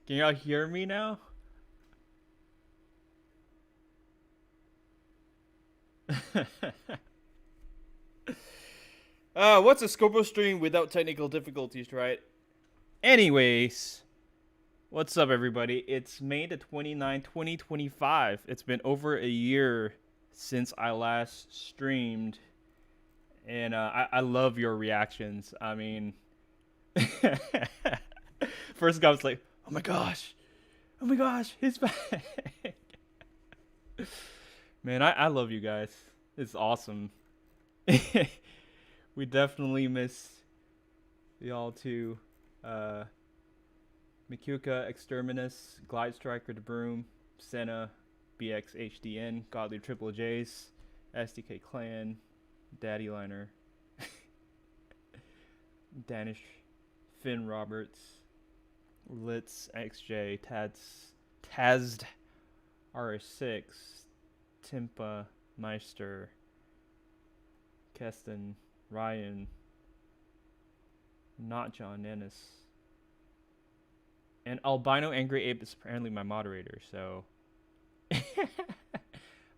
Can y'all hear me now? What's a Scorpio stream without technical difficulties, right? Anyways, what's up, everybody? It's May the 29th, 2025. It's been over a year since I last streamed, and I love your reactions. I mean, first guy was like, oh my gosh, he's back. Man, I love you guys. It's awesome. We definitely miss y'all too. Uh, Mikuka, Exterminus, Glide Striker, The Broom, Senna, BX HDN, Godly Triple J's, SDK Clan, Daddy Liner, Danish, Finn Roberts, Litz, XJ, Tazd, RS6, Timpa, Meister, Keston, Ryan, not John Ennis, and Albino Angry Ape is apparently my moderator, so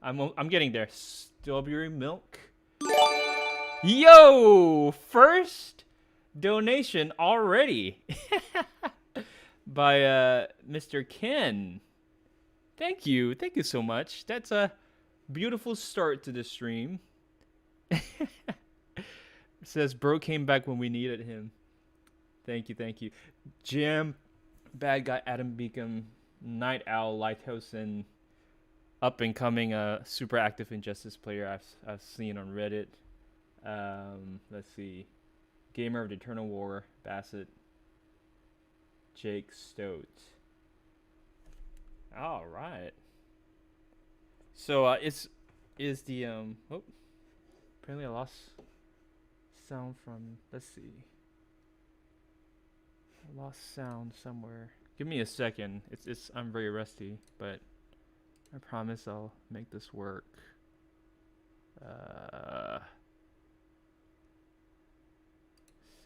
I'm getting there. Strawberry Milk. Yo, first donation already by Mr. Ken. Thank you so much. That's a beautiful start to the stream. It says bro came back when we needed him. Thank you. Jim, Bad Guy, Adam Beacom, Night Owl, Lighthouse, and up and coming super active Injustice player I've seen on Reddit. Let's see, Gamer of the Eternal War, Bassett, Jake Stoat. All right. So is the oh, apparently I lost sound from, let's see. I lost sound somewhere. Give me a second. It's I'm very rusty, but I promise I'll make this work. Let's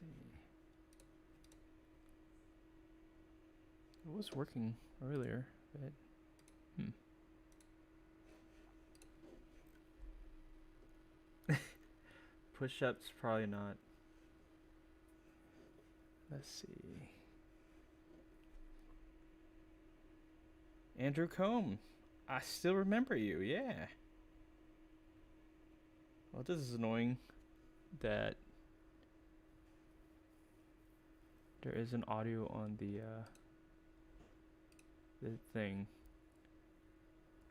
see. It was working earlier, but push-ups probably not. Let's see. Andrew Combe, I still remember you. Yeah. Well, this is annoying that there isn't audio on the thing.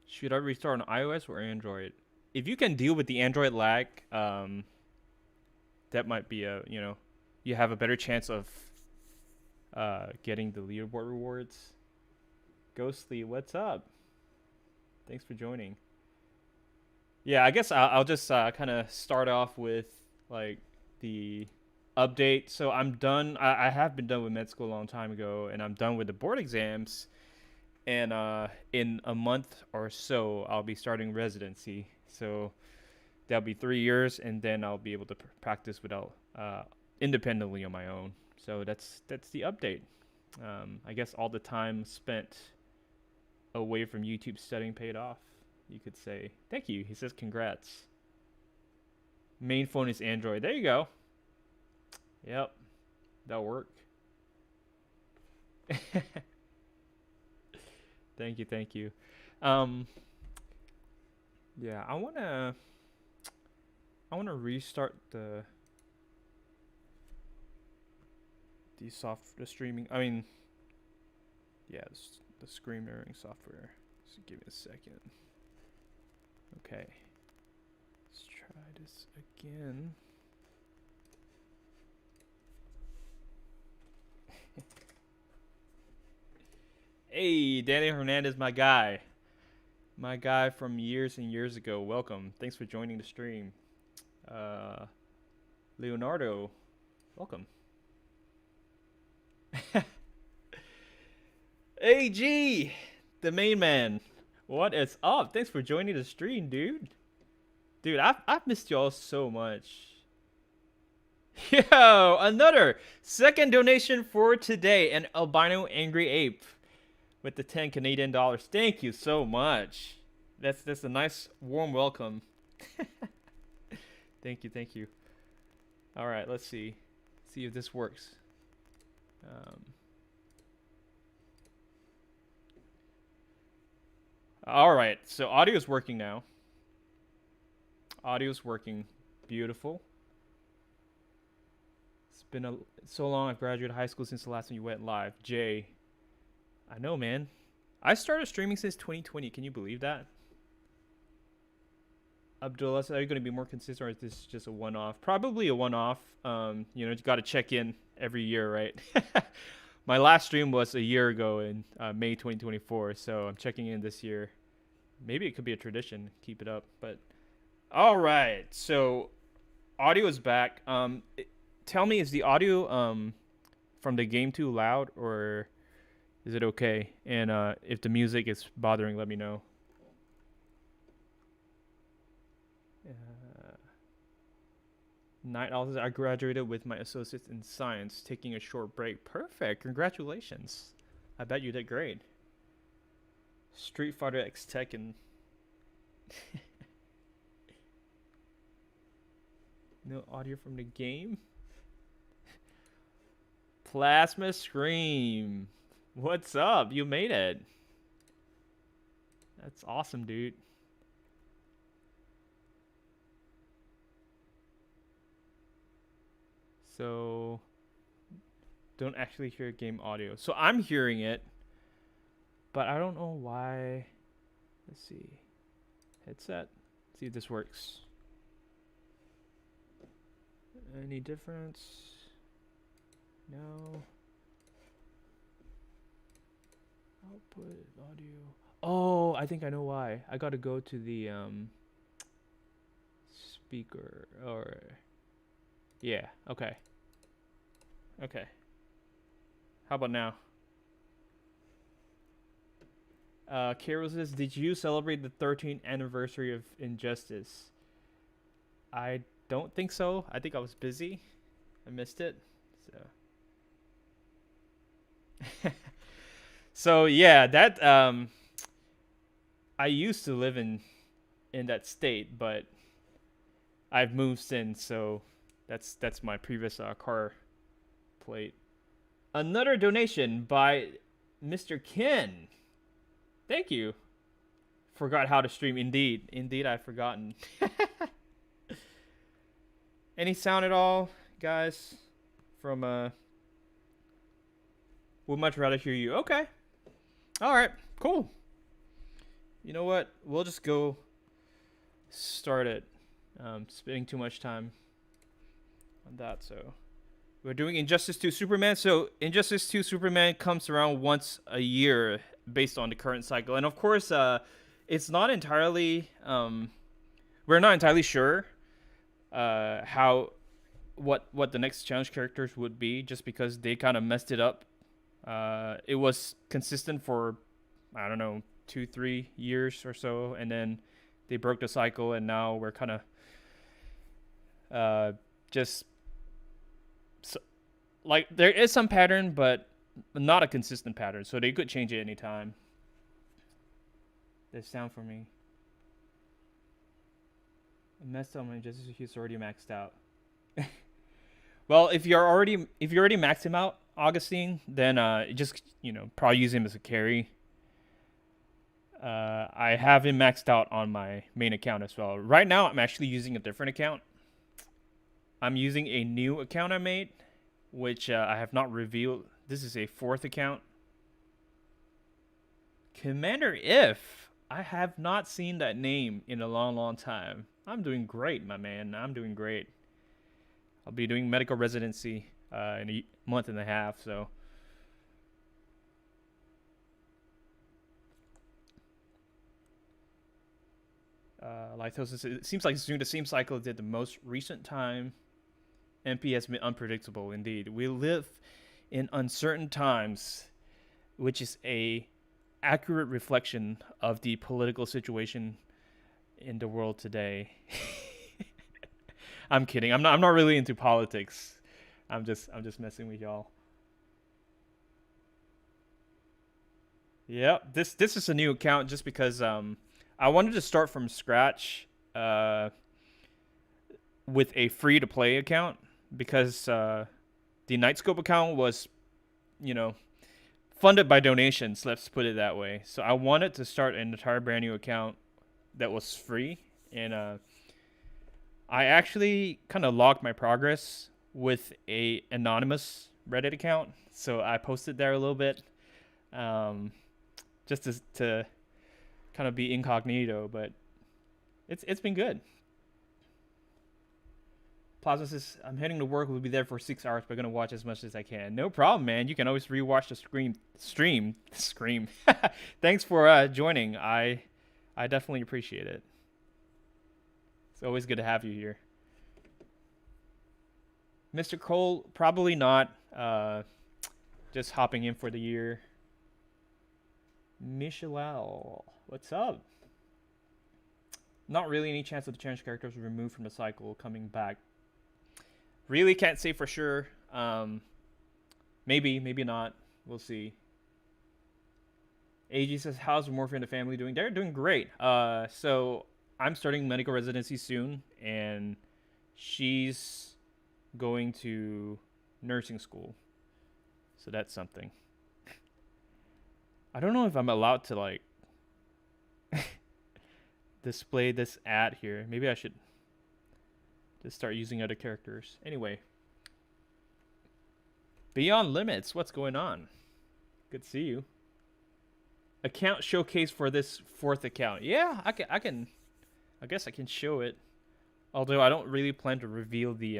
Should I restart on iOS or Android? If you can deal with the Android lag, that might be you have a better chance of getting the leaderboard rewards. Ghostly, what's up? Thanks for joining. Yeah, I guess I'll just kind of start off with like the update. So I'm done. I have been done with med school a long time ago, and I'm done with the board exams. And in a month or so, I'll be starting residency. So that'll be 3 years, and then I'll be able to practice without independently on my own. So that's the update. I guess all the time spent away from YouTube studying paid off, you could say. Thank you. He says congrats. Main phone is Android. There you go. Yep, that'll work. Thank you. Yeah, I wanna restart the streaming. I mean, yeah, the screen mirroring software. So give me a second. Okay, let's try this again. Hey, Danny Hernandez, my guy from years and years ago. Welcome. Thanks for joining the stream. Leonardo, welcome. AG, the main man. What is up? Thanks for joining the stream, dude. Dude, I've missed y'all so much. Yo, another second donation for today, an albino angry ape. with the 10 Canadian dollars. Thank you so much. That's a nice warm welcome. Thank you, thank you. All right, let's see. See if this works. All right, so audio is working now. Audio's working. Beautiful. It's been so long. I've graduated high school since the last time you went live. Jay. I know, man. I started streaming since 2020. Can you believe that? Abdullah, are you going to be more consistent, or is this just a one-off? Probably a one-off. You got to check in every year, right? My last stream was a year ago in May 2024, so I'm checking in this year. Maybe it could be a tradition. Keep it up. But all right, so audio is back. Tell me, is the audio from the game too loud, or is it okay? And if the music is bothering, let me know. Night Owls, I graduated with my associates in science, taking a short break. Perfect. Congratulations. I bet you did great. Street Fighter X Tekken. No audio from the game. Plasma Scream. What's up? You made it. That's awesome, dude. So, don't actually hear game audio. So I'm hearing it, but I don't know why. Let's see. Headset. See if this works. Any difference? No. Output audio. Oh, I think I know why. I gotta go to the speaker, or yeah, okay. Okay. How about now? Carol says, did you celebrate the 13th anniversary of Injustice? I don't think so. I think I was busy. I missed it. So so yeah, that I used to live in that state, but I've moved since, so that's my previous car plate. Another donation by Mr. Ken. Thank you. Forgot how to stream. Indeed, I've forgotten. Any sound at all, guys? From would much rather hear you. Okay. All right. Cool. You know what? We'll just go start it. Spending too much time on that, so we're doing Injustice 2 Superman. So Injustice 2 Superman comes around once a year based on the current cycle, and of course it's not entirely we're not entirely sure how what the next challenge characters would be, just because they kind of messed it up. It was consistent for, I don't know, 2-3 years or so, and then they broke the cycle, and now we're kind of just like, there is some pattern, but not a consistent pattern, so they could change it anytime. There's sound for me. I messed up my Injustice. He's already maxed out. Well, if you already maxed him out, Augustine, then just probably use him as a carry. I have him maxed out on my main account as well. Right now, I'm actually using a different account. I'm using a new account I made, which I have not revealed. This is a 4th account. Commander If. I have not seen that name in a long time. I'm doing great, my man. I'm doing great. I'll be doing medical residency in a month and a half, so. Lithosis, it seems like it's doing the same cycle it did the most recent time. MP has been unpredictable, indeed. We live in uncertain times, which is a accurate reflection of the political situation in the world today. I'm kidding. I'm not really into politics. I'm just messing with y'all. Yep. This is a new account just because I wanted to start from scratch with a free to play account because the Nightscope account was, you know, funded by donations, let's put it that way. So I wanted to start an entire brand new account that was free, and I actually kind of logged my progress with a anonymous Reddit account. So I posted there a little bit, um, just to kind of be incognito, but it's been good. Plaza says, I'm heading to work. We'll be there for 6 hours, but gonna watch as much as I can. No problem, man. You can always rewatch the stream. Thanks for joining. I definitely appreciate it. It's always good to have you here. Mr. Cole, probably not. Just hopping in for the year. Michelle, what's up? Not really any chance of the challenge characters removed from the cycle coming back. Really can't say for sure. Maybe, maybe not. We'll see. AG says, how's Morphe and the family doing? They're doing great. So I'm starting medical residency soon, and she's going to nursing school. So that's something. I don't know if I'm allowed to like display this ad here. Maybe I should just start using other characters. Anyway. Beyond Limits, what's going on? Good to see you. Account showcase for this 4th account. Yeah, I guess I can show it. Although I don't really plan to reveal the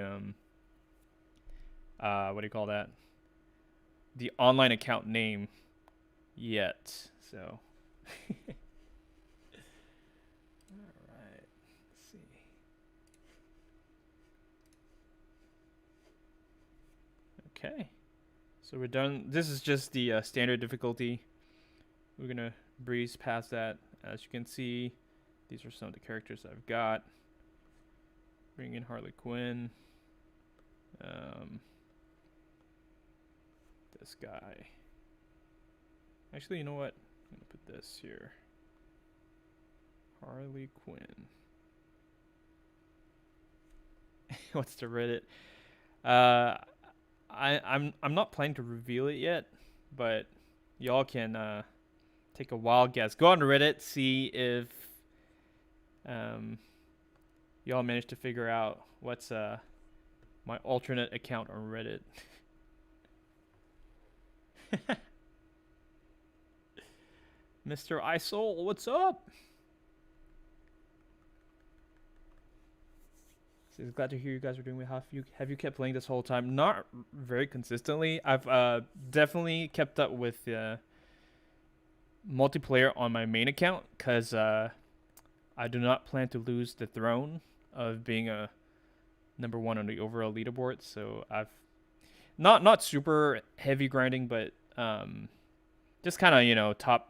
what do you call that? The online account name yet. So alright. Let's see. Okay. So we're done. This is just the standard difficulty. We're gonna breeze past that. As you can see, these are some of the characters I've got. Bring in Harley Quinn. This guy. Actually, you know what? I'm gonna put this here. Harley Quinn. What's the Reddit? I'm not planning to reveal it yet, but y'all can take a wild guess. Go on Reddit, see if y'all managed to figure out what's my alternate account on Reddit. Mr. Isol, what's up? Says, glad to hear you guys are doing well. Have you kept playing this whole time? Not very consistently. I've definitely kept up with multiplayer on my main account because I do not plan to lose the throne of being a #1 on the overall leaderboard. So I've not super heavy grinding, but just kind of, you know, top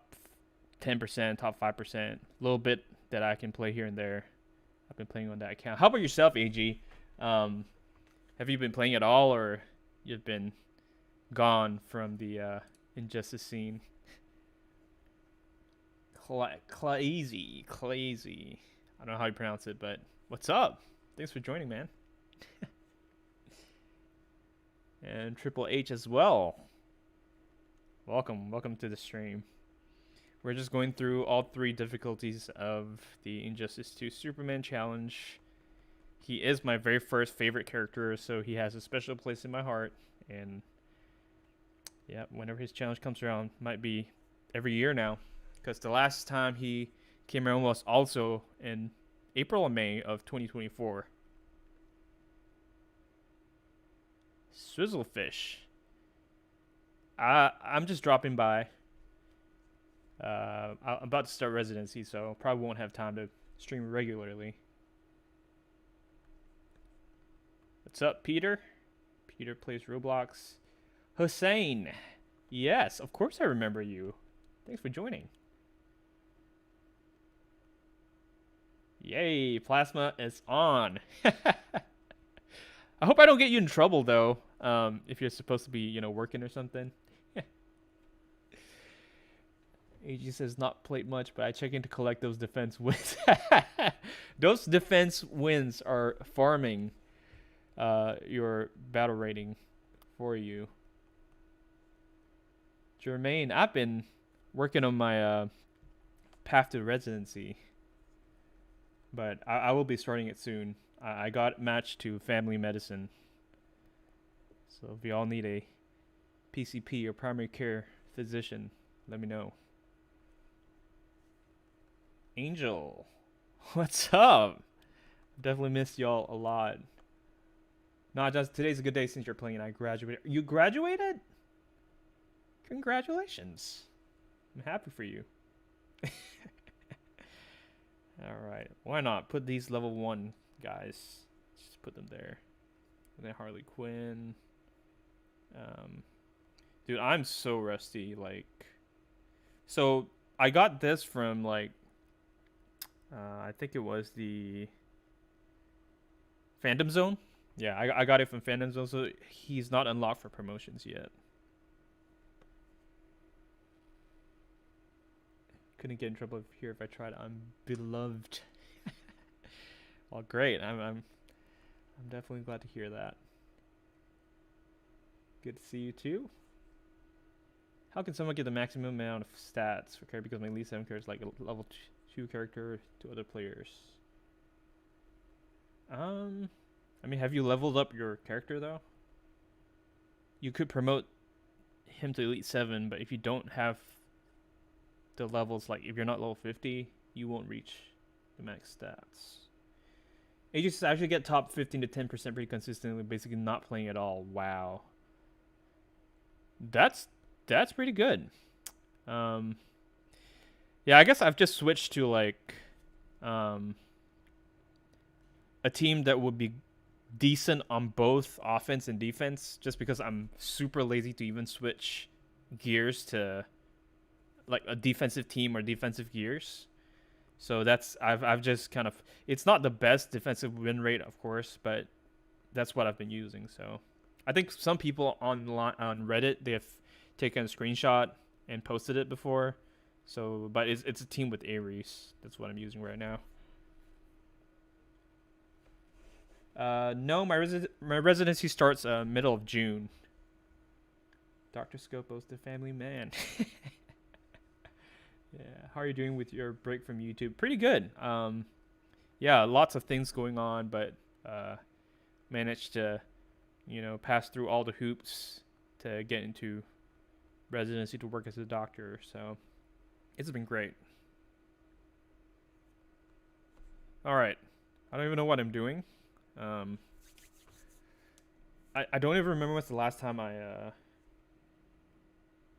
10%, top 5%, a little bit that I can play here and there. I've been playing on that account. How about yourself, AG? Have you been playing at all, or you've been gone from the Injustice scene? Clazy. I don't know how you pronounce it, but what's up? Thanks for joining, man. And Triple H as well. Welcome to the stream. We're just going through all 3 difficulties of the Injustice 2 Superman challenge. He is my very first favorite character, so he has a special place in my heart. And yeah, whenever his challenge comes around, might be every year now, because the last time he came around was also in April or May of 2024. Swizzlefish. I'm just dropping by. I'm about to start residency, so probably won't have time to stream regularly. What's up, Peter? Peter plays Roblox. Hussein. Yes, of course I remember you. Thanks for joining. Yay, Plasma is on. I hope I don't get you in trouble, though, if you're supposed to be, you know, working or something. AG says not played much, but I check in to collect those defense wins. Those defense wins are farming your battle rating for you. Jermaine, I've been working on my path to residency, but I will be starting it soon. I got matched to family medicine. So if y'all need a PCP or primary care physician, let me know. Angel, what's up? Definitely missed y'all a lot. Nah, just today's a good day since you're playing. I graduated. You graduated? Congratulations. I'm happy for you. Alright, why not? Put these level 1 guys. Just put them there. And then Harley Quinn. Dude, I'm so rusty. Like, so I got this from like, I think it was the Phantom Zone. Yeah, I got it from Phantom Zone, so he's not unlocked for promotions yet. Couldn't get in trouble here if I tried. I'm beloved. Well, great. I'm definitely glad to hear that. Good to see you too. How can someone get the maximum amount of stats for character? Because my Elite 7 character is like a level 2 character to other players. I mean, have you leveled up your character though? You could promote him to Elite 7, but if you don't have the levels, like if you're not level 50, you won't reach the max stats. Aegis actually get top 15 to 10% pretty consistently, basically not playing at all. Wow. That's pretty good. Yeah, I guess I've just switched to like a team that would be decent on both offense and defense, just because I'm super lazy to even switch gears to like a defensive team or defensive gears. So that's I've just kind of, it's not the best defensive win rate, of course, but that's what I've been using. So I think some people on Reddit, they have taken a screenshot and posted it before. So, but it's a team with Ares. That's what I'm using right now. No, my residency starts middle of June. Dr. Scopo's the family man. Yeah, how are you doing with your break from YouTube? Pretty good. Yeah, lots of things going on, but managed to, pass through all the hoops to get into residency to work as a doctor. So it's been great. All right, I don't even know what I'm doing. I don't even remember what's the last time I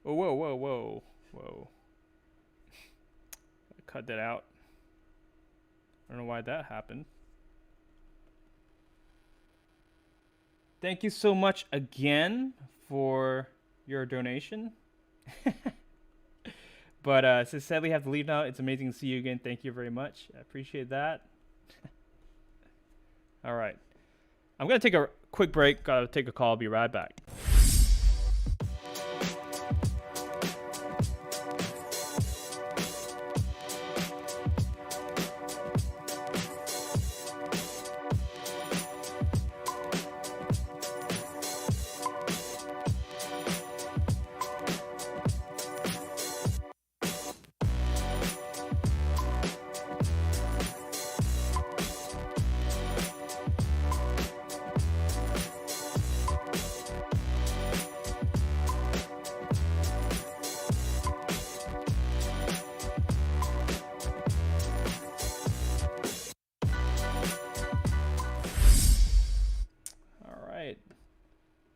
oh, whoa. Cut that out. I don't know why that happened. Thank you so much again for your donation. But since sadly I have to leave now, it's amazing to see you again. Thank you very much. I appreciate that. All right. I'm going to take a quick break. Gotta take a call. I'll be right back.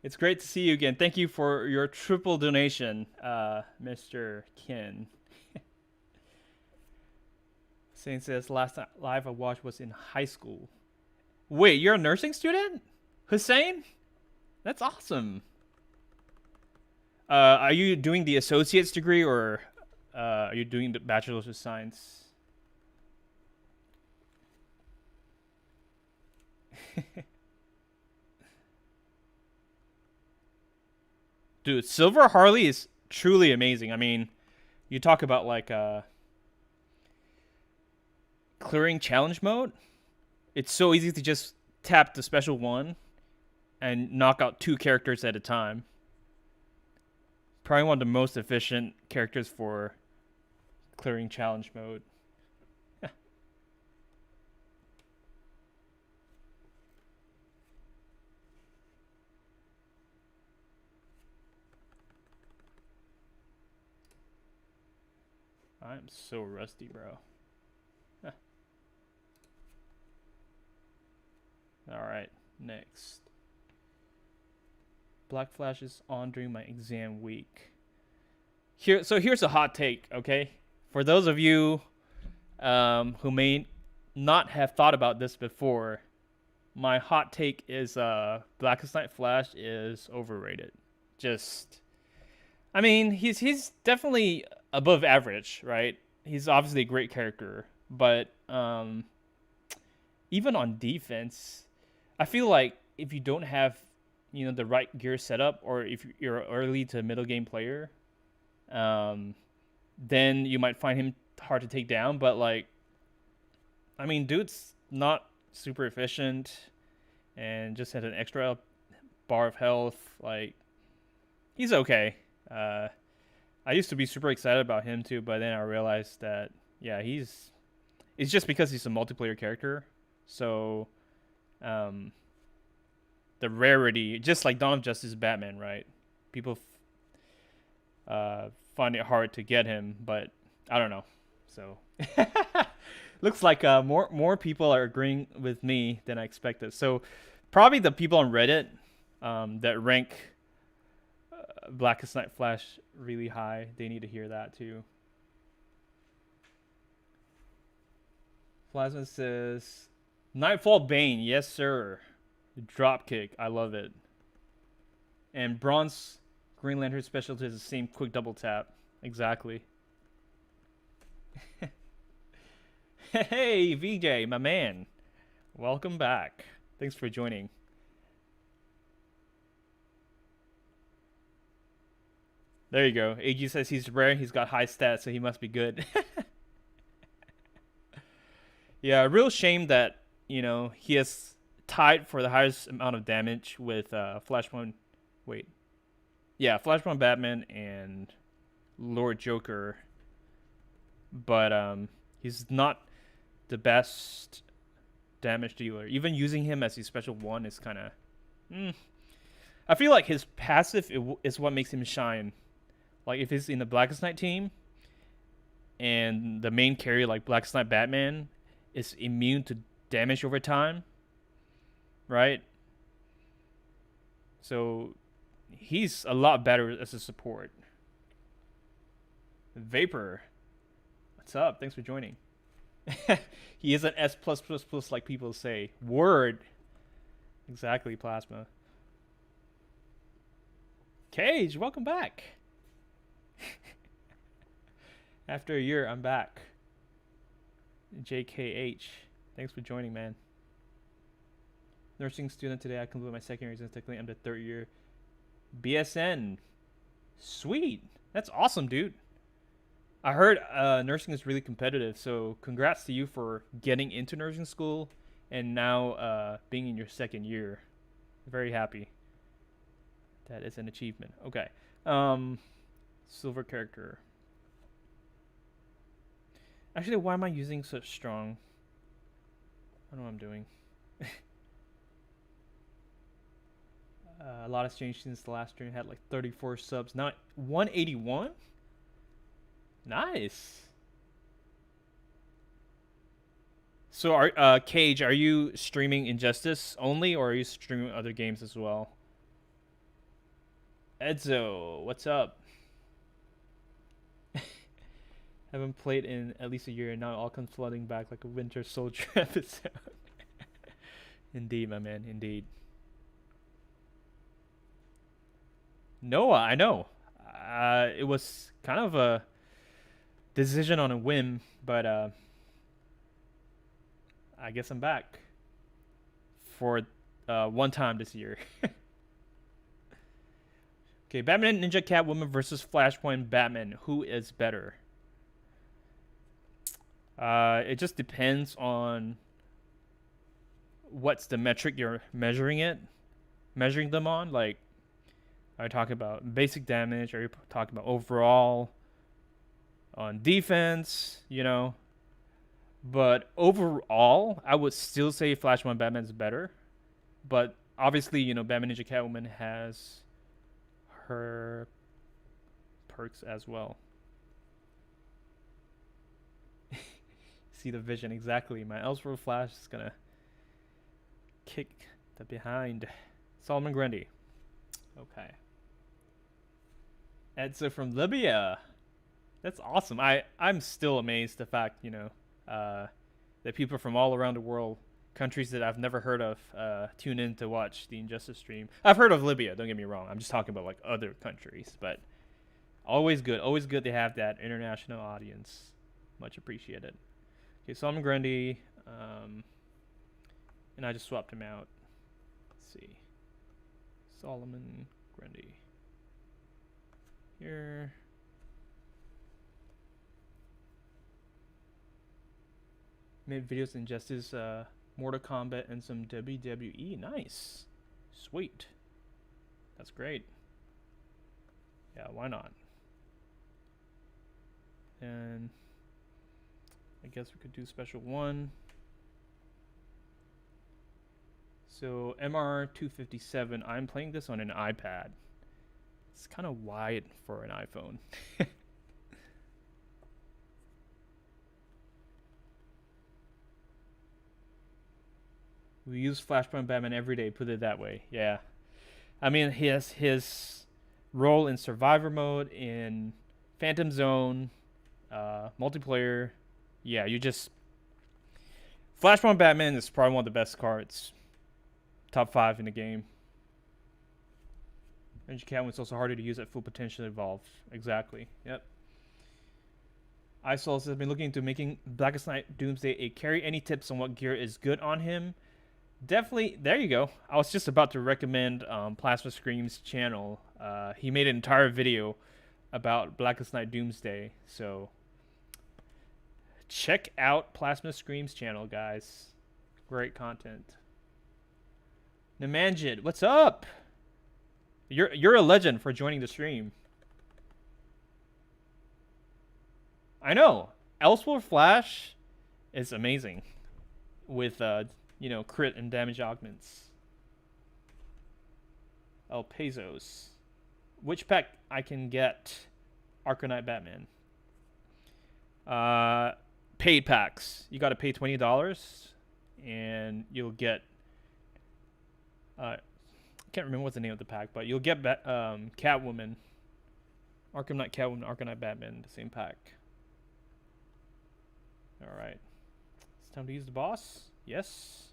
It's great to see you again. Thank you for your triple donation, Mr. Ken. Saying says last live I watched was in high school. Wait, you're a nursing student? Hussein? That's awesome. Are you doing the associate's degree or are you doing the bachelor's of science? Dude, Silver Harley is truly amazing. I mean, You talk about like clearing challenge mode. It's so easy to just tap the special one and knock out 2 characters at a time. Probably one of the most efficient characters for clearing challenge mode. I'm so rusty, bro. Alright, next. Black Flash is on during my exam week. So here's a hot take, okay? For those of you who may not have thought about this before, my hot take is Blackest Night Flash is overrated. I mean, he's definitely above average, right? He's obviously a great character, but even on defense, I feel like if you don't have the right gear setup, or if you're an early to middle game player, then you might find him hard to take down. But like, I mean, dude's not super efficient, and just had an extra bar of health. Like, he's okay. I used to be super excited about him too, but then I realized that yeah, it's just because he's a multiplayer character. So, the rarity, just like Dawn of Justice Batman, right? People find it hard to get him, but I don't know. So looks like more people are agreeing with me than I expected. So probably the people on Reddit that rank Blackest Night Flash really high, they need to hear that too. Plasma says Nightfall Bane, yes sir. Dropkick, I love it. And Bronze Green Lantern specialty is the same quick double tap. Exactly. Hey, VJ, my man. Welcome back. Thanks for joining. There you go. AG says he's rare. He's got high stats, so he must be good. Yeah, real shame that, he has tied for the highest amount of damage with Flashpoint. Wait. Yeah, Flashpoint Batman and Lord Joker. But he's not the best damage dealer. Even using him as his special one is kind of... I feel like his passive is what makes him shine. Like, if he's in the Blackest Night team, and the main carry, like Blackest Night Batman, is immune to damage over time, right? So he's a lot better as a support. Vapor, what's up? Thanks for joining. He is an S plus plus plus, like people say. Word. Exactly, Plasma. Cage, welcome back. After a year, I'm back. JKH, thanks for joining, man. Nursing student today. I completed my second year. Technically, I'm the 3rd year. BSN. Sweet. That's awesome, dude. I heard nursing is really competitive, so congrats to you for getting into nursing school and now being in your 2nd year. Very happy. That is an achievement. Okay. Silver character. Actually, why am I using such strong? I don't know what I'm doing. A lot has changed since the last stream. Had like 34 subs. Now 181? Nice. So, Cage, are you streaming Injustice only, or are you streaming other games as well? Edzo, what's up? Haven't played in at least a year, and now it all comes flooding back like a Winter Soldier episode. Indeed, my man, indeed. Noah, I know. It was kind of a decision on a whim, but I guess I'm back for one time this year. Okay, Batman Ninja Catwoman versus Flashpoint Batman. Who is better? It just depends on what's the metric you're measuring them on. Like, are you talking about basic damage? Are you talking about overall on defense? You know, but overall, I would still say Flashpoint Batman is better. But obviously, you know, Batman Ninja Catwoman has her perks as well. See the vision exactly. My Elseworld Flash is gonna kick the behind. Solomon Grundy. Okay. Edsa from Libya. That's awesome. I'm still amazed the fact, you know, that people from all around the world, countries that I've never heard of, tune in to watch the Injustice stream. I've heard of Libya, don't get me wrong. I'm just talking about like other countries, but always good to have that international audience. Much appreciated. Okay, Solomon Grundy, and I just swapped him out. Let's see. Solomon Grundy. Here. Made videos in Justice, Mortal Kombat, and some WWE. Nice. Sweet. That's great. Yeah, why not? And I guess we could do special one. So MR257, I'm playing this on an iPad. It's kind of wide for an iPhone. We use Flashpoint Batman every day, put it that way. Yeah. I mean, he has his role in Survivor mode, in Phantom Zone, multiplayer. Yeah, you just... Flashpoint Batman is probably one of the best cards. Top 5 in the game. Ninja Catwoman's also harder to use at full potential evolved. Exactly. Yep. iSouls has been looking into making Blackest Night Doomsday a carry. Any tips on what gear is good on him? Definitely. There you go. I was just about to recommend Plasma Scream's channel. He made an entire video about Blackest Night Doomsday. So check out Plasma Scream's channel, guys. Great content. Namanjid, what's up? You're a legend for joining the stream. I know. Elseworld Flash is amazing with you know, crit and damage augments. El Pesos. Which pack I can get? Arcanite Batman. Paid packs. You got to pay $20 and you'll get I can't remember what's the name of the pack, but you'll get Catwoman, Arkham Knight Catwoman, Arkham Knight Batman in the same pack. All right, it's time to use the boss. Yes.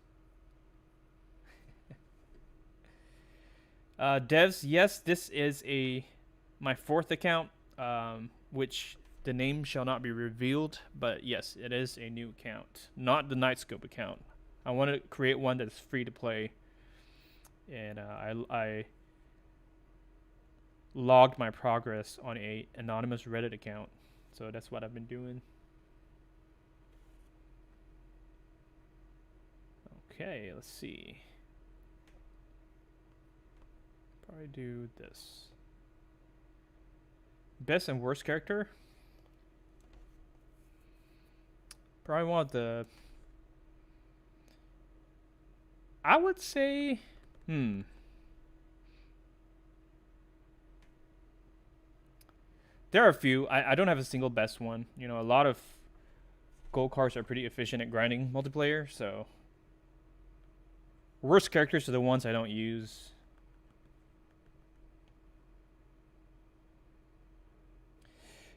Devs, yes, this is my 4th account, which the name shall not be revealed, but yes, it is a new account, not the Nightscope account. I want to create one that's free to play. And I logged my progress on a anonymous Reddit account, so that's what I've been doing. Okay, let's see. Probably do this. Best and worst character. Probably want the... I would say... There are a few. I don't have a single best one. You know, a lot of gold cards are pretty efficient at grinding multiplayer, so... Worst characters are the ones I don't use.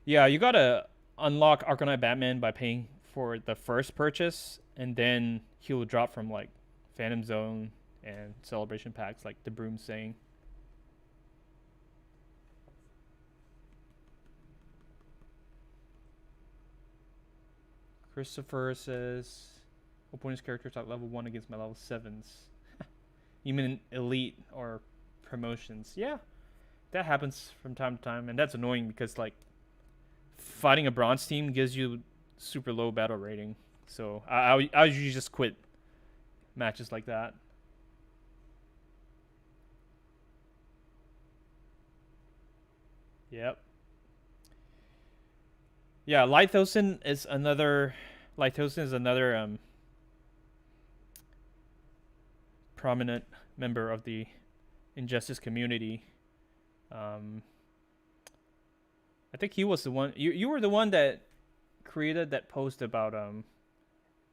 Yeah, you gotta unlock Arcanite Batman by paying for the first purchase, and then he will drop from, like, Phantom Zone and celebration packs, like the Broom saying. Christopher says, opponent's characters at level 1 against my level 7s. You mean elite or promotions? Yeah. that happens from time to time, and that's annoying because like fighting a bronze team gives you super low battle rating. So I usually just quit matches like that. Yep. Yeah, Lythosin is another prominent member of the Injustice community. Um, I think he was the one. You were the one that created that post about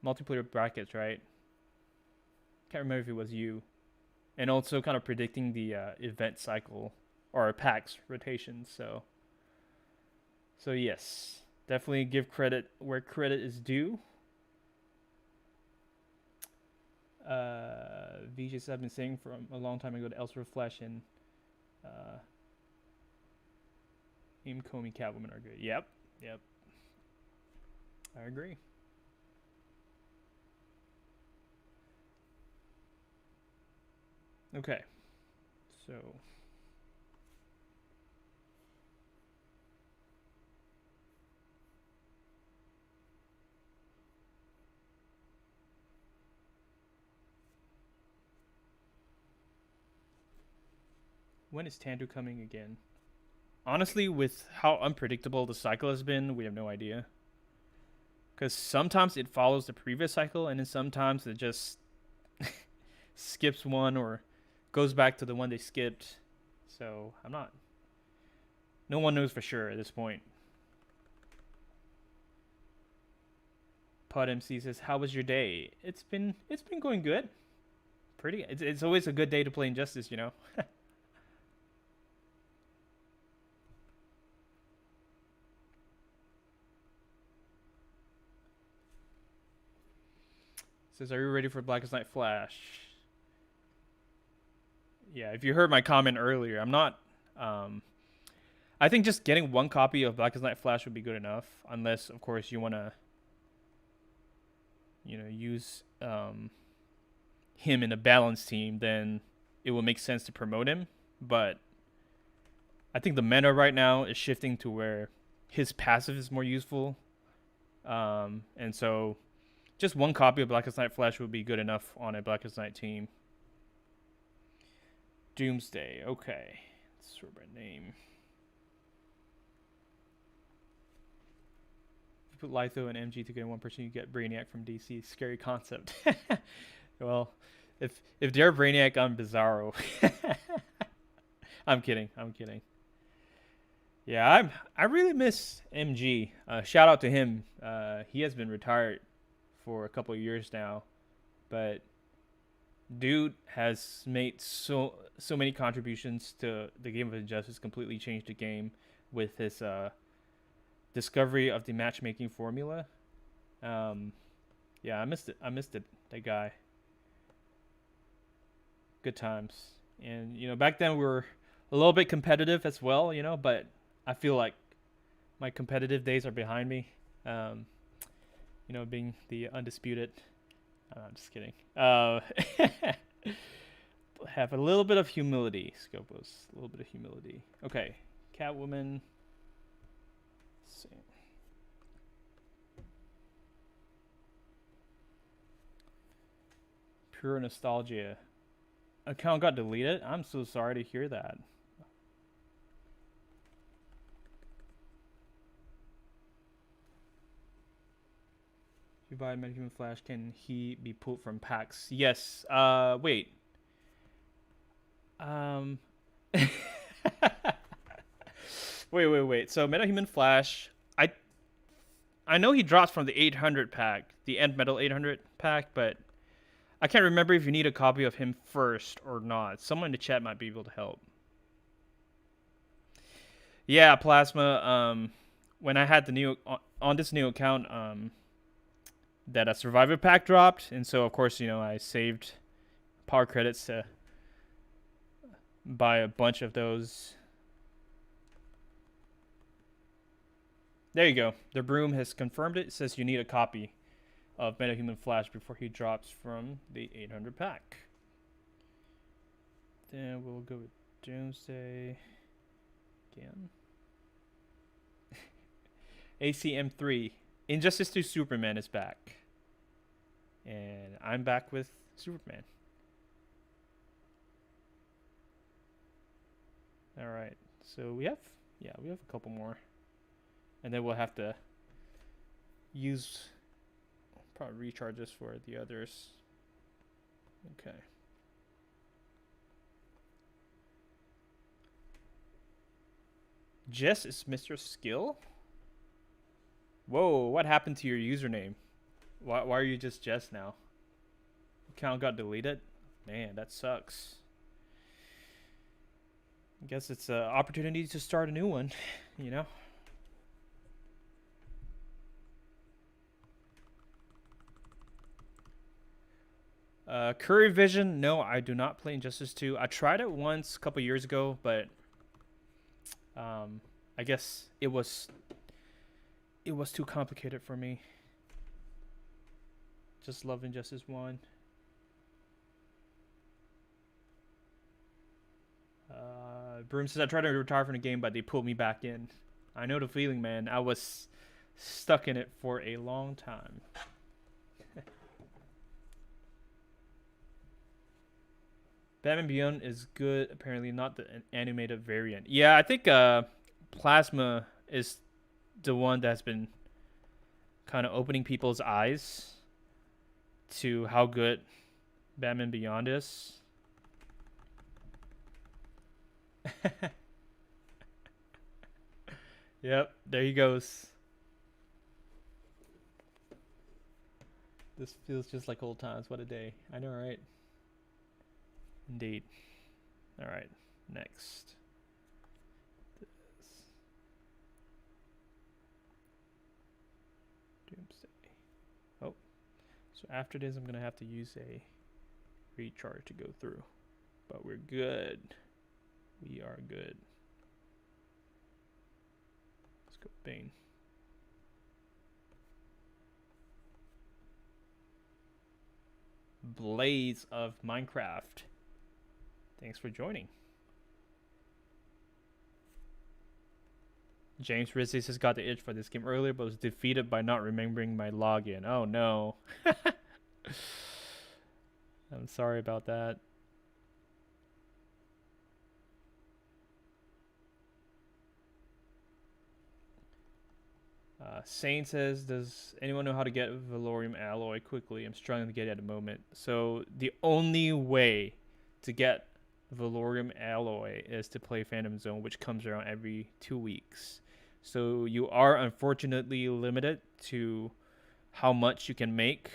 multiplayer brackets, right? Can't remember if it was you. And also kind of predicting the event cycle or packs rotation. So yes, definitely give credit where credit is due. VJs have been saying from a long time ago that Elsewhere Flash and uh, Aim Comey Catwoman are good. Yep, I agree. Okay, so when is Tandu coming again? Honestly, with how unpredictable the cycle has been, we have no idea. Because sometimes it follows the previous cycle, and then sometimes it just skips one or goes back to the one they skipped. So I'm not. No one knows for sure at this point. Pod MC says, "How was your day?" It's been going good. Pretty. It's always a good day to play Injustice, you know. Says, "Are you ready for Blackest Night Flash?" Yeah, if you heard my comment earlier, I'm not. I think just getting one copy of Blackest Night Flash would be good enough, unless, of course, you want to, use him in a balanced team. Then it will make sense to promote him. But I think the meta right now is shifting to where his passive is more useful, and so just one copy of Blackest Night Flash would be good enough on a Blackest Night team. Doomsday. Okay. Let's sort by name. If you put Litho and MG together in one person, you get Brainiac from DC. Scary concept. Well, if they're Brainiac, I'm Bizarro. I'm kidding. I'm kidding. Yeah, I really miss MG. Shout out to him. He has been retired for a couple of years now, but dude has made so many contributions to the game of Injustice. Completely changed the game with his discovery of the matchmaking formula. Yeah, I missed it. I missed it. That guy. Good times. And back then we were a little bit competitive as well. But I feel like my competitive days are behind me. Being the undisputed. I'm just kidding. Have a little bit of humility, Scopus. A little bit of humility. Okay, Catwoman. Let's see. Pure nostalgia. Account got deleted. I'm so sorry to hear that. If you buy Metahuman Flash, can he be pulled from packs? Yes. Wait. Wait. So Metahuman Flash, I know he drops from the 800 pack, the End Metal 800 pack, but I can't remember if you need a copy of him first or not. Someone in the chat might be able to help. Yeah, Plasma. When I had the new on this new account, that a Survivor pack dropped, and so of course I saved power credits to buy a bunch of those. There you go. The Broom has confirmed it. It says you need a copy of Metahuman Flash before he drops from the 800 pack. Then we'll go with Doomsday. again. ACM3. Injustice 2 Superman is back. And I'm back with Superman. Alright. So we have a couple more. And then we'll have to use probably recharge this for the others. Okay. Jess is Mr. Skill? Whoa, what happened to your username? Why are you just Jess now? Account got deleted? Man, that sucks. I guess it's an opportunity to start a new one, you know? Curry Vision, no, I do not play Injustice 2. I tried it once a couple years ago, but I guess it was too complicated for me. Just love Injustice 1. Broom says I tried to retire from the game, but they pulled me back in. I know the feeling, man. I was stuck in it for a long time. Batman Beyond is good, apparently not the animated variant. Yeah, I think Plasma is the one that's been kind of opening people's eyes to how good Batman Beyond is. Yep, there he goes. This feels just like old times. What a day. I know, right? Indeed. All right, next. Doomsday. Oh, so after this, I'm going to have to use a recharge to go through. But we're good. We are good. Let's go Bane. Blaze of Minecraft. Thanks for joining. James Rizzi has got the itch for this game earlier, but was defeated by not remembering my login. Oh no. I'm sorry about that. Saint says, does anyone know how to get Valorium alloy quickly? I'm struggling to get it at the moment. So the only way to get Valorium alloy is to play Phantom Zone, which comes around every 2 weeks. So you are unfortunately limited to how much you can make,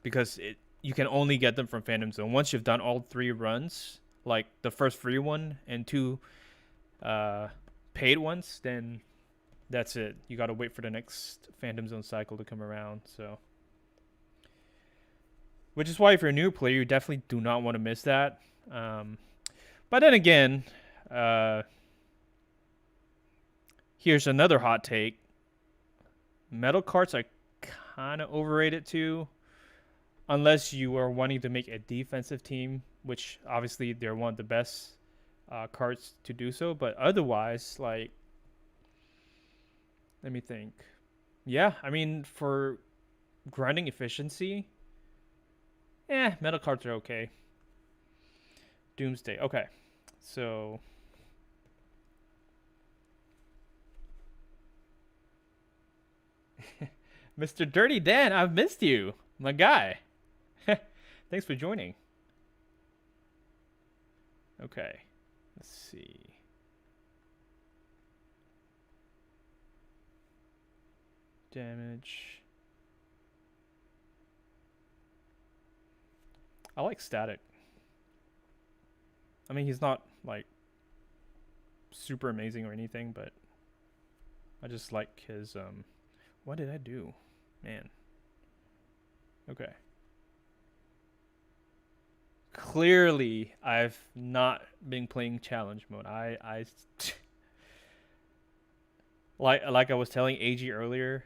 because you can only get them from Phantom Zone. Once you've done all 3 runs, like the first free one and 2 paid ones, then that's it. You got to wait for the next Phantom Zone cycle to come around. So, which is why if you're a new player, you definitely do not want to miss that. But then again, here's another hot take. Metal carts are kind of overrated too, unless you are wanting to make a defensive team, which obviously they're one of the best carts to do so. But otherwise, like, let me think. Yeah, I mean, for grinding efficiency, metal carts are okay. Doomsday. Okay, so Mr. Dirty Dan, I've missed you, my guy. Thanks for joining. Okay, let's see. Damage. I like Static. I mean, he's not like super amazing or anything, but I just like his what did I do? Man. Okay. Clearly I've not been playing challenge mode. I like I was telling AG earlier,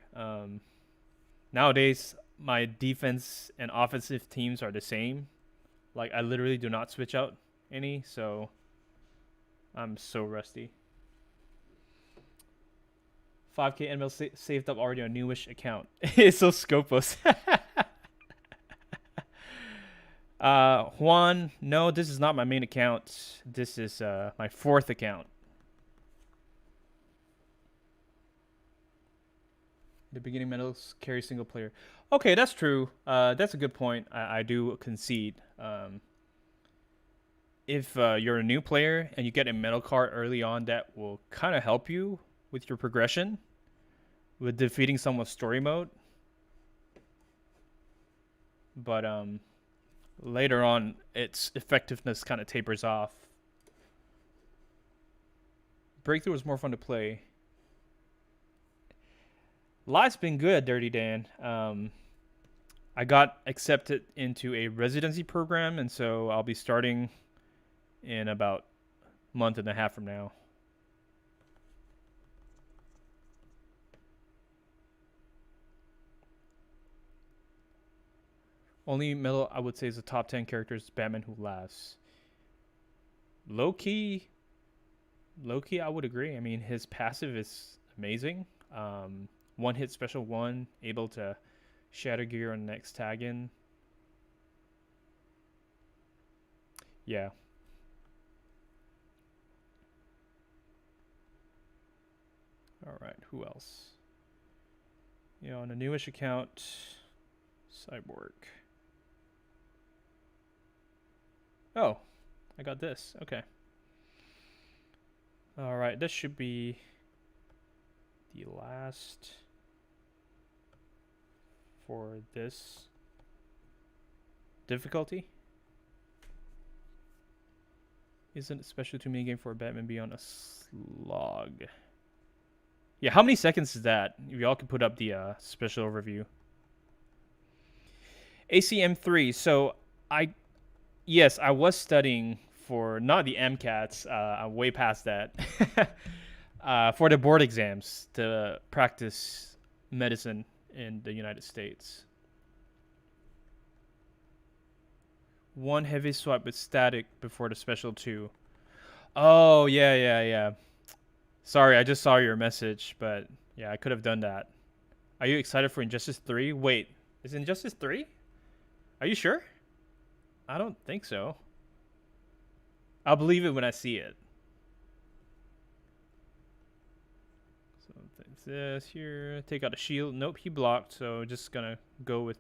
nowadays my defense and offensive teams are the same. Like, I literally do not switch out any, so I'm so rusty. 5K NML saved up already on a newish account. It's so scopus. Juan, no, this is not my main account. This is my 4th account. The beginning medals carry single player. Okay, that's true. That's a good point. I do concede. If you're a new player and you get a medal card early on, that will kind of help you with your progression, with defeating someone's story mode. But later on, its effectiveness kind of tapers off. Breakthrough was more fun to play. Life's been good, Dirty Dan. I got accepted into a residency program, and so I'll be starting in about a month and a half from now. Only medal I would say is the top 10 characters Batman Who Laughs. Low key, I would agree. I mean, his passive is amazing. One hit special 1, able to shatter gear on the next tag in. Yeah. Alright, who else? You know, on a newish account, Cyborg. Oh, I got this. Okay. Alright, this should be the last for this difficulty. Isn't it special to minigame for a Batman Beyond a slog? Yeah, how many seconds is that? If y'all could put up the special overview. ACM3. So yes, I was studying for not the MCATs. I'm way past that. For the board exams to practice medicine in the United States. One heavy swipe with static before the special 2. Oh, yeah. Sorry, I just saw your message, but yeah, I could have done that. Are you excited for Injustice 3? Wait, is Injustice 3? Are you sure? I don't think so. I'll believe it when I see it. So this here, take out a shield. Nope, he blocked, so just gonna go with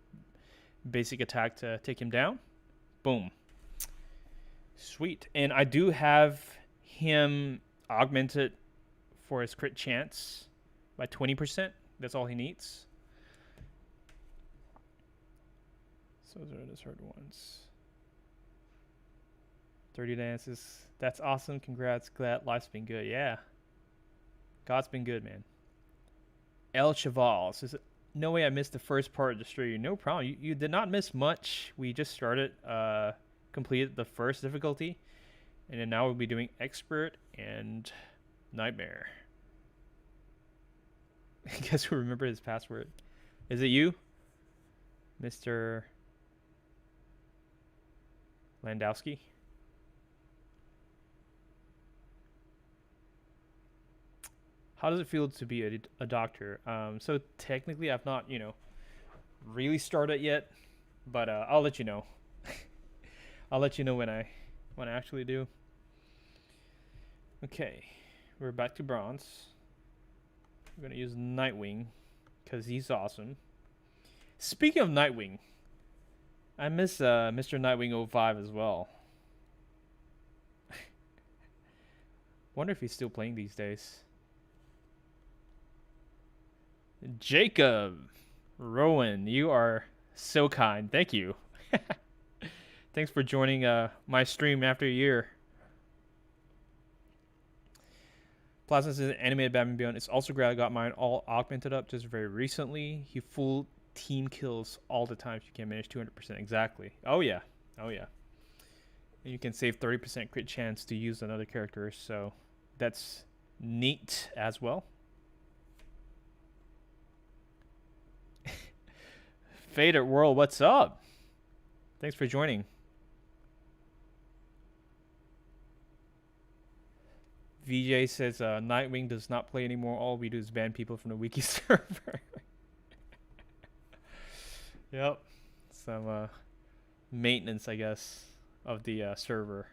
basic attack to take him down. Boom. Sweet. And I do have him augmented for his crit chance by 20%. That's all he needs. So those are the hard ones. 30 dances. That's awesome. Congrats. Glad life's been good. Yeah. God's been good, man. El Chaval says, no way I missed the first part of the stream. No problem. You did not miss much. We just started, completed the first difficulty. And then now we'll be doing Expert and Nightmare. Guess who remember his password? Is it you? Mr. Landowski? How does it feel to be a doctor? So technically I've not, really started yet, but I'll let you know. I'll let you know when I actually do. Okay, we're back to bronze. We're gonna use Nightwing because he's awesome. Speaking of Nightwing, I miss Mr. Nightwing 05 as well. Wonder if he's still playing these days. Jacob Rowan, you are so kind. Thank you. Thanks for joining my stream after a year. Plasma says animated Batman Beyond. It's also great. I got mine all augmented up just very recently. He full team kills all the time. You can manage 200%. Exactly. Oh yeah. And you can save 30% crit chance to use another character. So that's neat as well. Fader World, what's up? Thanks for joining. VJ says Nightwing does not play anymore. All we do is ban people from the wiki server. Yep. Some maintenance, I guess, of the server.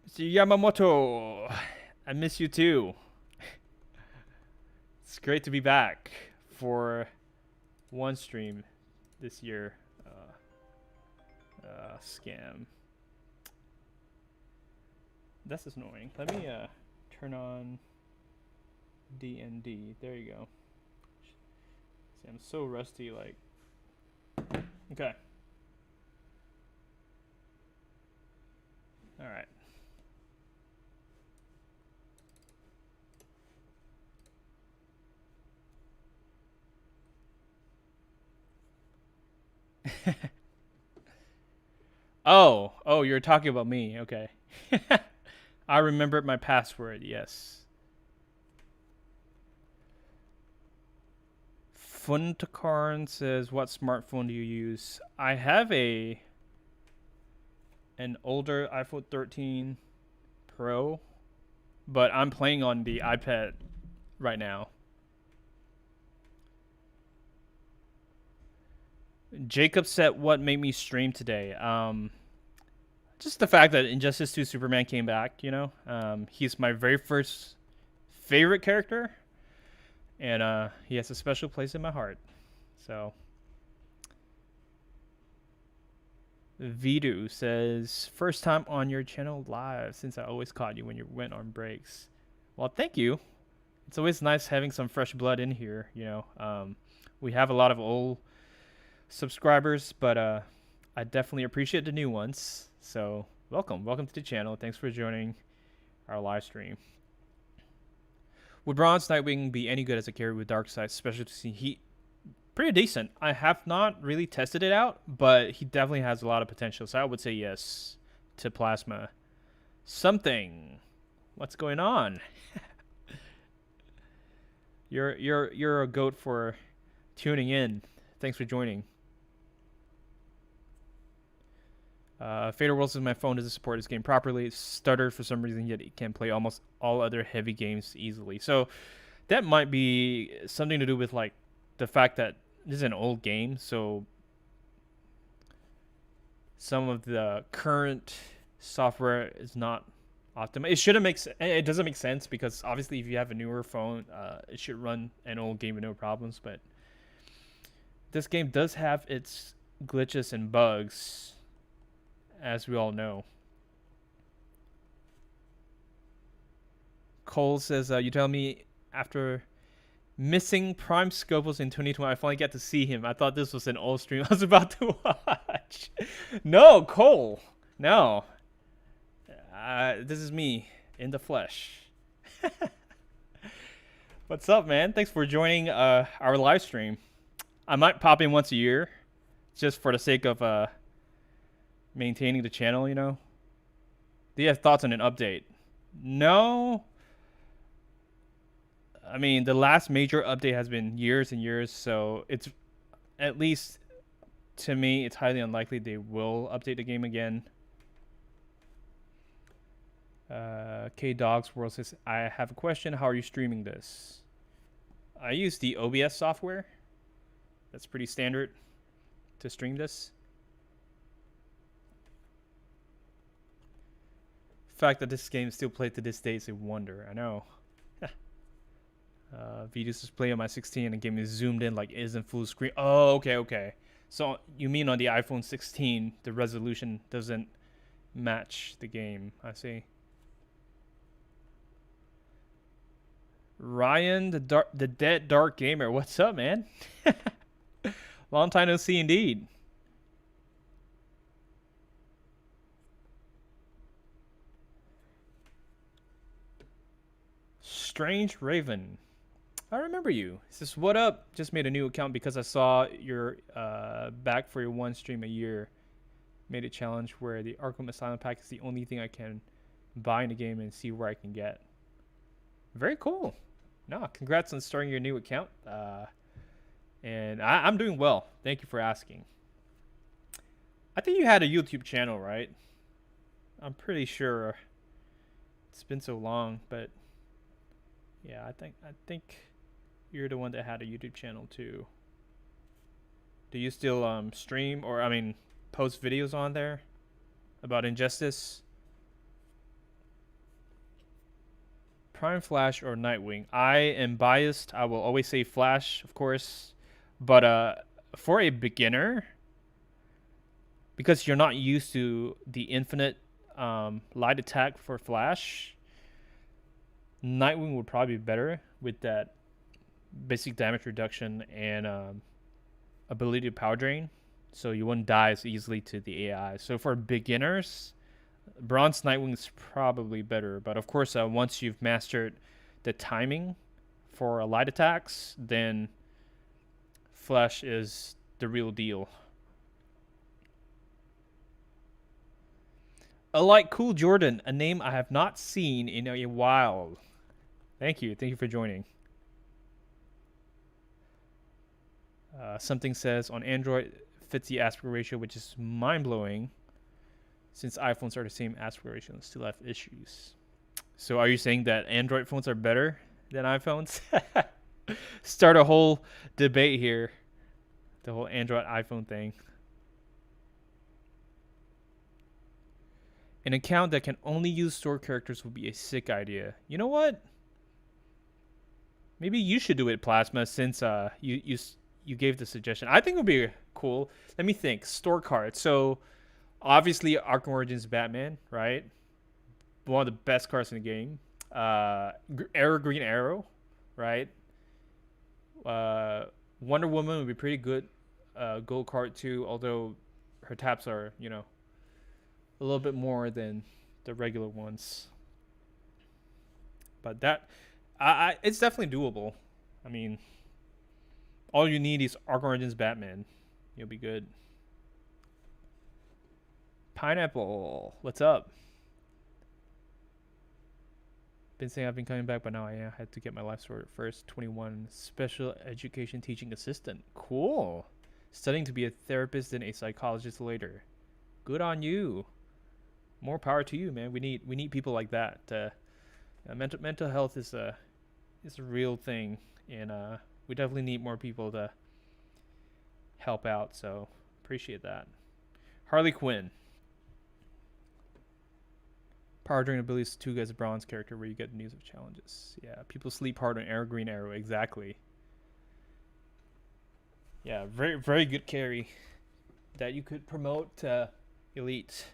Mr. Yamamoto, I miss you too. It's great to be back for one stream this year. Scam. That's just annoying. Let me turn on DND. There you go. See, I'm so rusty. Like, okay. All right. Oh, you're talking about me. Okay. I remembered my password. Yes. Funtakarn says, "What smartphone do you use?" I have an older iPhone 13 Pro, but I'm playing on the iPad right now. Jacob said, "What made me stream today?" Just the fact that Injustice 2 Superman came back, you know? He's my very first favorite character, and he has a special place in my heart. So, Vidu says, "First time on your channel live since I always caught you when you went on breaks." Well, thank you. It's always nice having some fresh blood in here, you know? We have a lot of old subscribers, but I definitely appreciate the new ones. So welcome to the channel. Thanks for joining our live stream. Would Bronze Nightwing be any good as a carry with Darkseid Specialty Heat? Pretty decent. I have not really tested it out, but he definitely has a lot of potential. So I would say yes to Plasma. Something. What's going on? You're a goat for tuning in. Thanks for joining. Fader World says, "My phone doesn't support this game properly. It's stuttered for some reason, yet it can play almost all other heavy games easily." So that might be something to do with like the fact that this is an old game, so some of the current software is not optimized. It shouldn't make it doesn't make sense, because obviously if you have a newer phone, it should run an old game with no problems. But this game does have its glitches and bugs, as we all know. Cole says, "You tell me after missing Prime Scopus in 2020, I finally got to see him. I thought this was an old stream I was about to watch." No, Cole. No. This is me in the flesh. What's up, man? Thanks for joining our live stream. I might pop in once a year, just for the sake of maintaining the channel, you know. Do you have thoughts on an update? No. I mean, the last major update has been years and years, so it's, at least to me, it's highly unlikely they will update the game again. K Dogs World says, "I have a question. How are you streaming this?" I use the OBS software. That's pretty standard to stream this. The fact that this game is still played to this day is a wonder. I know. Videos is playing on my 16 and the game is zoomed in like it isn't full screen. Oh, okay. So you mean on the iPhone 16 the resolution doesn't match the game? I see. Ryan, the dead dark gamer. What's up, man? Long time no see, indeed. Strange Raven. I remember you. He says, "What up? Just made a new account because I saw you're back for your one stream a year. Made a challenge where the Arkham Asylum pack is the only thing I can buy in the game and see where I can get." Very cool. No, congrats on starting your new account. And I'm doing well. Thank you for asking. I think you had a YouTube channel, right? I'm pretty sure it's been so long, but yeah, I think you're the one that had a YouTube channel too. Do you still stream or I mean post videos on there about Injustice? Prime Flash or Nightwing? I am biased. I will always say Flash, of course, but for a beginner, because you're not used to the infinite light attack for Flash, Nightwing would probably be better with that basic damage reduction and ability to power drain, so you wouldn't die as easily to the AI. So for beginners, Bronze Nightwing is probably better, but of course, once you've mastered the timing for light attacks, then Flash is the real deal. Like Cool Jordan, a name I have not seen in a while. Thank you for joining. Something says on Android fits the aspect ratio, which is mind blowing. Since iPhones are the same aspect ratio and still have issues. So are you saying that Android phones are better than iPhones? Start a whole debate here. The whole Android iPhone thing. An account that can only use stored characters would be a sick idea. You know what? Maybe you should do it, Plasma, since you gave the suggestion. I think it would be cool. Let me think. Store cards. So obviously, Arkham Origins Batman, right? One of the best cards in the game. Green Arrow, right? Wonder Woman would be pretty good. Gold card too, although her taps are, a little bit more than the regular ones. But it's definitely doable. I mean, all you need is Arkham Origins Batman. You'll be good. Pineapple, what's up? Been saying I've been coming back, but now I had to get my life sorted first. 21, special education teaching assistant. Cool. Studying to be a therapist and a psychologist later. Good on you. More power to you, man. We need people like that. Mental health is a real thing, and we definitely need more people to help out. So appreciate that. Harley Quinn. Power drain abilities to as a bronze character where you get news of challenges. Yeah, people sleep hard on Green Arrow. Exactly. Yeah, very, very good carry that you could promote to Elite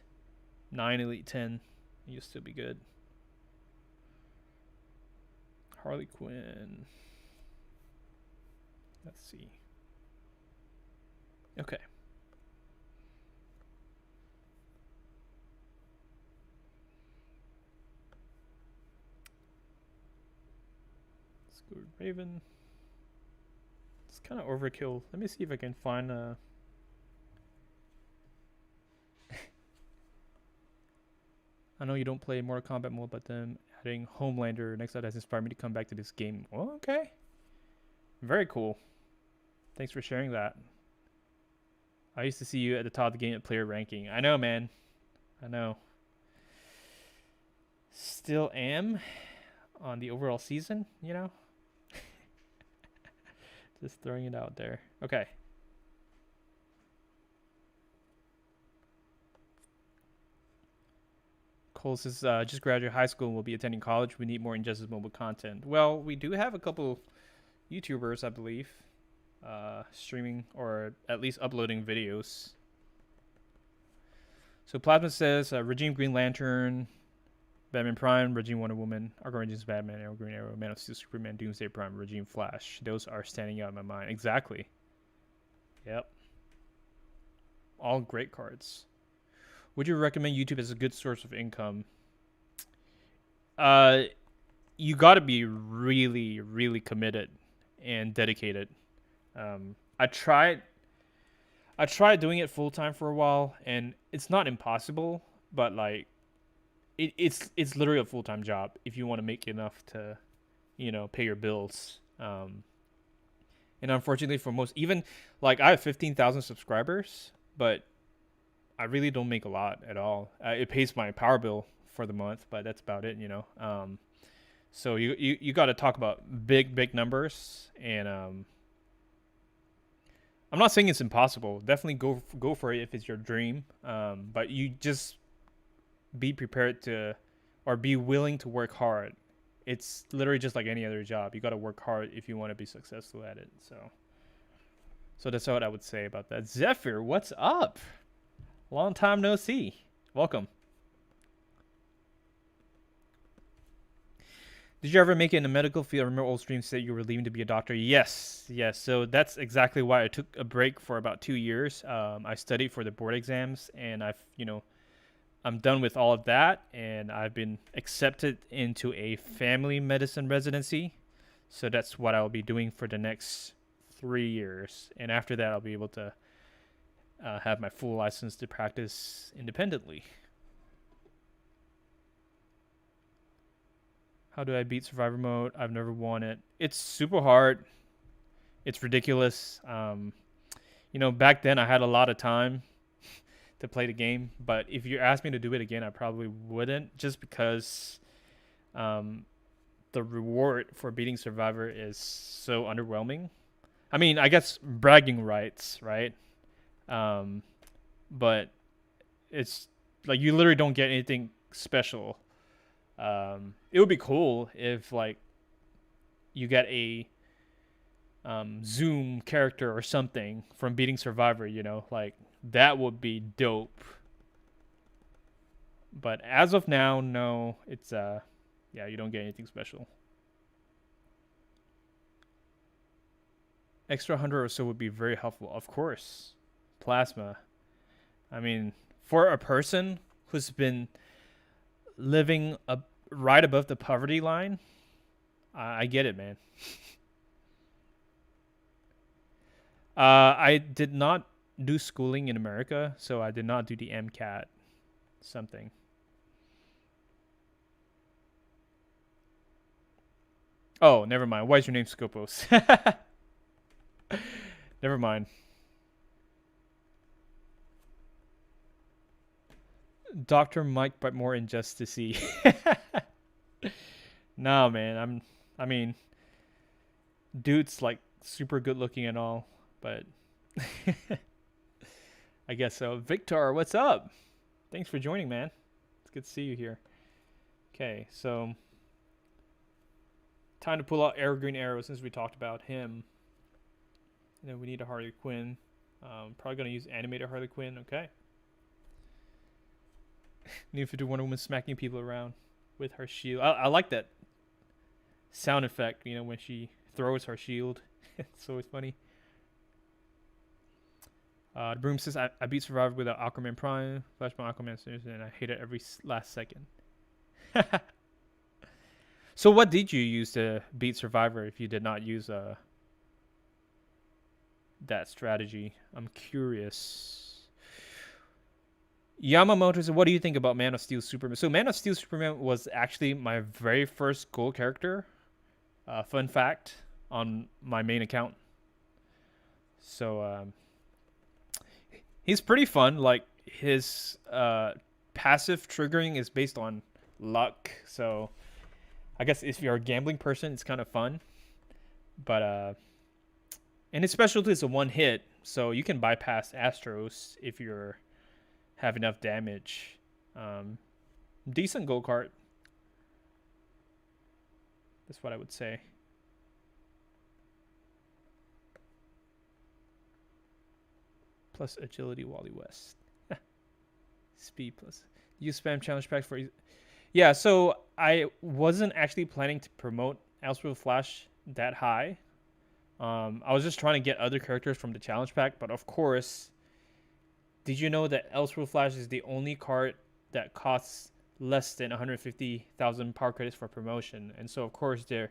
9, Elite 10. You'll still be good. Harley Quinn. Let's see. Okay. Let's go with Raven. It's kind of overkill. Let me see if I can find a... I know you don't play Mortal Kombat mode, but then adding Homelander next up has inspired me to come back to this game. Oh, okay. Very cool. Thanks for sharing that. I used to see you at the top of the game at player ranking. I know, man. I know. Still am on the overall season, Just throwing it out there. Okay. Cole says, just graduated high school and will be attending college. We need more Injustice mobile content. Well, we do have a couple YouTubers, I believe, streaming or at least uploading videos. So Plasma says, Regime Green Lantern, Batman Prime, Regime Wonder Woman, Arkham Origins Batman, Arrow Green Arrow, Man of Steel Superman, Doomsday Prime, Regime Flash. Those are standing out in my mind. Exactly. Yep. All great cards. Would you recommend YouTube as a good source of income? You got to be really, really committed and dedicated. I tried doing it full time for a while, and it's not impossible, but like, it's literally a full time job if you want to make enough to, pay your bills. And unfortunately, for most, even like I have 15,000 subscribers, but I really don't make a lot at all. It pays my power bill for the month, but that's about it, you know. So you got to talk about big numbers, and I'm not saying it's impossible. Definitely go for it if it's your dream. But you just be prepared to, or be willing to work hard. It's literally just like any other job. You got to work hard if you want to be successful at it. So that's what I would say about that. Zephyr, what's up? Long time no see. Welcome. Did you ever make it in the medical field? I remember old streams said you were leaving to be a doctor. Yes. So that's exactly why I took a break for about 2 years. I studied for the board exams, and I'm done with all of that, and I've been accepted into a family medicine residency. So that's what I'll be doing for the next 3 years, and after that, I'll be able to have my full license to practice independently. How do I beat survivor mode? I've never won it. It's super hard. It's ridiculous. Back then I had a lot of time to play the game, but if you asked me to do it again, I probably wouldn't, just because the reward for beating survivor is so underwhelming. I mean, I guess bragging rights, right? But it's like you literally don't get anything special. It would be cool if like you get a Zoom character or something from beating Survivor, like that would be dope. But as of now, no, it's you don't get anything special. Extra 100 or so would be very helpful, of course. Plasma. I mean, for a person who's been living right above the poverty line, I get it, man. I did not do schooling in America, so I did not do the MCAT something. Oh, never mind. Why is your name Scopos? Never mind. Dr. Mike, but more injustice-y. No, man. I mean, dude's like super good looking and all, but I guess so. Victor, what's up? Thanks for joining, man. It's good to see you here. Okay, so time to pull out Green Arrow since we talked about him. And then we need a Harley Quinn. Probably gonna use animated Harley Quinn. Okay. New 50 Wonder Woman smacking people around with her shield. I like that sound effect, when she throws her shield. It's always funny. The Broom says, I beat Survivor without Aquaman Prime, Flashpoint Aquaman, and I hate it every last second. So what did you use to beat Survivor if you did not use that strategy? I'm curious. Yamamoto says, what do you think about Man of Steel Superman? So Man of Steel Superman was actually my very first gold character. Fun fact, on my main account. So he's pretty fun. Like his passive triggering is based on luck. So I guess if you're a gambling person, it's kind of fun. But and his specialty is a one hit, so you can bypass Astros if you're have enough damage. Decent gold card. That's what I would say. Plus agility, Wally West. Speed plus. You spam challenge pack for. Yeah, so I wasn't actually planning to promote Elseworld Flash that high. I was just trying to get other characters from the challenge pack, but of course, did you know that Elseworld Flash is the only card that costs less than 150,000 power credits for promotion? And so, of course, they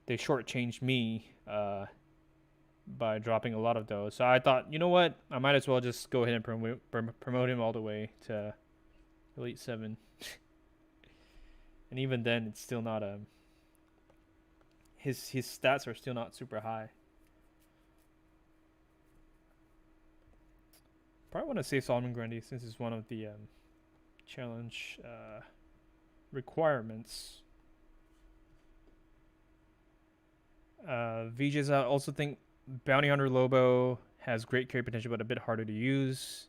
shortchanged me by dropping a lot of those. So I thought, you know what? I might as well just go ahead and promote him all the way to Elite 7. And even then, it's still not his stats are still not super high. Probably want to save Solomon Grundy since it's one of the challenge requirements. VJs, I also think Bounty Hunter Lobo has great carry potential, but a bit harder to use.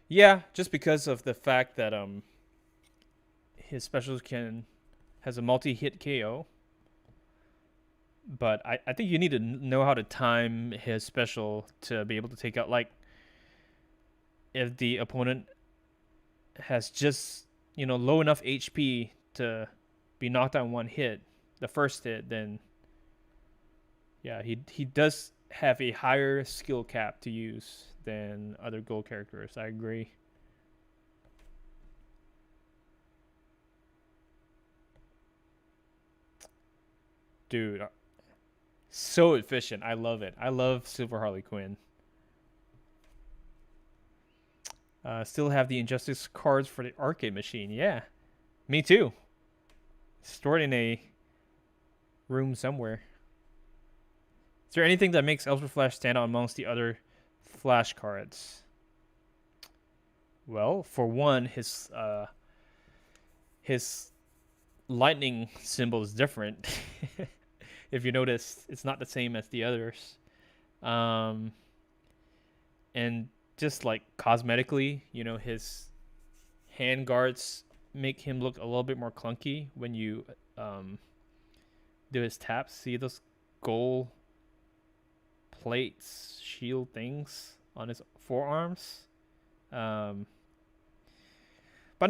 Yeah, just because of the fact that his specials has a multi-hit KO. But I think you need to know how to time his special to be able to take out, like, if the opponent has just, low enough HP to be knocked out in one hit, the first hit, then yeah, he does have a higher skill cap to use than other gold characters. I agree. Dude, so efficient. I love it. I love Silver Harley Quinn. Still have the Injustice cards for the arcade machine. Yeah, me too. Stored in a room somewhere. Is there anything that makes Elspeth Flash stand out amongst the other Flash cards? Well, for one, his lightning symbol is different. If you notice, it's not the same as the others. And just like cosmetically, his hand guards make him look a little bit more clunky when you do his taps. See those gold plates, shield things on his forearms? But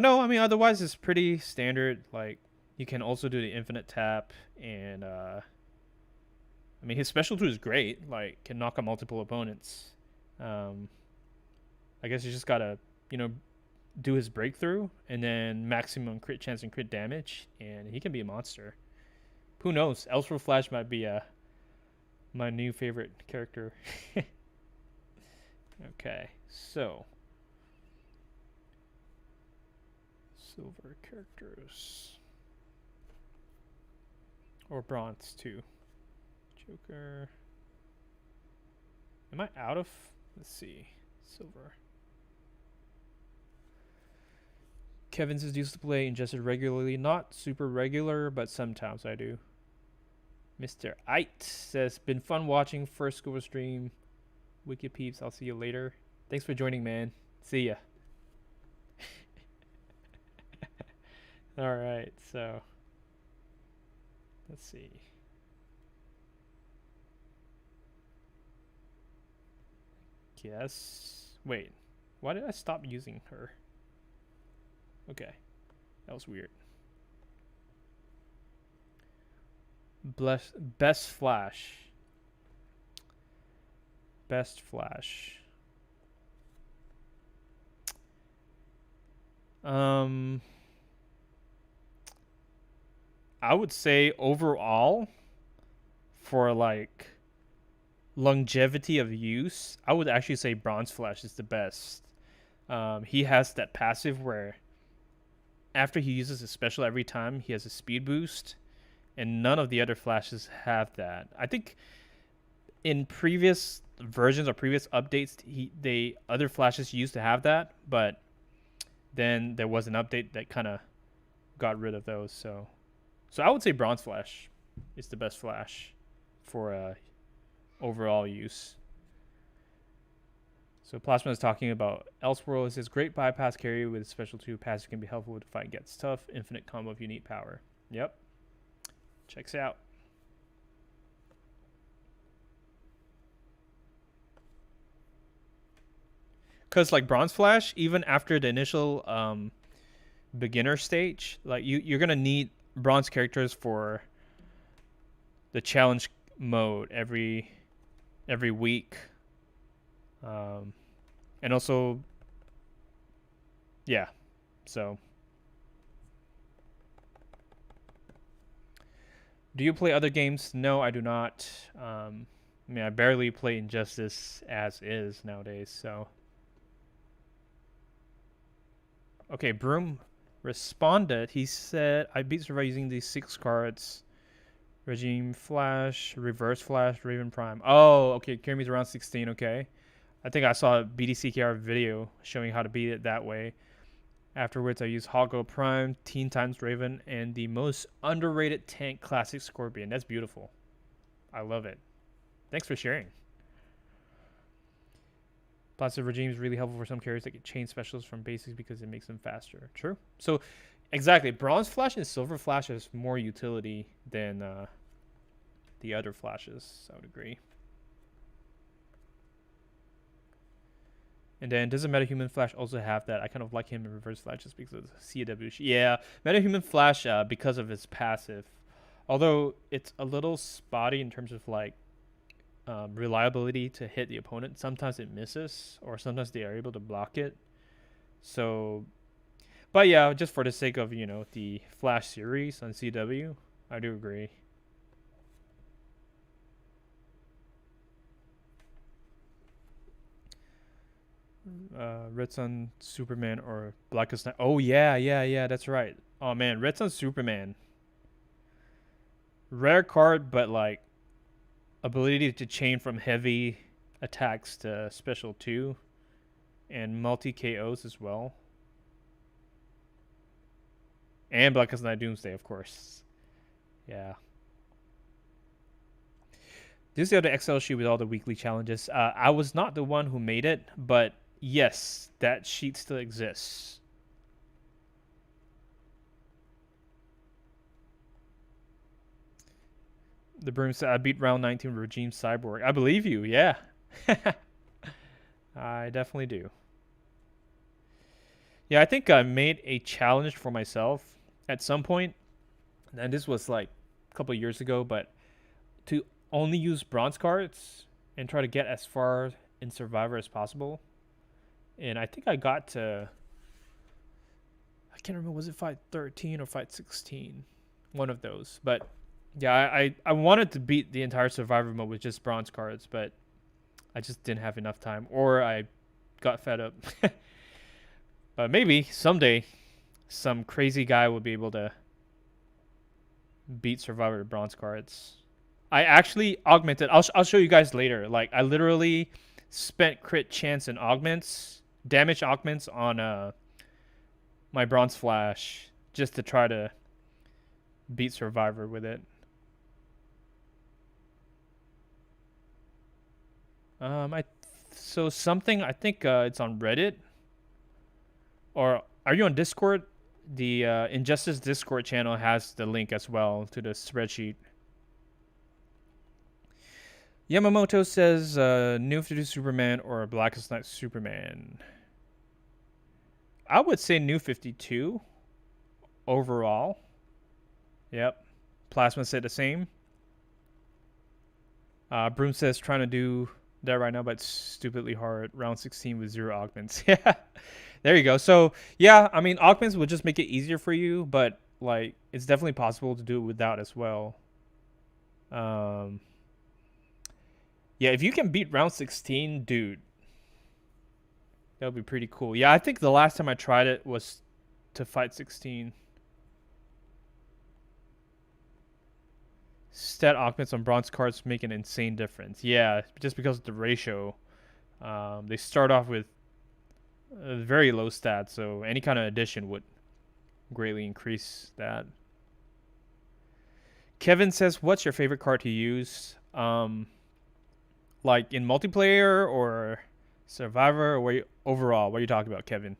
no, I mean, otherwise it's pretty standard. Like, you can also do the infinite tap, and I mean, his special 2 is great. Like, can knock out multiple opponents. I guess you just gotta, do his breakthrough, and then maximum crit chance and crit damage, and he can be a monster. Who knows? Elspeth Flash might be my new favorite character. Okay, so silver characters, or bronze too. Joker. Am I out of? Let's see. Silver. Kevin's is used to play Injustice regularly. Not super regular, but sometimes I do. Mr. Ite says, been fun watching first school stream. Wicked peeps, I'll see you later. Thanks for joining, man. See ya. Alright, so let's see. Yes. Wait. Why did I stop using her? Okay. That was weird. Best Flash. Best Flash. I would say overall, for like longevity of use, I would actually say Bronze Flash is the best. He has that passive where after he uses his special every time, he has a speed boost, and none of the other Flashes have that. I think in previous versions or previous updates, other Flashes used to have that, but then there was an update that kind of got rid of those. So I would say Bronze Flash is the best Flash for overall use. So Plasma is talking about Elseworld. It says great bypass carry with special 2 passive can be helpful when the fight gets tough. Infinite combo if you need power. Yep. Checks out. Because like Bronze Flash, even after the initial beginner stage, like you're gonna need bronze characters for the challenge mode every week. And also, yeah, so. Do you play other games? No, I do not. I mean, I barely play Injustice as is nowadays, so. Okay, Broom responded. He said, I beat Survive using these 6 cards. Regime Flash, Reverse Flash, Raven Prime. Oh, okay, Kirby's around 16, okay. I think I saw a BDCKR video showing how to beat it that way. Afterwards, I used Hoggo Prime, Teen Times Raven, and the most underrated tank Classic Scorpion. That's beautiful. I love it. Thanks for sharing. Plastic Regime is really helpful for some carriers that get chain specials from basics because it makes them faster. True. So, exactly. Bronze Flash and Silver Flash has more utility than the other flashes. I would agree. And then doesn't Metahuman Flash also have that? I kind of like him in Reverse Flash just because of CW. Yeah, Metahuman Flash because of his passive. Although it's a little spotty in terms of like reliability to hit the opponent. Sometimes it misses, or sometimes they are able to block it. So, but yeah, just for the sake of, you know, the Flash series on CW, I do agree. Red Sun Superman or Blackest Night. Oh yeah, that's right. Oh man, Red Sun Superman. Rare card, but like ability to chain from heavy attacks to special 2 and multi KOs as well. And Blackest Night Doomsday, of course. Yeah. This is the other XL sheet with all the weekly challenges. I was not the one who made it, but yes, that sheet still exists. The Broom said, I beat round 19 with Regime Cyborg. I believe you, yeah. I definitely do. Yeah, I think I made a challenge for myself at some point, and this was like a couple of years ago, but to only use bronze cards and try to get as far in Survivor as possible. And I think I got to, I can't remember, was it fight 13 or fight 16? One of those. But yeah, I wanted to beat the entire Survivor mode with just bronze cards, but I just didn't have enough time, or I got fed up. But maybe someday some crazy guy will be able to beat Survivor with bronze cards. I actually augmented. I'll show you guys later. Like, I literally spent crit chance and augments, damage augments on my bronze flash just to try to beat Survivor with it. So something, I think it's on Reddit, or are you on Discord? The Injustice Discord channel has the link as well to the spreadsheet. Yamamoto says New 52 Superman or Blackest Night Superman. I would say New 52 overall. Yep. Plasma said the same. Broom says trying to do that right now, but it's stupidly hard. Round 16 with 0 augments. Yeah. There you go. So, yeah, I mean, augments would just make it easier for you, but, like, it's definitely possible to do it without as well. Yeah, if you can beat round 16, dude, that would be pretty cool. Yeah, I think the last time I tried it was to fight 16. Stat augments on bronze cards make an insane difference. Yeah, just because of the ratio. They start off with a very low stat, so any kind of addition would greatly increase that. Kevin says, what's your favorite card to use? Like in multiplayer or Survivor, or overall? What are you talking about, Kevin?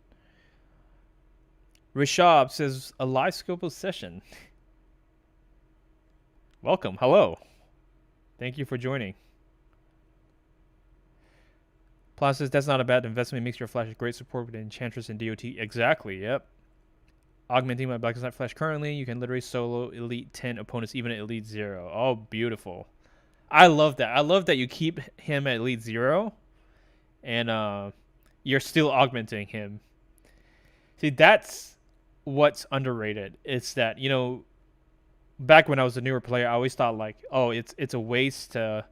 Rishab says, a live scope session. Welcome. Hello. Thank you for joining. Plus, says, that's not a bad investment. It makes your Flash a great support with Enchantress and DOT. Exactly, yep. Augmenting my Blackest Night Flash currently, you can literally solo Elite 10 opponents, even at Elite 0. Oh, beautiful. I love that. I love that you keep him at Elite 0, and you're still augmenting him. See, that's what's underrated. It's that, you know, back when I was a newer player, I always thought, like, oh, it's a waste to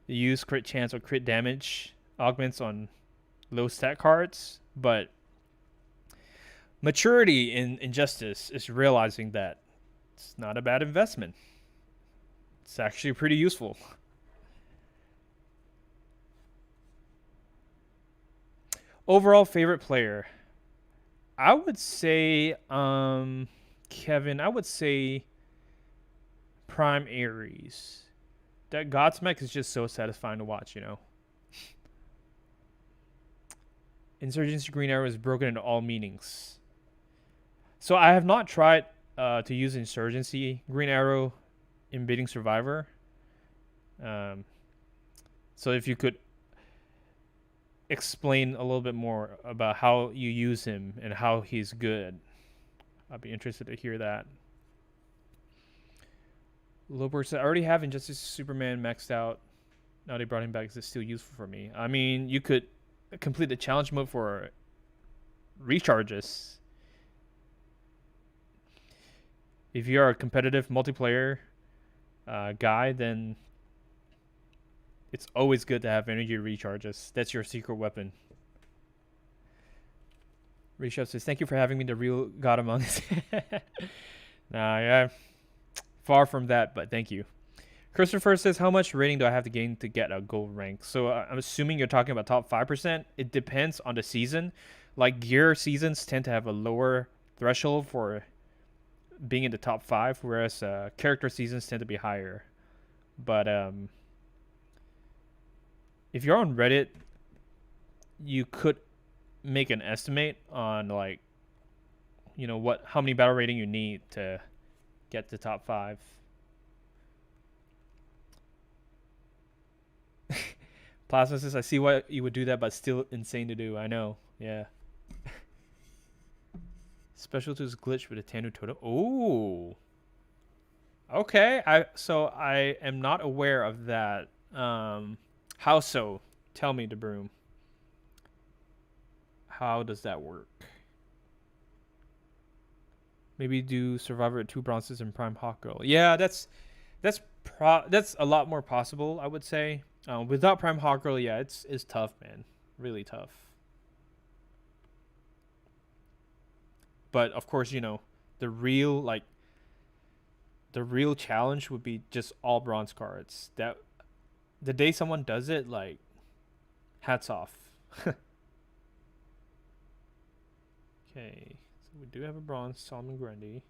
use crit chance or crit damage augments on low stat cards, but maturity in Injustice is realizing that it's not a bad investment. It's actually pretty useful. Overall favorite player. I would say Kevin, I would say Prime Ares. That Godsmack is just so satisfying to watch, you know. Insurgency Green Arrow is broken into all meanings. So I have not tried to use Insurgency Green Arrow in beating Survivor. Um, so if you could explain a little bit more about how you use him and how he's good, I'd be interested to hear that. Loberg said, I already have Injustice Superman maxed out. Now they brought him back. Is it still useful for me? I mean, you could complete the challenge mode for recharges. If you're a competitive multiplayer guy, then it's always good to have energy recharges. That's your secret weapon. Rishabh says, thank you for having me the real God among us. Nah, yeah. Far from that, but thank you. Christopher says, how much rating do I have to gain to get a gold rank? So I'm assuming you're talking about top 5%. It depends on the season. Like gear seasons tend to have a lower threshold for being in the top 5, whereas character seasons tend to be higher. But if you're on Reddit, you could make an estimate on like, you know, how many battle rating you need to get to top 5. Plasma says, I see why you would do that, but still insane to do. I know. Yeah. Special tools glitch with a Tanu Totem. Ooh. Okay. I am not aware of that. How so? Tell me, DeBroom. How does that work? Maybe do Survivor at 2 bronzes and Prime Hawk Girl. Yeah, that's a lot more possible, I would say. Without Prime Hawk Girl, yeah, it's tough, man. Really tough. But of course, you know, the real challenge would be just all bronze cards. That the day someone does it, like, hats off. Okay, so we do have a bronze Solomon Grundy.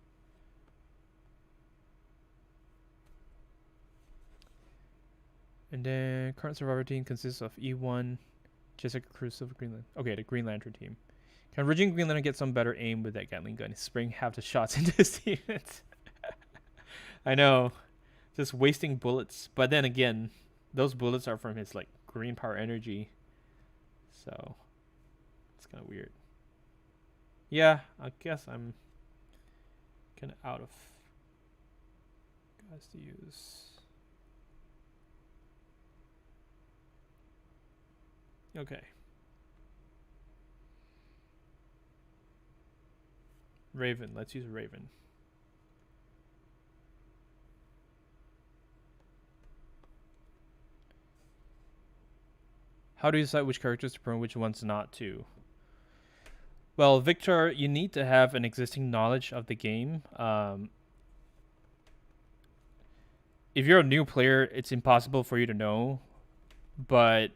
And then current Survivor team consists of E1, Jessica Cruz of Greenland. Okay, the Green Lantern team. Can Virgin Green Lantern get some better aim with that Gatling gun? Spring half the shots into his teammates. I know, just wasting bullets. But then again, those bullets are from his like green power energy, so it's kind of weird. Yeah, I guess I'm kind of out of guys to use. Okay. Raven. Let's use Raven. How do you decide which characters to promote, which ones not to? Well, Victor, you need to have an existing knowledge of the game. If you're a new player, it's impossible for you to know. But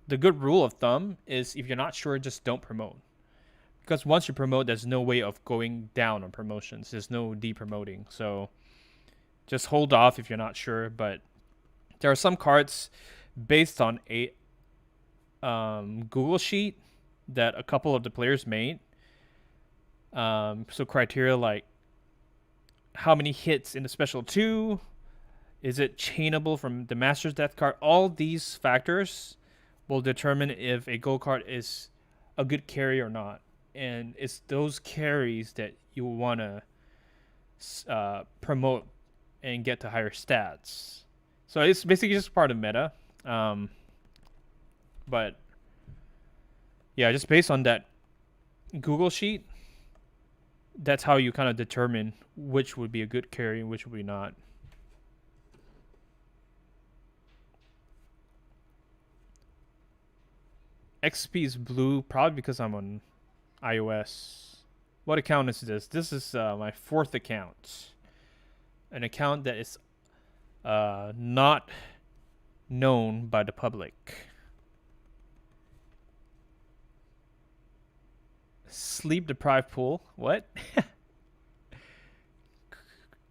the good rule of thumb is if you're not sure, just don't promote. Because once you promote, there's no way of going down on promotions. There's no de-promoting. So just hold off if you're not sure. But there are some cards based on a Google sheet that a couple of the players made. So criteria like how many hits in the special 2, is it chainable from the Master's Death card? All these factors will determine if a gold card is a good carry or not. And it's those carries that you want to promote and get to higher stats. So it's basically just part of meta. But yeah, just based on that Google sheet, that's how you kind of determine which would be a good carry and which would be not. XP is blue, probably because I'm on iOS. What account is this? This is my 4th account. An account that is not known by the public. Sleep deprived pool. What?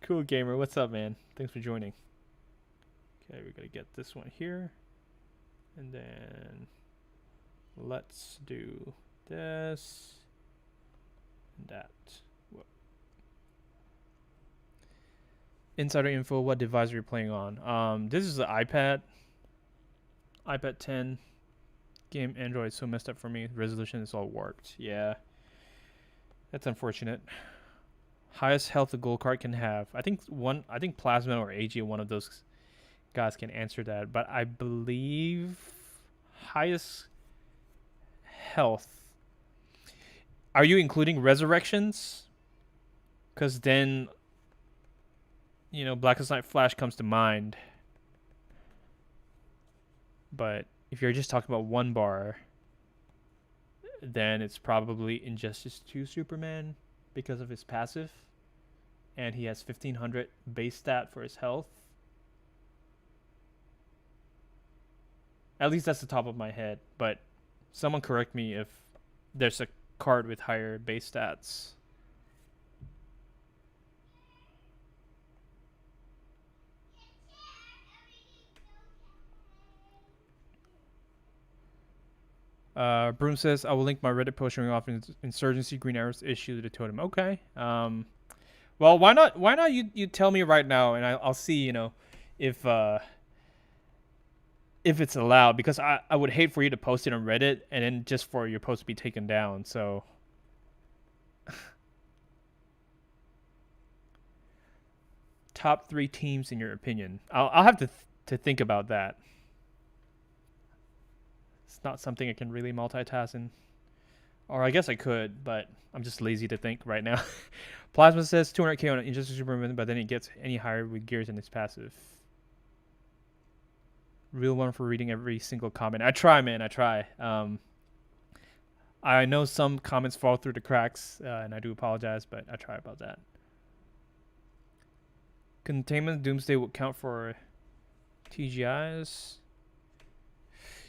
Cool gamer. What's up, man? Thanks for joining. Okay, we're gonna get this one here, and then let's do this and that. Whoa. Insider info. What device are you playing on? This is the iPad 10. Game Android is so messed up for me. Resolution is all warped. Yeah, that's unfortunate. Highest health a gold card can have. I think Plasma or AG, one of those guys, can answer that. But I believe highest health. Are you including resurrections? Because then, Blackest Night Flash comes to mind. But if you're just talking about one bar, then it's probably Injustice 2 Superman because of his passive. And he has 1500 base stat for his health. At least that's the top of my head. But someone correct me if there's a card with higher base stats. Broom says, I will link my Reddit post showing off Insurgency Green Arrow's issue to the totem. Okay. Well, why not you tell me right now, and I'll see, if it's allowed, because I would hate for you to post it on Reddit and then just for your post to be taken down. So top 3 teams in your opinion. I'll have to think about that. It's not something I can really multitask in. Or I guess I could, but I'm just lazy to think right now. Plasma says 200k on Injustice Superman, but then it gets any higher with gears in its passive. Real one for reading every single comment. I try, man. I try. I know some comments fall through the cracks, and I do apologize, but I try about that. Containment Doomsday would count for TGIs.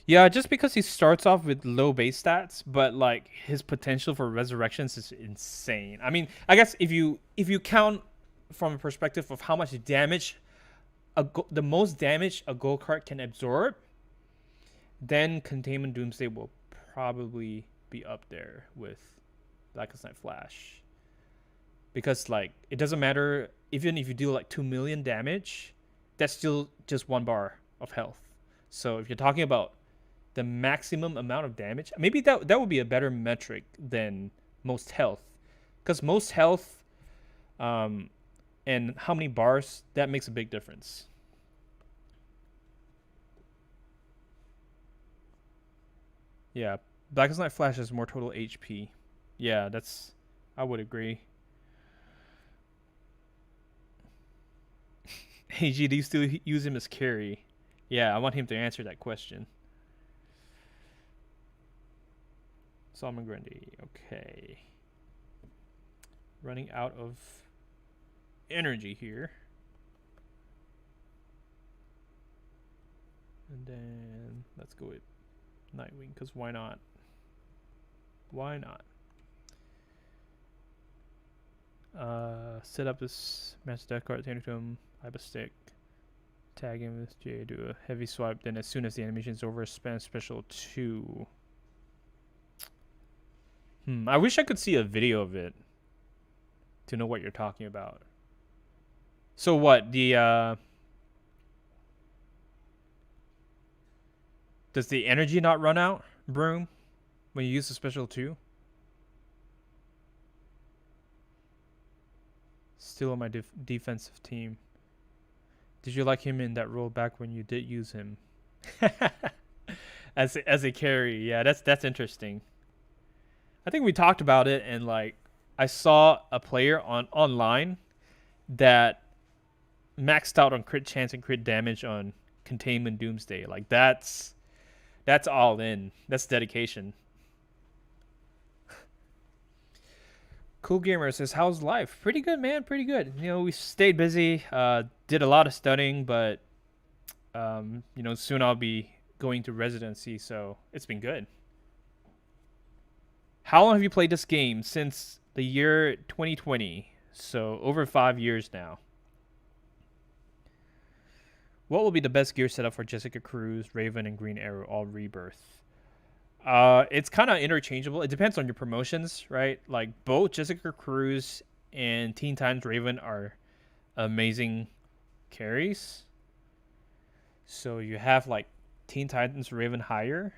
Yeah, just because he starts off with low base stats, but like his potential for resurrections is insane. I mean, I guess if you count from a perspective of how much damage the most damage a gold card can absorb, then Containment Doomsday will probably be up there with Blackest Night Flash. Because like it doesn't matter, even if you do like 2 million damage, that's still just 1 bar of health. So if you're talking about the maximum amount of damage, maybe that would be a better metric than most health, because most health and how many bars, that makes a big difference. Yeah, Blackest Night Flash has more total HP. Yeah, I would agree. AG, do you still use him as carry? Yeah, I want him to answer that question. Solomon Grundy. Okay. Running out of energy here. And then let's go with Nightwing, because why not? Why not? Set up this match deck card, hand it to him, hype a stick, tag him with J, do a heavy swipe, then as soon as the animation is over, spam special 2. I wish I could see a video of it to know what you're talking about. So what, does the energy not run out, Broom, when you use the special 2? Still on my defensive team. Did you like him in that role back when you did use him? as a carry? Yeah, that's interesting. I think we talked about it, and like I saw a player online that maxed out on crit chance and crit damage on Containment Doomsday. Like that's all in. That's dedication. Cool Gamer says, how's life? Pretty good, man. Pretty good. We stayed busy, did a lot of studying, but soon I'll be going to residency, so it's been good. How long have you played this game? Since the year 2020. So over 5 years now. What will be the best gear setup for Jessica Cruz, Raven, and Green Arrow all rebirth? It's kind of interchangeable. It depends on your promotions, right? Like both Jessica Cruz and Teen Titans Raven are amazing carries. So you have like Teen Titans Raven higher.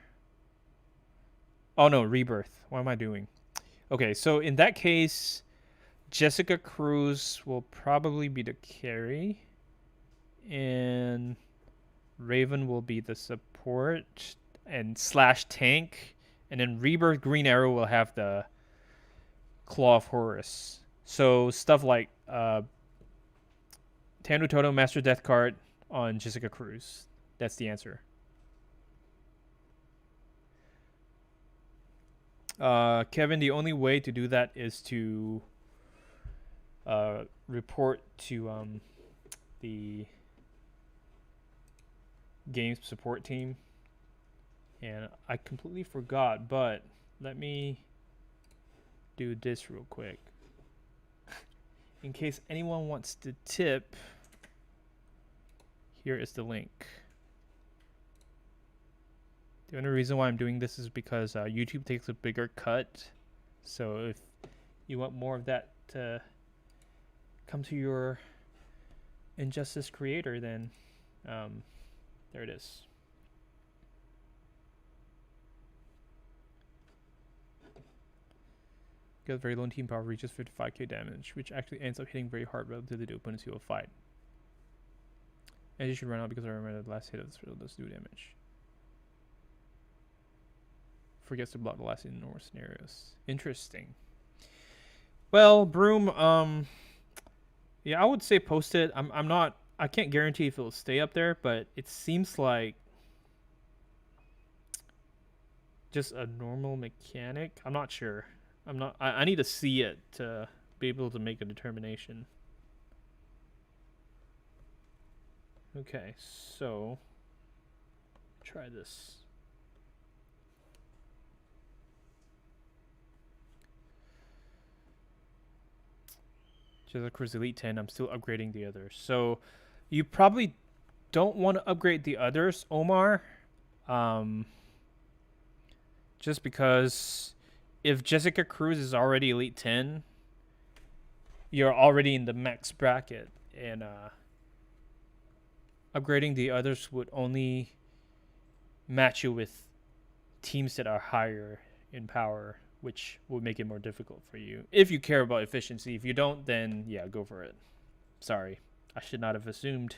Oh no, rebirth. What am I doing? Okay, so in that case, Jessica Cruz will probably be the carry, and Raven will be the support and slash tank, and then Rebirth Green Arrow will have the Claw of Horus. So stuff like Tanu Toto Master Death card on Jessica Cruz. That's the answer. Kevin, the only way to do that is to report to the game support team. And I completely forgot, but let me do this real quick. In case anyone wants to tip, here is the link. The only reason why I'm doing this is because YouTube takes a bigger cut. So if you want more of that to come to your Injustice creator, then there it is. Got very low team power, reaches 55k damage, which actually ends up hitting very hard relative to the opponents you will fight. And you should run out because I remember the last hit of this field does do damage. Forgets to block the last in normal scenarios. Interesting. Well, Broom, yeah, I would say post it. I'm not, I can't guarantee if it'll stay up there, but it seems like just a normal mechanic. I'm not sure. I need to see it to be able to make a determination. Okay, so try this. Jessica Cruz Elite 10, I'm still upgrading the others. So you probably don't want to upgrade the others, Omar. Just because if Jessica Cruz is already Elite 10, you're already in the max bracket, and upgrading the others would only match you with teams that are higher in power, which would make it more difficult for you. If you care about efficiency. If you don't, then yeah, go for it. Sorry. I should not have assumed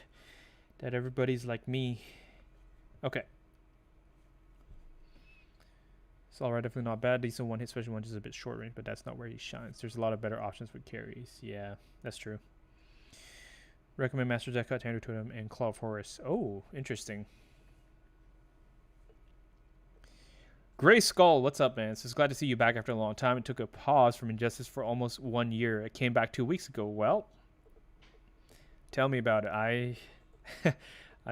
that everybody's like me. Okay. It's alright, definitely not bad. Decent one hit, special one just a bit short range, but that's not where he shines. There's a lot of better options with carries. Yeah, that's true. Recommend Master Deck Cut, Tandor Totem, and Claw of Horus. Oh, interesting. Gray Skull, what's up, man? So it's glad to see you back after a long time. It took a pause from Injustice for almost 1 year. I came back 2 weeks ago. Well, tell me about it. I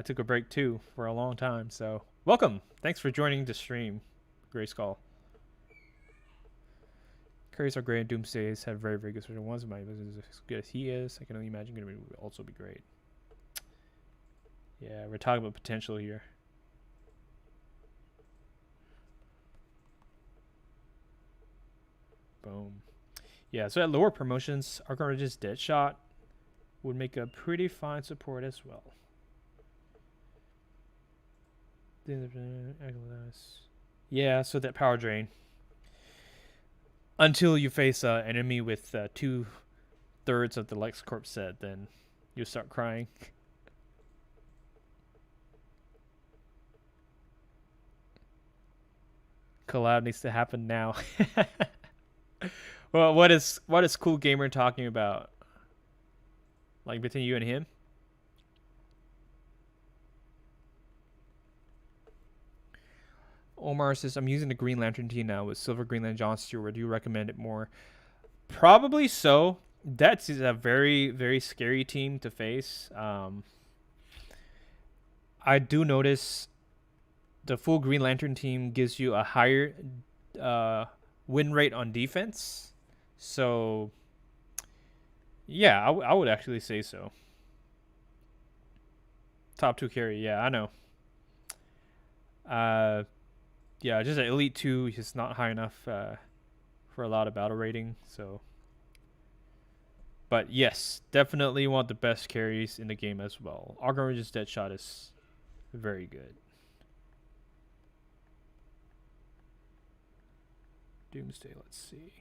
took a break too for a long time. So welcome. Thanks for joining the stream, Gray Skull. Curries are great, and Doomsdays have very, very good special ones. My business is as good as he is. I can only imagine Grundy would also be great. Yeah, we're talking about potential here. Boom. Yeah, so at lower promotions, Archon's Deadshot would make a pretty fine support as well. Yeah, so that power drain. Until you face an enemy with 2/3 of the LexCorp set, then you start crying. Collab needs to happen now. Well, what is Cool Gamer talking about? Like between you and him? Omar says, I'm using the Green Lantern team now with Silver Green Lantern John Stewart. Do you recommend it more? Probably so. That's a very, very scary team to face. I do notice the full Green Lantern team gives you a higher win rate on defense. So, yeah, I would actually say so. Top 2 carry, yeah, I know. Yeah, just an Elite 2 is just not high enough for a lot of battle rating, so. But yes, definitely one of the best carries in the game as well. Arkham Origins Deadshot is very good. Doomsday, let's see.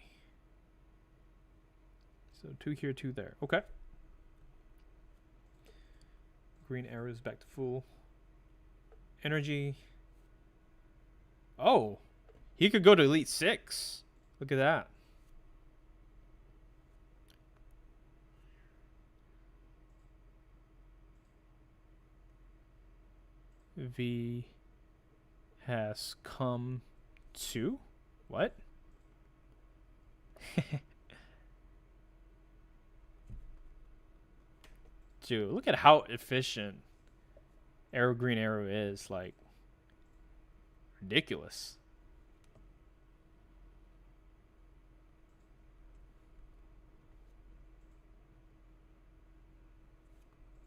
So 2 here, 2 there. Okay. Green arrows back to full. Energy. Oh, he could go to Elite 6. Look at that. V has come to what? Dude, look at how efficient Green Arrow is. Like, ridiculous.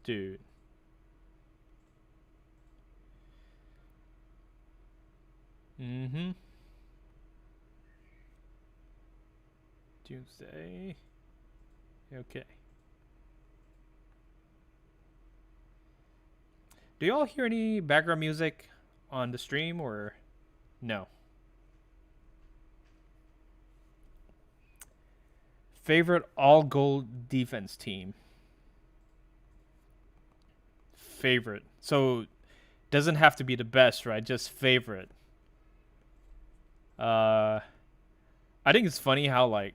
Dude. Mm-hmm. Doomsday. Okay. Do y'all hear any background music on the stream or no? Favorite all gold defense team. Favorite. So doesn't have to be the best, right? Just favorite. I think it's funny how like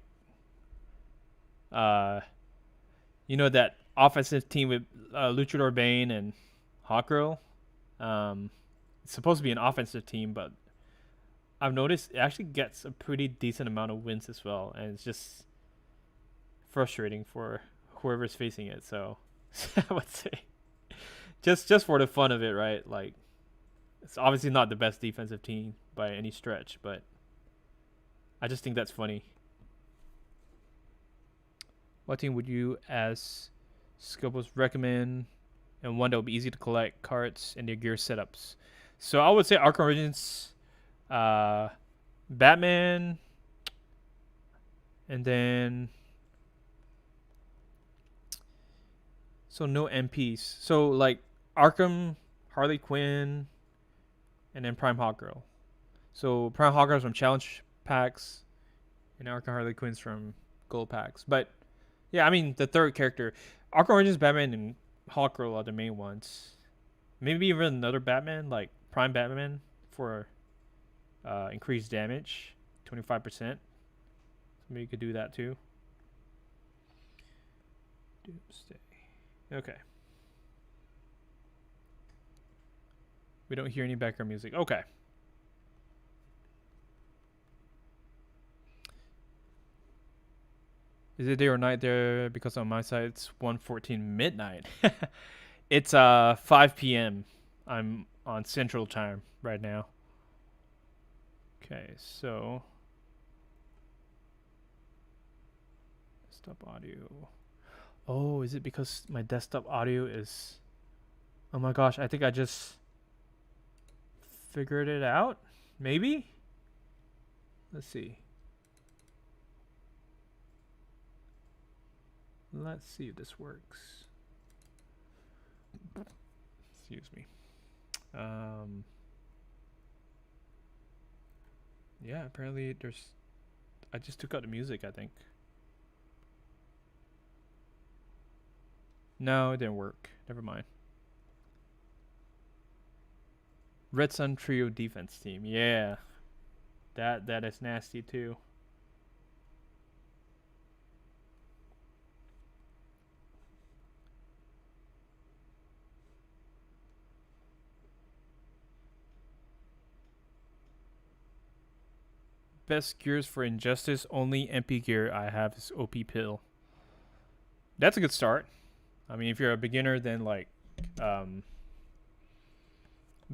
you know that offensive team with Luchador Bane and Hawkgirl. It's supposed to be an offensive team, but I've noticed it actually gets a pretty decent amount of wins as well, and it's just frustrating for whoever's facing it. So I would say just for the fun of it, right? Like it's obviously not the best defensive team by any stretch, but I just think that's funny. What team would you, as Scopus, recommend, and one that would be easy to collect cards and their gear setups? So I would say Arkham Origins, Batman, and then so no MPs. So like Arkham, Harley Quinn, and then Prime Hawkgirl. So Prime Hawkgirl's from challenge packs, and Arkham Harley Quinn's from gold packs. But yeah, I mean the third character, Arkham Origins, Batman, and Hawkgirl are the main ones. Maybe even another Batman, like Prime Batman, for increased damage, 25%. So maybe you could do that too. Doomsday. Okay. We don't hear any background music. Okay. Is it day or night there? Because on my side it's 1:14 midnight. It's 5 p.m. I'm on Central Time right now. Okay, so desktop audio. Oh, is it because my desktop audio is... Oh my gosh, I think I just figured it out. Maybe? Let's see. Let's see if this works. Excuse me. Yeah, apparently there's... I just took out the music, I think. No, it didn't work. Never mind. Red Sun Trio defense team. Yeah. That is nasty too. Best gears for Injustice, only MP gear I have is OP Pill. That's a good start. I mean, if you're a beginner, then like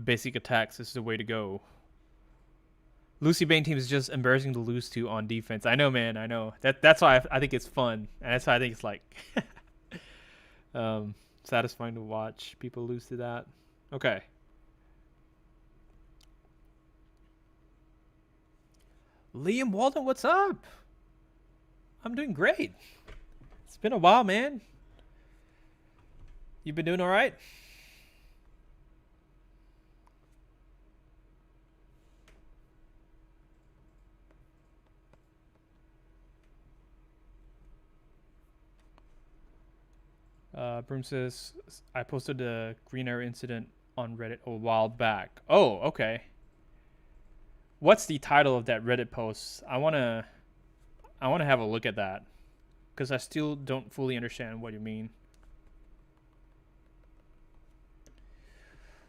basic attacks is the way to go. Lucy Bane team is just embarrassing to lose to on defense. I know, man. I know. That's why I think it's fun, and that's why I think it's like um, satisfying to watch people lose to that. Okay. Liam Walden, what's up? I'm doing great. It's been a while, man. You been doing all right? Broom says, I posted the Green Arrow incident on Reddit a while back. Oh, okay. What's the title of that Reddit post? I wanna have a look at that because I still don't fully understand what you mean.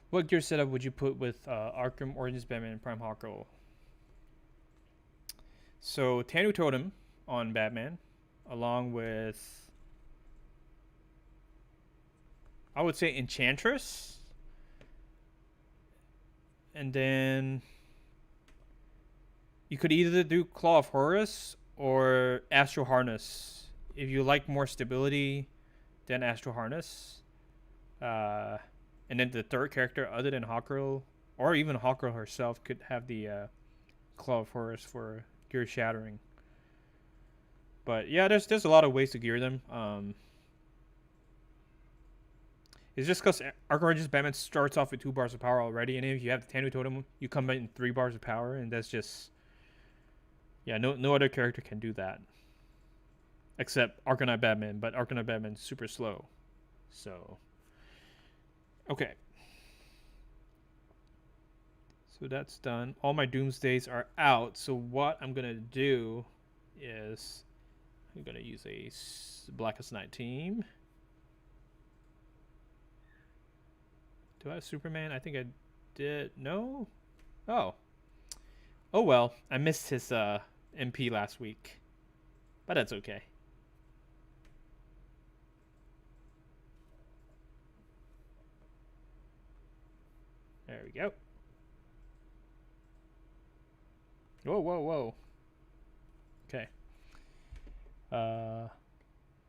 What gear setup would you put with Arkham Origins Batman and Prime Hawkgirl? So Tanu Totem on Batman, along with I would say Enchantress, and then you could either do Claw of Horus or Astral Harness. If you like more stability, then Astral Harness. And then the third character, other than Hawkgirl, or even Hawkgirl herself, could have the Claw of Horus for gear shattering. But yeah, there's a lot of ways to gear them. It's just because Arkham Origins Batman starts off with 2 bars of power already, and if you have the Tanu Totem, you come in 3 bars of power, and that's just no other character can do that except Arkham Knight Batman, but Arkham Knight Batman's super slow. So okay. So that's done. All my Doomsdays are out. So what I'm going to do is I'm going to use a Blackest Night team. Do I have Superman? I think I did. No? Oh. Oh well. I missed his MP last week. But that's okay. There we go. Whoa, whoa, whoa. Okay.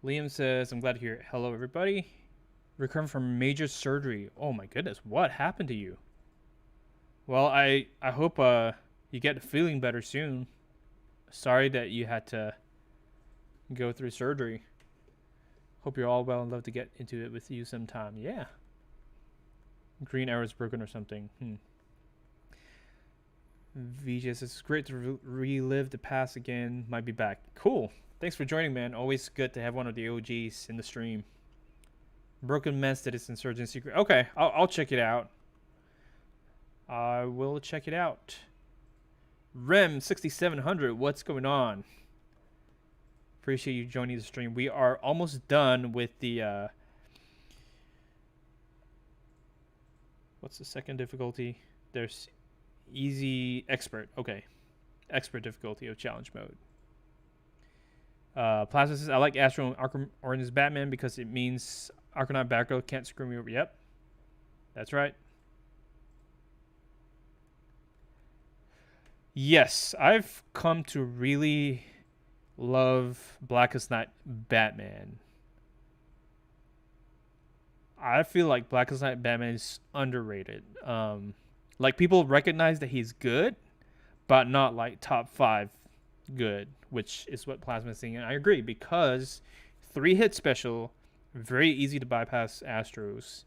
Liam says, I'm glad to hear it. Hello, everybody. Recovering from major surgery. Oh my goodness, what happened to you? Well, I hope you get feeling better soon. Sorry that you had to go through surgery. Hope you're all well and love to get into it with you sometime. Yeah. Green Arrow's broken or something. VJ says, it's great to relive the past again. Might be back. Cool. Thanks for joining, man. Always good to have one of the OGs in the stream. Broken Mess did its Insurgent Secret. Okay, I'll check it out. I will check it out. Rem 6700, what's going on? Appreciate you joining the stream. We are almost done with the what's the second difficulty? There's easy expert. Okay. Expert difficulty of challenge mode. Plasma says, I like Astro and Arkham Origins Batman because it means Arkham Knight Batgirl can't screw me over. Yep. That's right. Yes, I've come to really love Blackest Night Batman. I feel like Blackest Night Batman is underrated. Like people recognize that he's good, but not like top 5 good, which is what Plasma is saying. And I agree because 3-hit special, very easy to bypass Astros,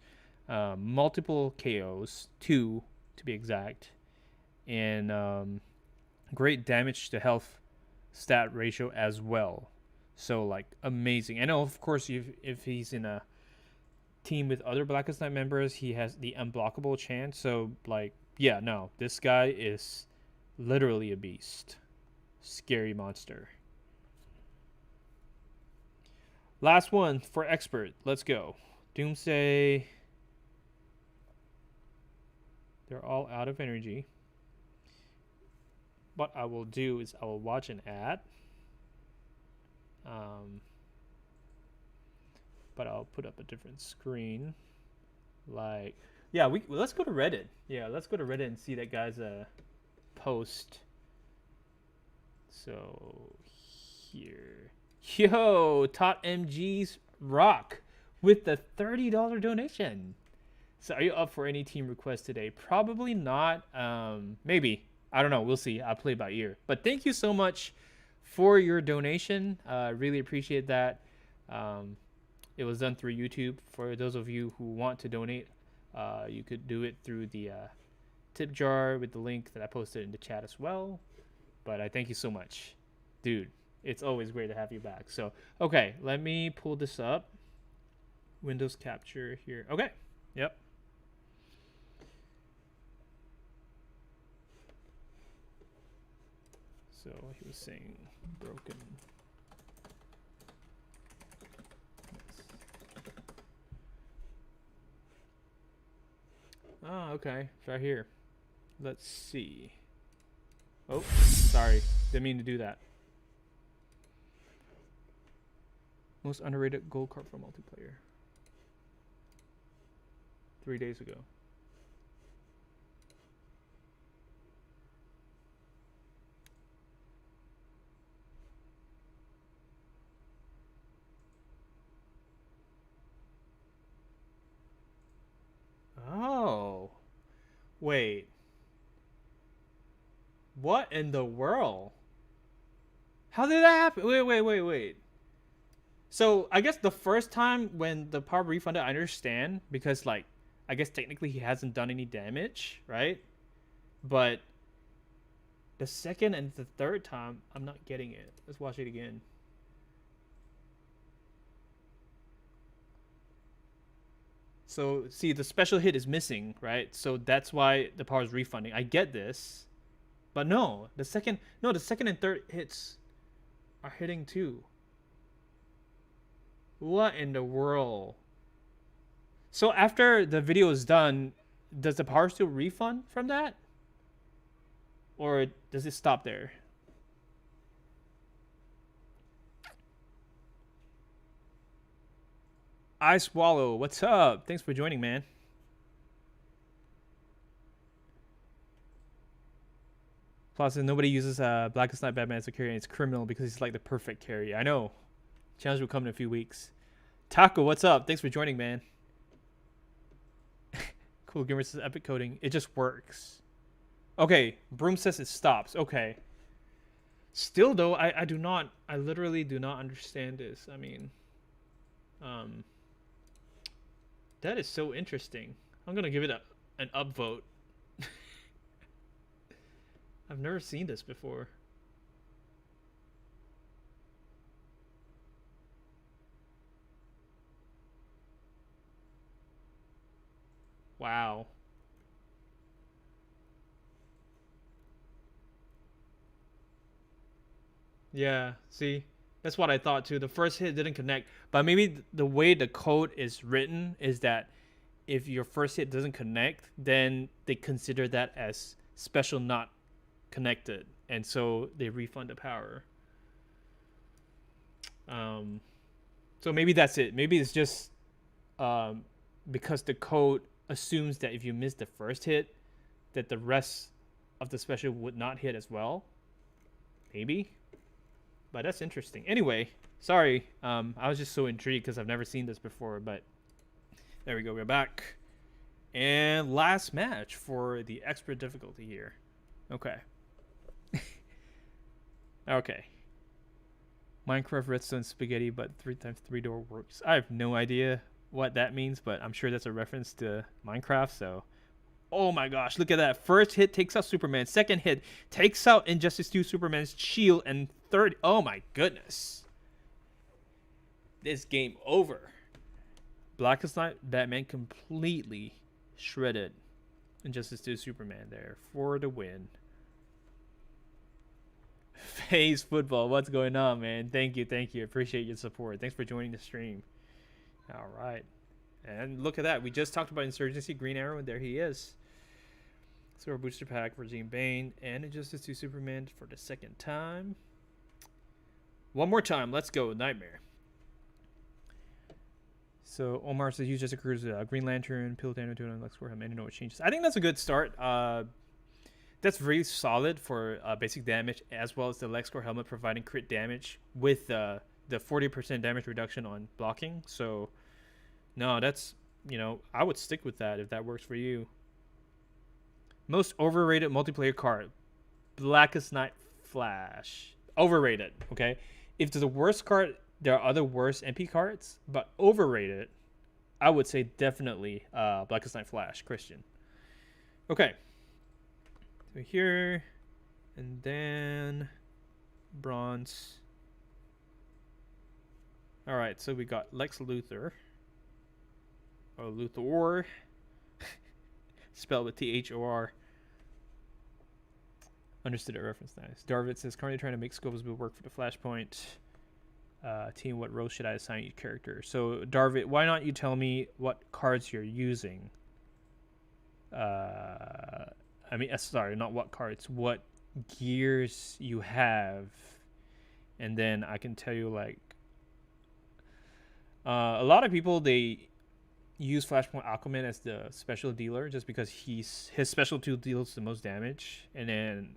multiple KOs, 2 to be exact, and great damage to health stat ratio as well. So like amazing. And of course, if he's in a team with other Blackest Night members, he has the unblockable chance. So like, yeah, no, this guy is literally a beast. Scary monster. Last one for expert. Let's go. Doomsday. They're all out of energy. What I will do is I will watch an ad. But I'll put up a different screen. Like, yeah, let's go to Reddit. Yeah, let's go to Reddit and see that guy's post. So here, yo, Top MG's rock with the $30 donation. So are you up for any team requests today? Probably not. Maybe. I don't know. We'll see. I'll play by ear. But thank you so much for your donation. Really appreciate that. It was done through YouTube. For those of you who want to donate, you could do it through the tip jar with the link that I posted in the chat as well. But I thank you so much. Dude, it's always great to have you back. So, okay, let me pull this up. Windows capture here. Okay. Yep. So he was saying broken. Oh, okay. It's right here. Let's see. Oh, sorry. Didn't mean to do that. Most underrated gold card for multiplayer. 3 days ago. Oh. Wait. What in the world? How did that happen? Wait. So, I guess the first time when the power refunded, I understand. Because, like, I guess technically he hasn't done any damage, right? But the second and the third time, I'm not getting it. Let's watch it again. So, see, the special hit is missing, right? So that's why the power is refunding. I get this. But no, the second and third hits are hitting too. What in the world? So after the video is done, does the power still refund from that? Or does it stop there? I Swallow, what's up? Thanks for joining, man. Plus, nobody uses Blackest Night Batman as a carry, and it's criminal because he's like the perfect carry. I know. Challenge will come in a few weeks. Taco, what's up? Thanks for joining, man. Cool Gamer says epic coding. It just works. Okay, Broom says it stops. Okay. Still though, I literally do not understand this. I mean, that is so interesting. I'm gonna give it an upvote. I've never seen this before. Wow. Yeah, see? That's what I thought too. The first hit didn't connect. But maybe the way the code is written is that if your first hit doesn't connect, then they consider that as special not connected. And so they refund the power. So maybe that's it. Maybe it's just because the code assumes that if you miss the first hit, that the rest of the special would not hit as well. Maybe. But that's interesting. Anyway, sorry. I was just so intrigued because I've never seen this before. But there we go. We're back. And last match for the expert difficulty here. Okay. Okay. Minecraft Redstone Spaghetti, but 3x3 door works. I have no idea what that means, but I'm sure that's a reference to Minecraft. So, oh my gosh, look at that. First hit takes out Superman. Second hit takes out Injustice 2 Superman's shield. And third, oh my goodness. This game over. Blackest Night Batman completely shredded Injustice 2 Superman there for the win. FaZe Football, what's going on, man? Thank you. Appreciate your support. Thanks for joining the stream. All right. And look at that. We just talked about Insurgency, Green Arrow, and there he is. So our booster pack for Regime Bane and Injustice 2 Superman for the second time. One more time. Let's go. Nightmare. So Omar says use Jessica Cruz, Green Lantern, Pill Daniel, and Lex Warham, and no changes. I think that's a good start. that's really solid for basic damage, as well as the Lexcore helmet providing crit damage with the 40% damage reduction on blocking. So no, that's, I would stick with that if that works for you. Most overrated multiplayer card, Blackest Night Flash. Overrated. Okay, if there's a worst card, there are other worse MP cards, but overrated, I would say definitely Blackest Night Flash, Christian. Okay, so here, and then bronze. All right, so we got Lex Luthor, or Luthor, spelled with Thor. Understood it. Reference nice. Darvid says currently trying to make Scopus Bill work for the Flashpoint team. What roles should I assign each character? So Darvid, why not you tell me what cards you're using? I mean, sorry, not what cards. What gears you have, and then I can tell you like. A lot of people they use Flashpoint Aquaman as the special dealer just because his special tool deals the most damage, and then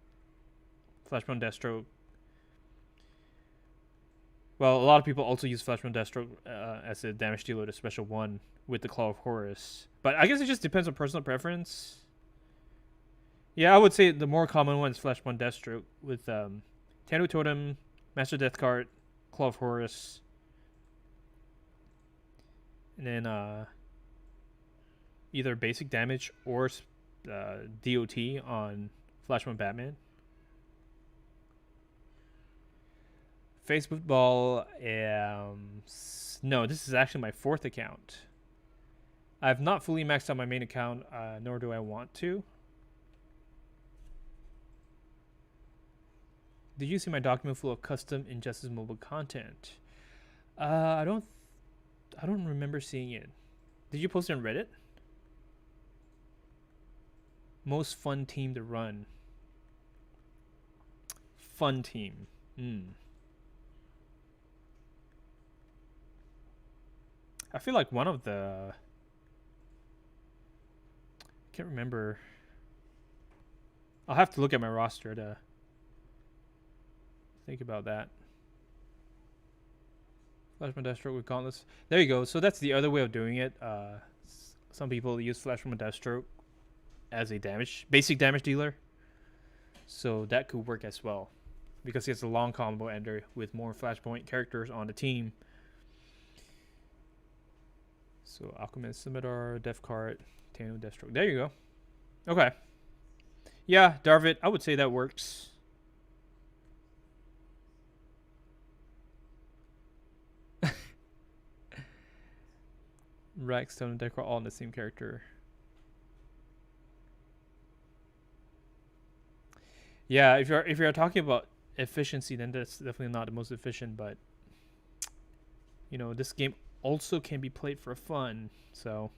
Flashpoint Deathstroke. Well, a lot of people also use Flashpoint Deathstroke as a damage dealer, the special one with the Claw of Horus. But I guess it just depends on personal preference. Yeah, I would say the more common one is Flashpoint Deathstroke with Tanu Totem, Master Death Card, Claw of Horus, and then either basic damage or DOT on Flashpoint Batman. Facebook Ball, no, this is actually my 4th account. I've not fully maxed out my main account, nor do I want to. Did you see my document full of custom Injustice mobile content? I don't remember seeing it. Did you post it on Reddit? Most fun team to run. Fun team. I feel like one of the... I can't remember. I'll have to look at my roster to think about that. Flashpoint Deathstroke with Gauntlets. There you go. So that's the other way of doing it. Some people use Flashpoint Deathstroke as a basic damage dealer. So that could work as well, because it's a long combo ender with more Flashpoint characters on the team. So Aquaman, Scimitar, Death Card, Tanu, Deathstroke. There you go. Okay. Yeah, Darvid, I would say that works. Rackstone and Death Card all in the same character. Yeah, if you're talking about efficiency, then that's definitely not the most efficient, but this game also can be played for fun. So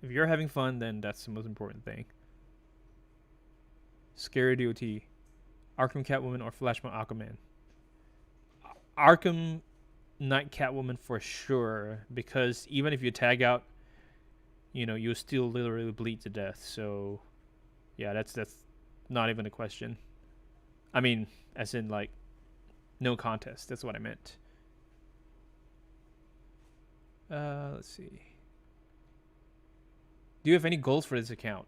if you're having fun, then that's the most important thing. Scary DOT, Arkham Catwoman or Flashpoint Aquaman. Arkham Knight Catwoman for sure, because even if you tag out, you still literally bleed to death. So yeah, that's not even a question. I mean, as in like no contest. That's what I meant. Let's see. Do you have any goals for this account?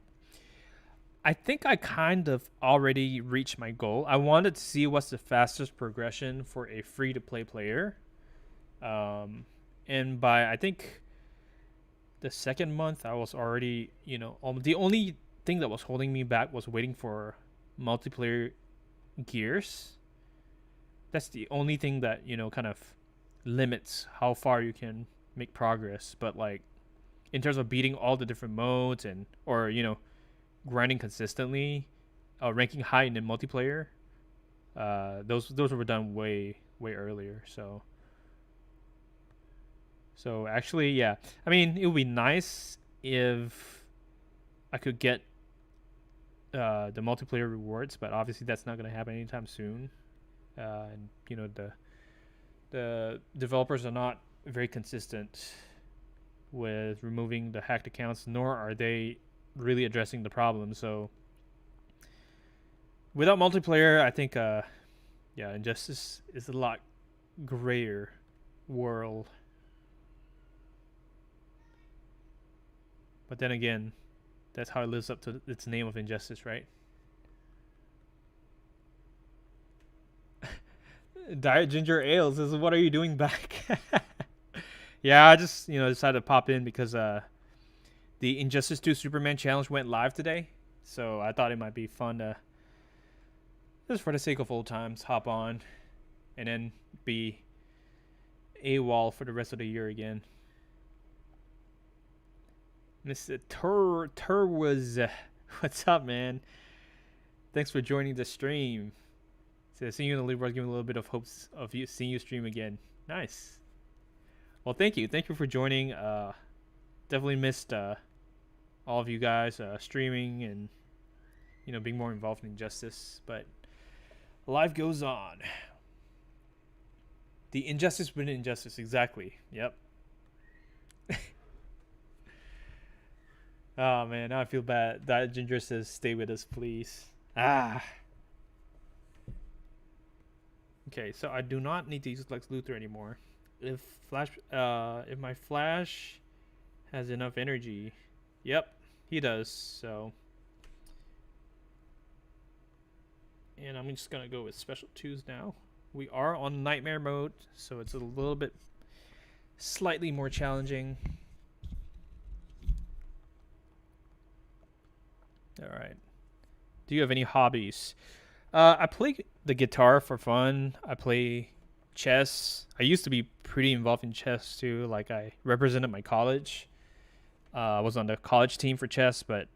I think I kind of already reached my goal. I wanted to see what's the fastest progression for a free-to-play player. And by, I think, the second month, I was already, the only thing that was holding me back was waiting for multiplayer gears. That's the only thing that, kind of limits how far you can make progress. But like in terms of beating all the different modes or grinding consistently, ranking high in the multiplayer, those were done way earlier. So actually, yeah, I mean, it would be nice if I could get the multiplayer rewards, but obviously that's not going to happen anytime soon. And the developers are not very consistent with removing the hacked accounts, nor are they really addressing the problem. So Without multiplayer, I think yeah, Injustice is a lot grayer world. But then again, that's how it lives up to its name of Injustice, right? Diet Ginger Ales is what are you doing back? Yeah, I just decided to pop in because the Injustice 2 Superman challenge went live today, so I thought it might be fun to just for the sake of old times hop on and then be AWOL for the rest of the year again. Mr. Tur was what's up, man? Thanks for joining the stream. So seeing you in the league world, giving a little bit of hopes of you seeing you stream again. Nice. Well, thank you for joining. Definitely missed all of you guys streaming and being more involved in Injustice, but life goes on. The injustice within injustice, exactly. Yep. Oh man, now I feel bad. That Ginger says, "Stay with us, please." Ah. Okay, so I do not need to use Lex Luthor anymore. If my Flash has enough energy, yep, he does. So, and I'm just gonna go with Special 2s now. We are on Nightmare mode, so it's a little bit slightly more challenging. All right. Do you have any hobbies? I play the guitar for fun. I play chess. I used to be pretty involved in chess too. Like I represented my college. I was on the college team for chess, but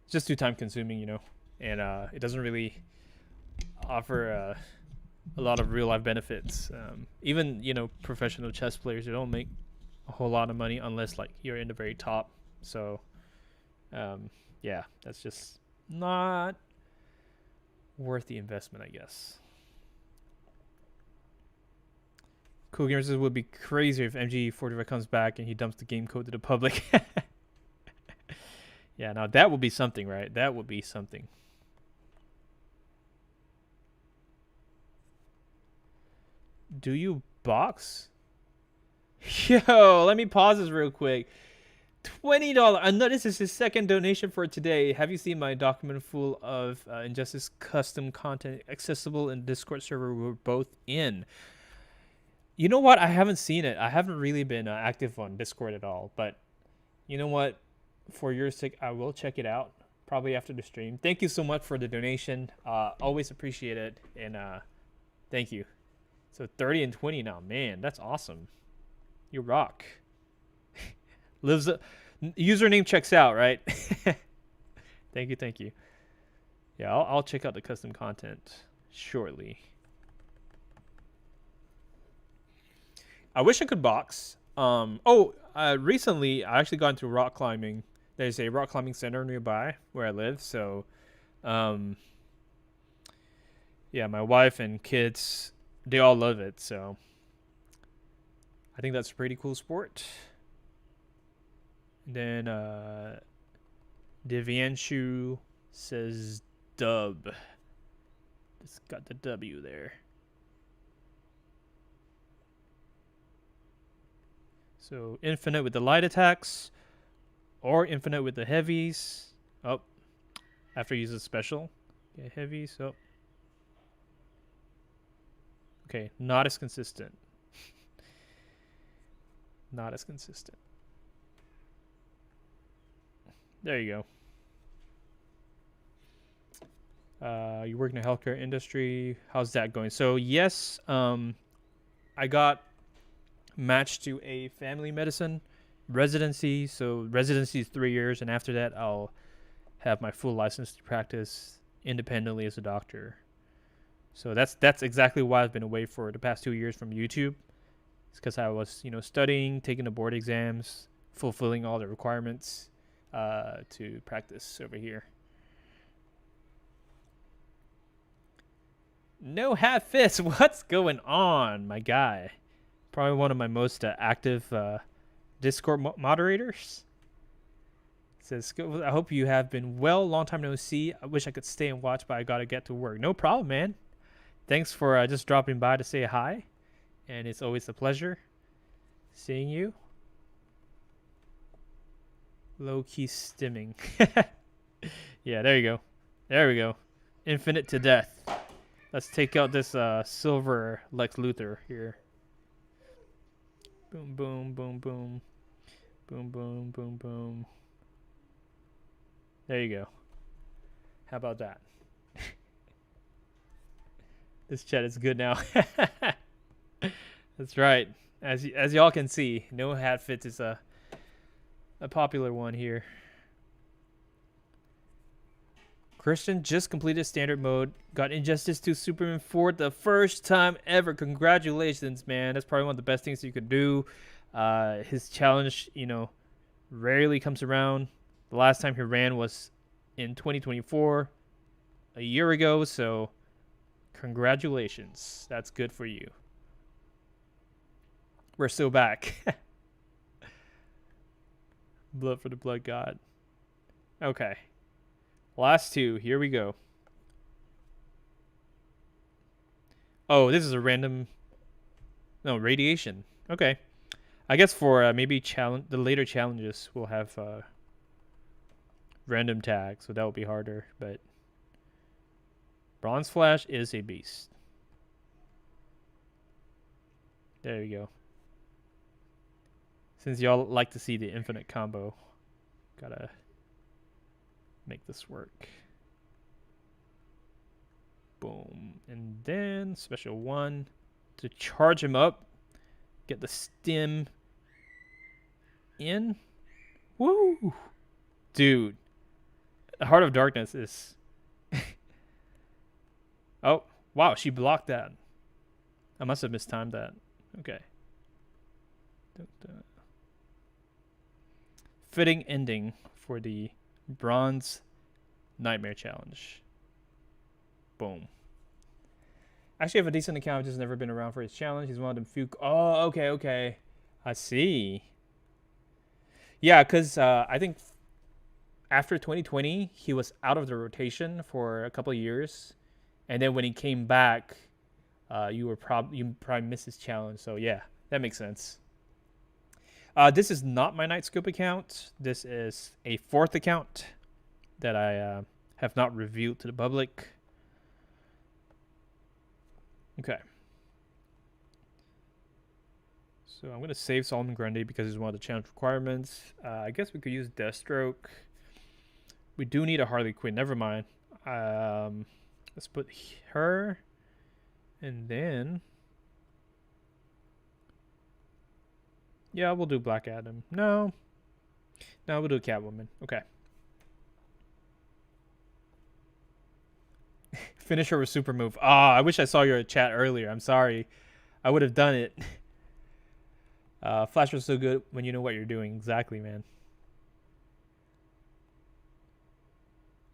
it's just too time consuming, and it doesn't really offer a lot of real life benefits. Even professional chess players, they don't make a whole lot of money unless like you're in the very top. So yeah, that's just not worth the investment, I guess. Cool Gamer says it would be crazier if MG45 comes back and he dumps the game code to the public. Yeah, now that would be something, right? That would be something. Do you box? Yo, let me pause this real quick. $20. I know this is his second donation for today. Have you seen my document full of Injustice custom content accessible in Discord server we're both in? You know what? I haven't seen it. I haven't really been active on Discord at all. But you know what? For your sake, I will check it out probably after the stream. Thank you so much for the donation. Always appreciate it. And thank you. So 30 and 20 now. Man, that's awesome. You rock. Lives username checks out, right? Thank you. Yeah, I'll check out the custom content shortly. I wish I could box. Recently I actually got into rock climbing. There's a rock climbing center nearby where I live, so yeah, my wife and kids, they all love it, so I think that's a pretty cool sport. Then Devianshu says dub. It's got the W there. So infinite with the light attacks or infinite with the heavies. Oh, after you use a special. Okay, heavies. Oh. Okay, not as consistent. Not as consistent. There you go. You work in the healthcare industry. How's that going? So yes, I got matched to a family medicine residency. So residency is 3 years, and after that, I'll have my full license to practice independently as a doctor. So that's exactly why I've been away for the past 2 years from YouTube. It's because I was studying, taking the board exams, fulfilling all the requirements to practice over here. No hat fits. What's going on, my guy? Probably one of my most active Discord moderators. Says, I hope you have been well. Long time no see. I wish I could stay and watch, but I gotta get to work. No problem, man. Thanks for just dropping by to say hi. And it's always a pleasure seeing you. Low-key stimming. Yeah, there you go. There we go. Infinite to death. Let's take out this silver Lex Luthor here. Boom, boom, boom, boom. Boom, boom, boom, boom. There you go. How about that? This chat is good now. That's right. As y'all can see, no hat fits is a popular one here. Christian just completed standard mode. Got Injustice 2 Superman for the first time ever. Congratulations, man. That's probably one of the best things you could do. His challenge, you know, rarely comes around. The last time he ran was in 2024, a year ago. So congratulations. That's good for you. We're still back. Blood for the Blood God. Okay. Last two. Here we go. Oh, this is a random... No, radiation. Okay. I guess for maybe the later challenges, we'll have random tags, so that will be harder. But Bronze Flash is a beast. There you go. Since y'all like to see the infinite combo, gotta make this work. Boom. And then special one to charge him up. Get the stim in. Woo! Dude. The Heart of Darkness is... Oh, wow. She blocked that. I must have mistimed that. Okay. Fitting ending for the Bronze Nightmare Challenge. Boom. Actually, I have a decent account. I've just never been around for his challenge. He's one of them few... Oh, okay. I see. Yeah, because I think after 2020, he was out of the rotation for a couple of years. And then when he came back, you probably missed his challenge. So yeah, that makes sense. This is not my Nightscope account. This is a fourth account that I have not revealed to the public. Okay. So I'm going to save Solomon Grundy because he's one of the challenge requirements. I guess we could use Deathstroke. We do need a Harley Quinn. Never mind. Let's put her. And then... Yeah, we'll do Black Adam. No, we'll do Catwoman. Okay. Finish her with super move. Ah, I wish I saw your chat earlier. I'm sorry. I would have done it. Flash was so good when you know what you're doing. Exactly, man.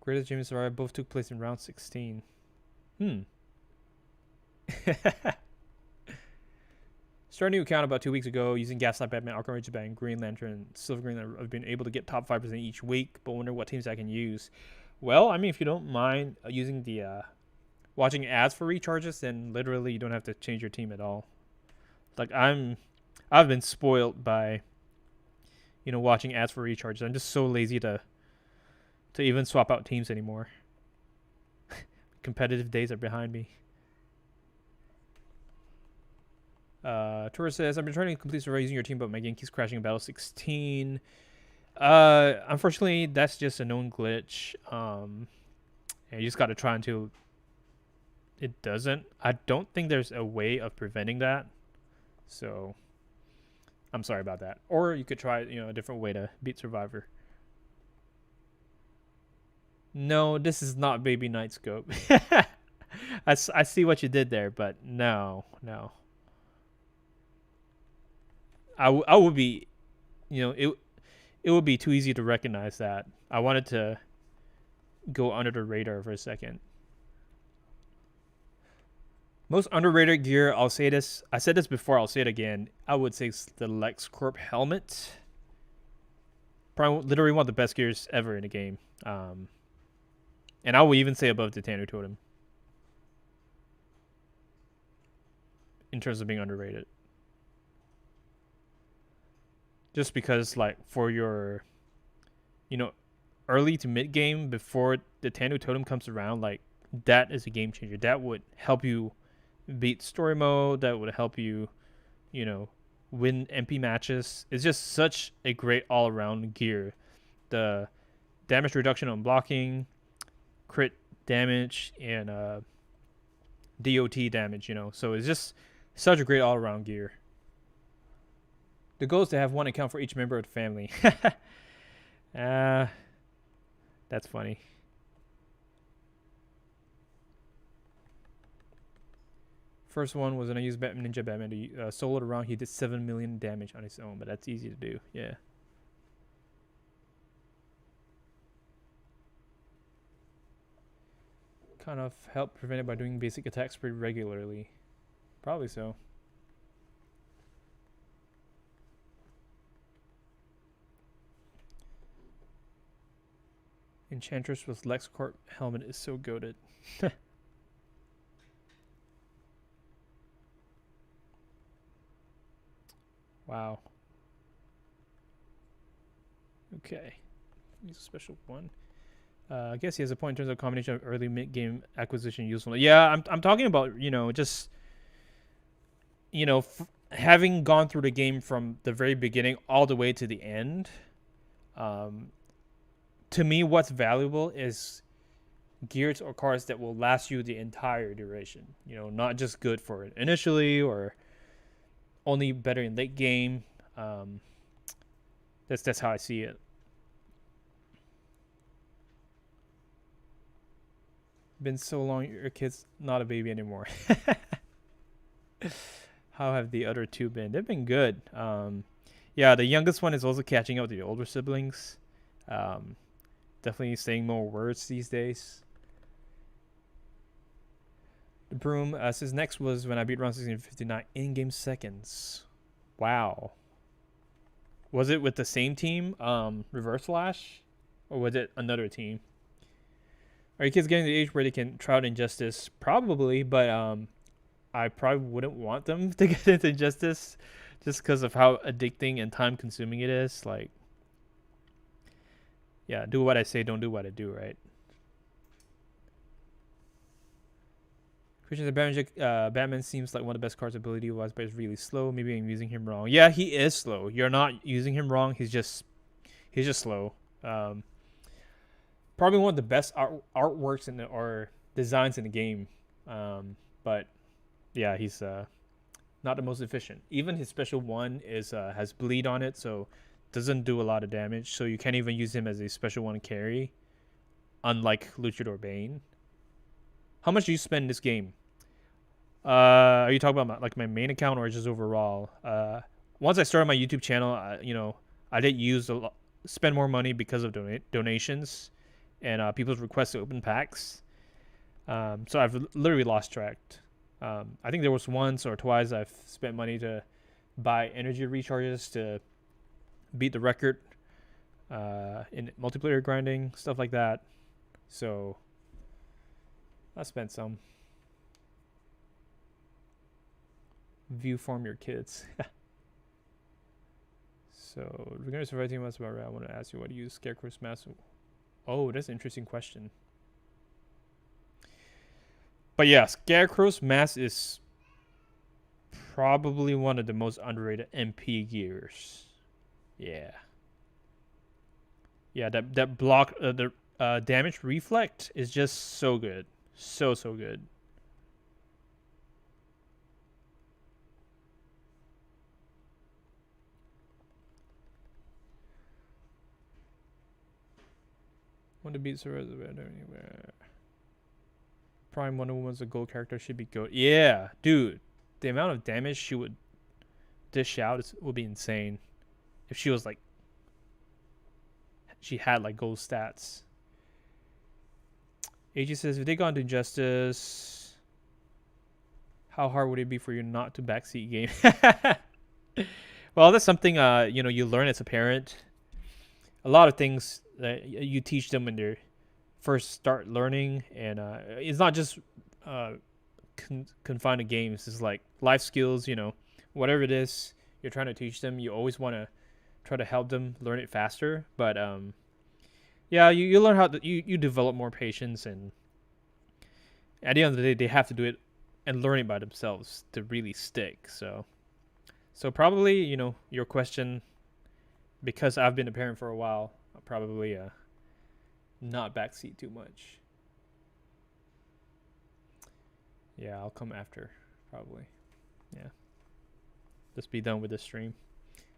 Greatest James Survivor both took place in round 16. Starting a new account about 2 weeks ago using Gaslight Batman, Arkham Origins Batman, Green Lantern, Silver Green Lantern. I've been able to get top 5% each week, but wonder what teams I can use. Well, I mean, if you don't mind using the watching ads for recharges, then literally you don't have to change your team at all. Like I've been spoiled by, you know, watching ads for recharges. I'm just so lazy to even swap out teams anymore. Competitive days are behind me. Tourist says, I've been trying to complete survey using your team, but my game keeps crashing in Battle 16. Unfortunately, that's just a known glitch. And you just got to try until it doesn't. I don't think there's a way of preventing that. So, I'm sorry about that. Or you could try, you know, a different way to beat Survivor. No, this is not Baby Nightscope. I see what you did there, but no. I would be, you know, it would be too easy to recognize that. I wanted to go under the radar for a second. Most underrated gear, I'll say this. I said this before, I'll say it again. I would say it's the LexCorp helmet. Probably literally one of the best gears ever in the game. And I will even say above the Tanner Totem in terms of being underrated. Just because, like, for your, you know, early to mid game before the Tanner Totem comes around, like, that is a game changer. That would help you beat story mode. That would help you, win MP matches. It's just such a great all around gear. The damage reduction on blocking, crit damage, and DOT damage, So it's just such a great all around gear. The goal is to have one account for each member of the family. That's funny. First one was when I used Ninja Batman to solo it around. He did 7 million damage on his own, but that's easy to do. Yeah. Kind of help prevent it by doing basic attacks pretty regularly. Probably so. Enchantress with LexCorp helmet is so goated. Wow. Okay. He's a special one. I guess he has a point in terms of combination of early mid-game acquisition usefulness. Yeah, I'm talking about, just, having gone through the game from the very beginning all the way to the end. To me, what's valuable is gears or cards that will last you the entire duration. Not just good for it initially or only better in late game. That's how I see it. Been so long, your kid's not a baby anymore. How have the other two been? They've been good. Yeah, the youngest one is also catching up to the older siblings. Definitely saying more words these days. The broom says next was when I beat round 1659 in-game seconds. Wow. Was it with the same team, Reverse Flash? Or was it another team? Are your kids getting to the age where they can try out Injustice? Probably, but I probably wouldn't want them to get into Injustice just because of how addicting and time-consuming it is. Like, yeah, do what I say, don't do what I do, right? Christian Batman seems like one of the best cards ability-wise, but he's really slow. Maybe I'm using him wrong. Yeah, he is slow. You're not using him wrong. He's just slow. Probably one of the best artworks or designs in the game. But yeah, he's not the most efficient. Even his special one has bleed on it, so doesn't do a lot of damage. So you can't even use him as a special one carry, unlike Luchador Bane. How much do you spend in this game? Are you talking about my main account or just overall? Once I started my YouTube channel, I did spend more money because of donations and people's requests to open packs. So I've literally lost track. I think there was once or twice I've spent money to buy energy recharges to beat the record in multiplayer grinding, stuff like that. So I spent some. View farm your kids. So, regardless of everything else about it, I want to ask you what do you use Scarecrow's mask? Oh, that's an interesting question. But yeah, Scarecrow's mask is probably one of the most underrated MP gears. Yeah. Yeah, that block, the damage reflect is just so good. So good. Want to beat Survivor anywhere. Prime Wonder Woman's a gold character, should be gold. Yeah, dude. The amount of damage she would dish out would be insane. If she was like, she had like gold stats. AG says, if they got into Injustice, how hard would it be for you not to backseat game? Well, that's something you learn as a parent. a lot of things that you teach them when they first start learning, and it's not just uh, confined to games. It's like life skills, whatever it is you're trying to teach them. You always want to try to help them learn it faster. But yeah, you learn how to, you develop more patience, and at the end of the day, they have to do it and learn it by themselves to really stick. So probably, your question, because I've been a parent for a while, I'll probably not backseat too much. Yeah, I'll come after, probably. Yeah. Just be done with the stream.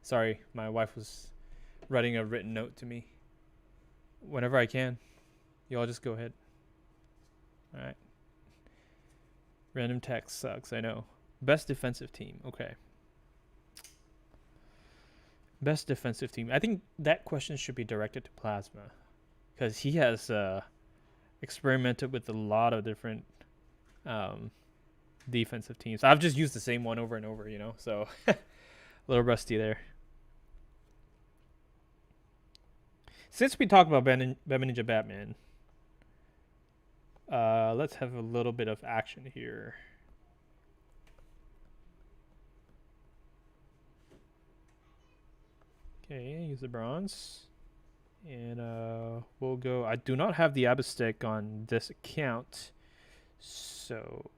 Sorry, my wife was writing a written note to me. Whenever I can. Y'all just go ahead. Alright. Random text sucks, I know. Best defensive team. Okay. Best defensive team. I think that question should be directed to Plasma, because he has experimented with a lot of different defensive teams. I've just used the same one over and over, so a little rusty there. Since we talked about Batman Ninja Batman, let's have a little bit of action here. Okay, use the bronze. And we'll go. I do not have the Abastick on this account, so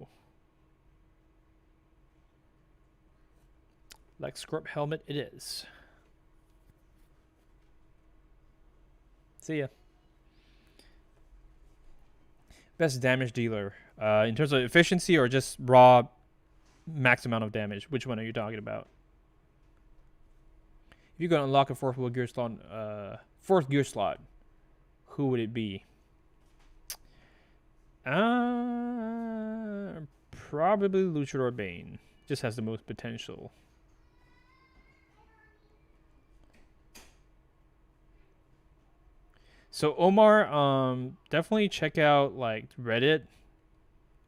like Scorp helmet it is. See ya. Best damage dealer. In terms of efficiency or just raw max amount of damage? Which one are you talking about? If you could unlock a fourth gear slot, who would it be? Probably Luchador Bane. Just has the most potential. So Omar, definitely check out like Reddit.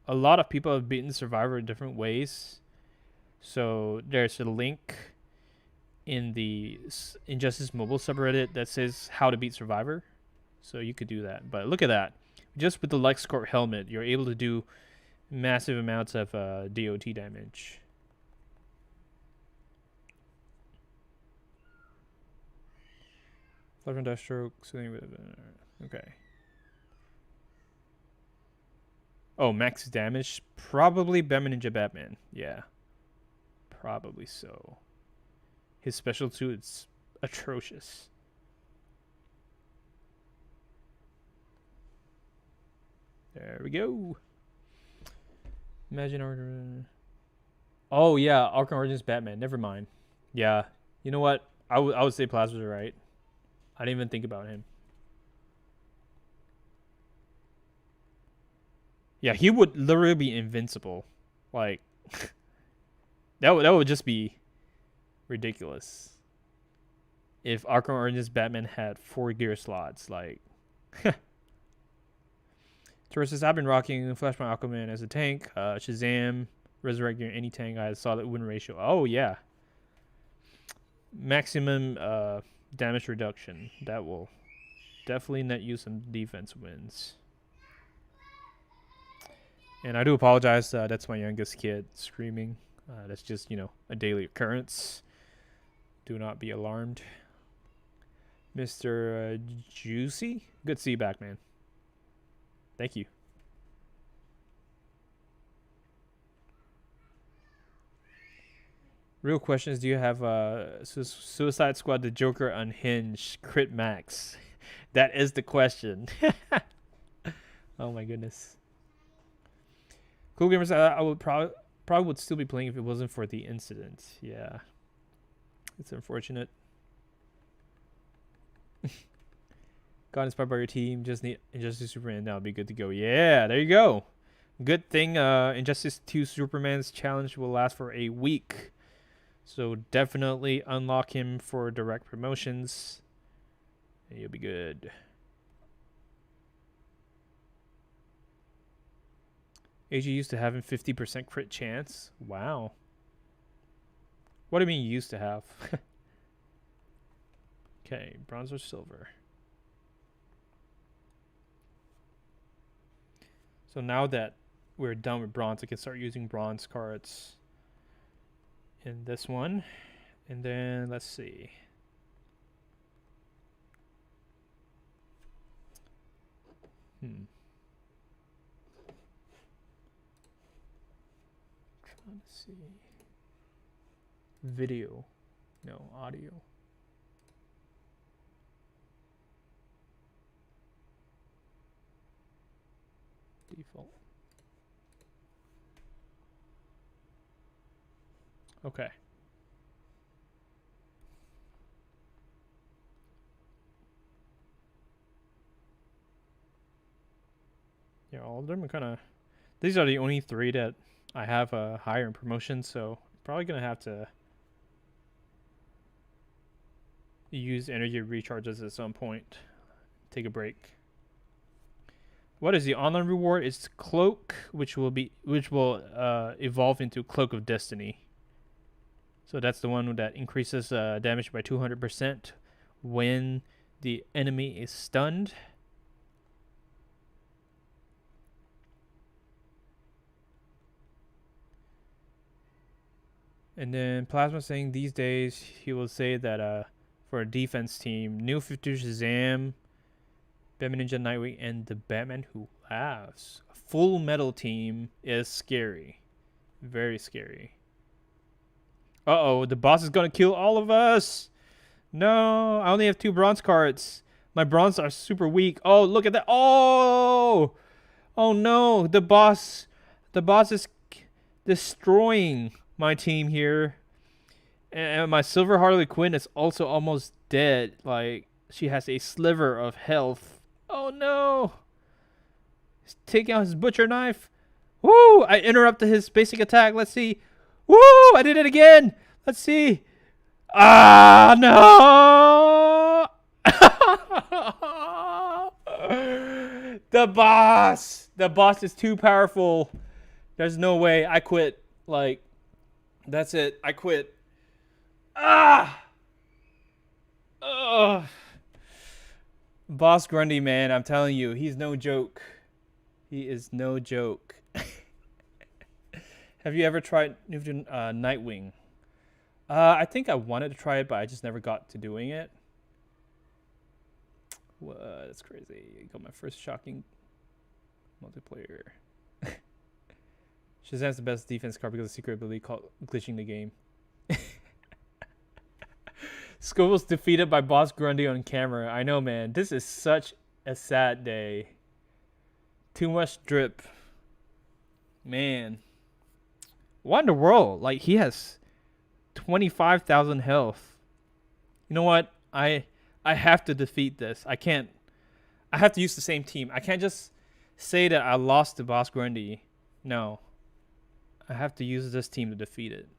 A lot of people have beaten Survivor in different ways. So there's a link in the Injustice Mobile subreddit that says how to beat Survivor. So you could do that. But look at that. Just with the LexCorp helmet, you're able to do massive amounts of DOT damage. Flash and Deathstroke. Okay. Oh, max damage? Probably Batman Ninja Batman. Yeah. Probably so. His special suit is atrocious. There we go. Imagine Arkham. Oh yeah, Arkham Origins Batman. Never mind. Yeah. You know what? I would say Plasma's right. I didn't even think about him. Yeah, he would literally be invincible. Like that would just be ridiculous. If Arkham Origins Batman had 4 gear slots, like Versus I've been rocking Flashpoint Aquaman as a tank, Shazam, resurrecting any tank I saw that win ratio. Oh yeah. Maximum damage reduction. That will definitely net you some defense wins. And I do apologize. That's my youngest kid screaming. That's just, a daily occurrence. Do not be alarmed. Mr. Juicy? Good to see you back, man. Thank you. Real questions. Do you have Suicide Squad, the Joker Unhinged, Crit Max? That is the question. Oh my goodness. Cool Gamers, I would probably would still be playing if it wasn't for the incident. Yeah. It's unfortunate. Got inspired by your team. Just need Injustice Superman. Now be good to go. Yeah, there you go. Good thing Injustice 2 Superman's challenge will last for a week. So definitely unlock him for direct promotions. And you'll be good. AG used to having 50% crit chance. Wow. What do you mean you used to have? Okay, bronze or silver. So now that we're done with bronze, I can start using bronze cards in this one. And then let's see. Trying to see. Video. No, audio. Default. Okay. Yeah, all of them are kind of... These are the only 3 that I have higher in promotion, so probably going to have to use energy recharges at some point. Take a break. What is the online reward? It's Cloak, which will evolve into Cloak of Destiny. So that's the one that increases damage by 200% when the enemy is stunned. And then Plasma saying these days he will say that for a defense team, New 52 Shazam, Batman Ninja Nightwing, and the Batman Who Laughs. A full metal team is scary. Very scary. Uh-oh, the boss is gonna kill all of us! No, I only have 2 bronze cards. My bronze are super weak. Oh, look at that. Oh! Oh no, the boss is destroying my team here. And my silver Harley Quinn is also almost dead. Like, she has a sliver of health. Oh no! He's taking out his butcher knife. Woo! I interrupted his basic attack. Let's see. Woo! I did it again. Let's see. Ah, no! The boss is too powerful. There's no way. I quit. Like, that's it. I quit. Ah! Ugh. Boss Grundy, man, I'm telling you, he's no joke. He is no joke. Have you ever tried Nightwing? I think I wanted to try it, but I just never got to doing it. What? That's crazy. Got my first shocking multiplayer. Shazam's the best defense card because of the secret ability called glitching the game. Scoville's defeated by Boss Grundy on camera. I know, man. This is such a sad day. Too much drip. Man. What in the world? Like, he has 25,000 health. You know what? I have to defeat this. I can't. I have to use the same team. I can't just say that I lost to Boss Grundy. No. I have to use this team to defeat it.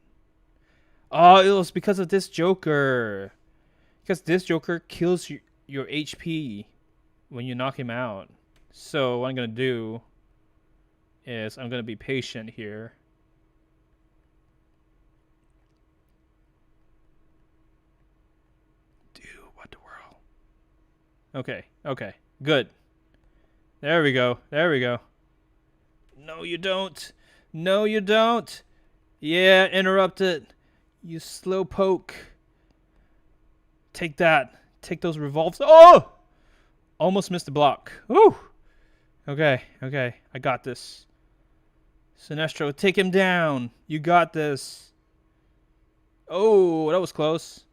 Oh, it was because of this Joker. Because this Joker kills your HP when you knock him out. So what I'm going to do is I'm going to be patient here. Dude, what the world? Okay, okay, good. There we go, there we go. No, you don't. No, you don't. Yeah, interrupt it. You slow poke. Take that. Take those revolves. Oh! Almost missed the block. Woo! Okay, okay. I got this. Sinestro, take him down. You got this. Oh, that was close.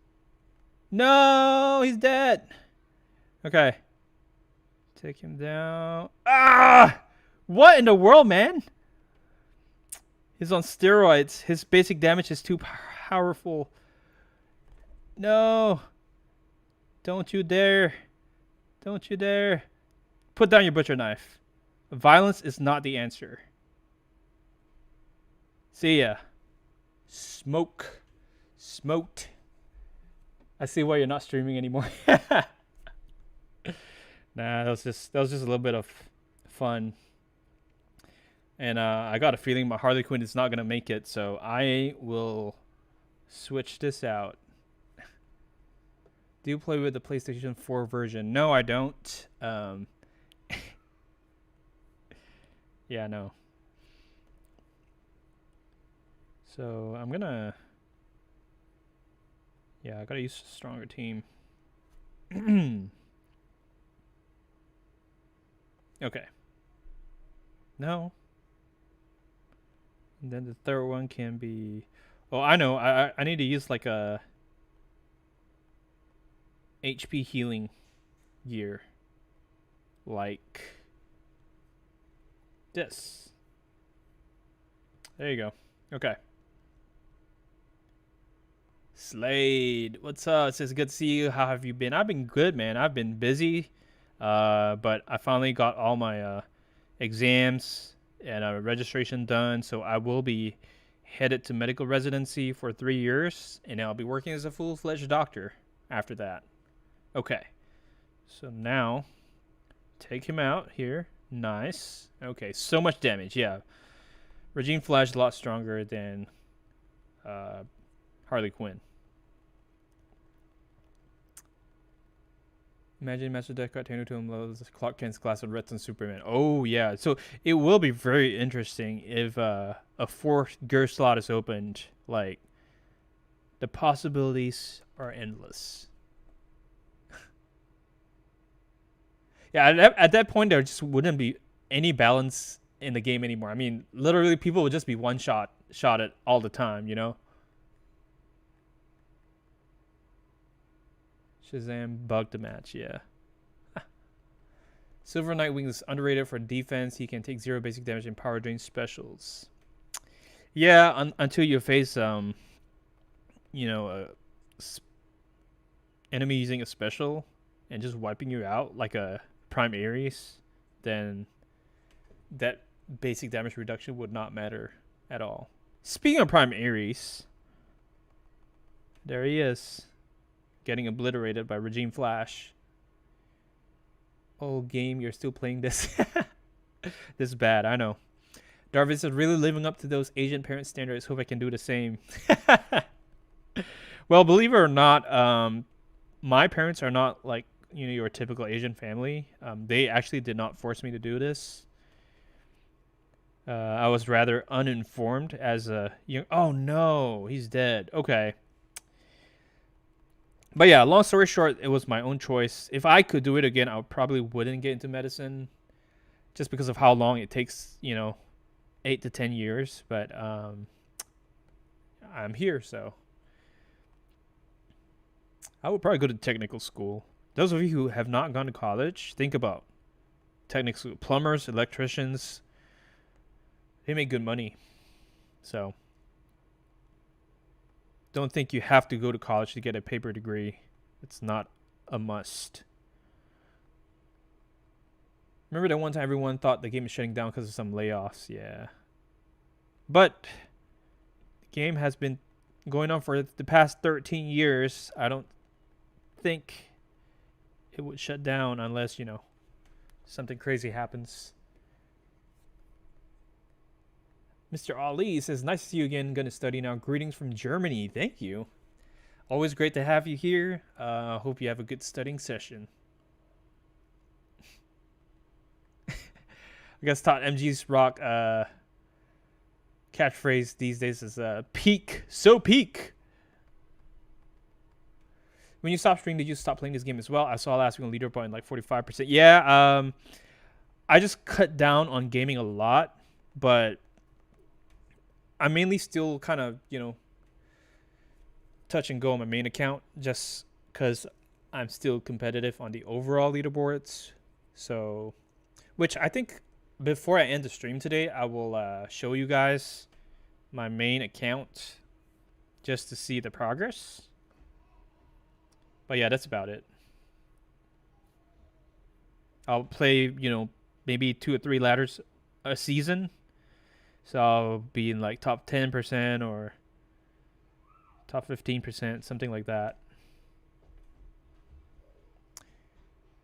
No, he's dead. Okay. Take him down. Ah! What in the world, man? He's on steroids. His basic damage is too powerful. No. Don't you dare. Don't you dare. Put down your butcher knife. Violence is not the answer. See ya. Smoke. Smoked. I see why you're not streaming anymore. Nah, that was just a little bit of fun. And I got a feeling my Harley Quinn is not going to make it, so I will switch this out. Do you play with the PlayStation 4 version? No, I don't. Yeah, no. So I'm gonna. Yeah, I gotta use a stronger team. Okay. No. And then the third one can be. Oh, I know. I need to use like a HP healing gear, like this. There you go. Okay. Slade, what's up? It says good to see you. How have you been? I've been good, man. I've been busy, but I finally got all my exams and registration done. So I will be headed to medical residency for 3 years, and I'll be working as a full-fledged doctor after that. Okay. So now, take him out here. Nice. Okay, so much damage. Yeah. Regine Flash is a lot stronger than Harley Quinn. Imagine Master Death got Tano to him lows Clark Kent's class of Reds and Superman. Oh yeah. So it will be very interesting if a fourth gear slot is opened. Like, the possibilities are endless. Yeah, at that point there just wouldn't be any balance in the game anymore. I mean, literally people would just be one shot it all the time, you know? Shazam bugged the match, yeah. Silver Nightwing is underrated for defense. He can take 0 basic damage and power drain specials. Yeah, until you face you know, enemy using a special and just wiping you out like a Prime Ares, then that basic damage reduction would not matter at all. Speaking of Prime Ares, there he is, getting obliterated by Regime Flash. Oh, game, you're still playing this. This bad, I know. Darvis is really living up to those Asian parent standards. Hope I can do the same. Well, believe it or not, my parents are not like, you know, your typical Asian family. They actually did not force me to do this. I was rather uninformed as a young. Oh no, he's dead. Okay. But yeah, long story short, it was my own choice. If I could do it again, I probably wouldn't get into medicine, just because of how long it takes. You know, 8 to 10 years. But I'm here, so I would probably go to technical school. Those of you who have not gone to college, think about technical school. Plumbers, electricians, they make good money. So don't think you have to go to college to get a paper degree. It's not a must. Remember that one time everyone thought the game is shutting down because of some layoffs? Yeah. But the game has been going on for the past 13 years. I don't think it would shut down unless, you know, something crazy happens. Mr. Ali says, nice to see you again. Gonna study now. Greetings from Germany. Thank you. Always great to have you here. Hope you have a good studying session. I guess Todd MG's rock catchphrase these days is peak. So peak. When you stopped streaming, did you stop playing this game as well? I saw last week on leaderboard like 45%. Yeah, I just cut down on gaming a lot, but I'm mainly still kind of, you know, touch and go on my main account just because I'm still competitive on the overall leaderboards. So, which I think before I end the stream today, I will show you guys my main account just to see the progress. But yeah, that's about it. I'll play, you know, maybe 2 or 3 ladders a season. So I'll be in like top 10% or top 15%, something like that.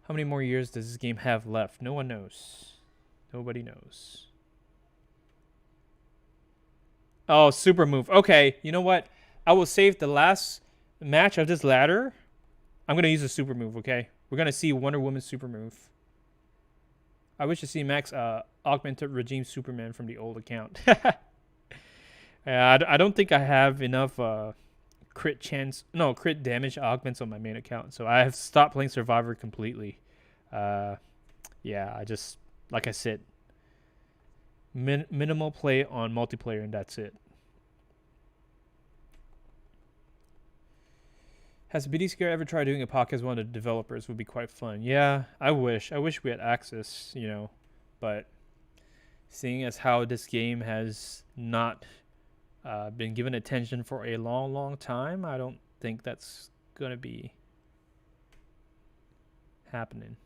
How many more years does this game have left? No one knows. Nobody knows. Oh, super move. Okay, you know what? I will save the last match of this ladder I'm gonna use a super move. Okay, we're gonna see Wonder Woman's super move. I wish to see Max augmented regime Superman from the old account. I don't think I have enough crit damage augments on my main account, so I have stopped playing Survivor completely. Yeah, I just, like I said, minimal play on multiplayer, and that's it. Has BD Scare ever tried doing a podcast with one of the developers? Would be quite fun. Yeah, I wish we had access, but seeing as how this game has not been given attention for a long time, I don't think that's gonna be happening.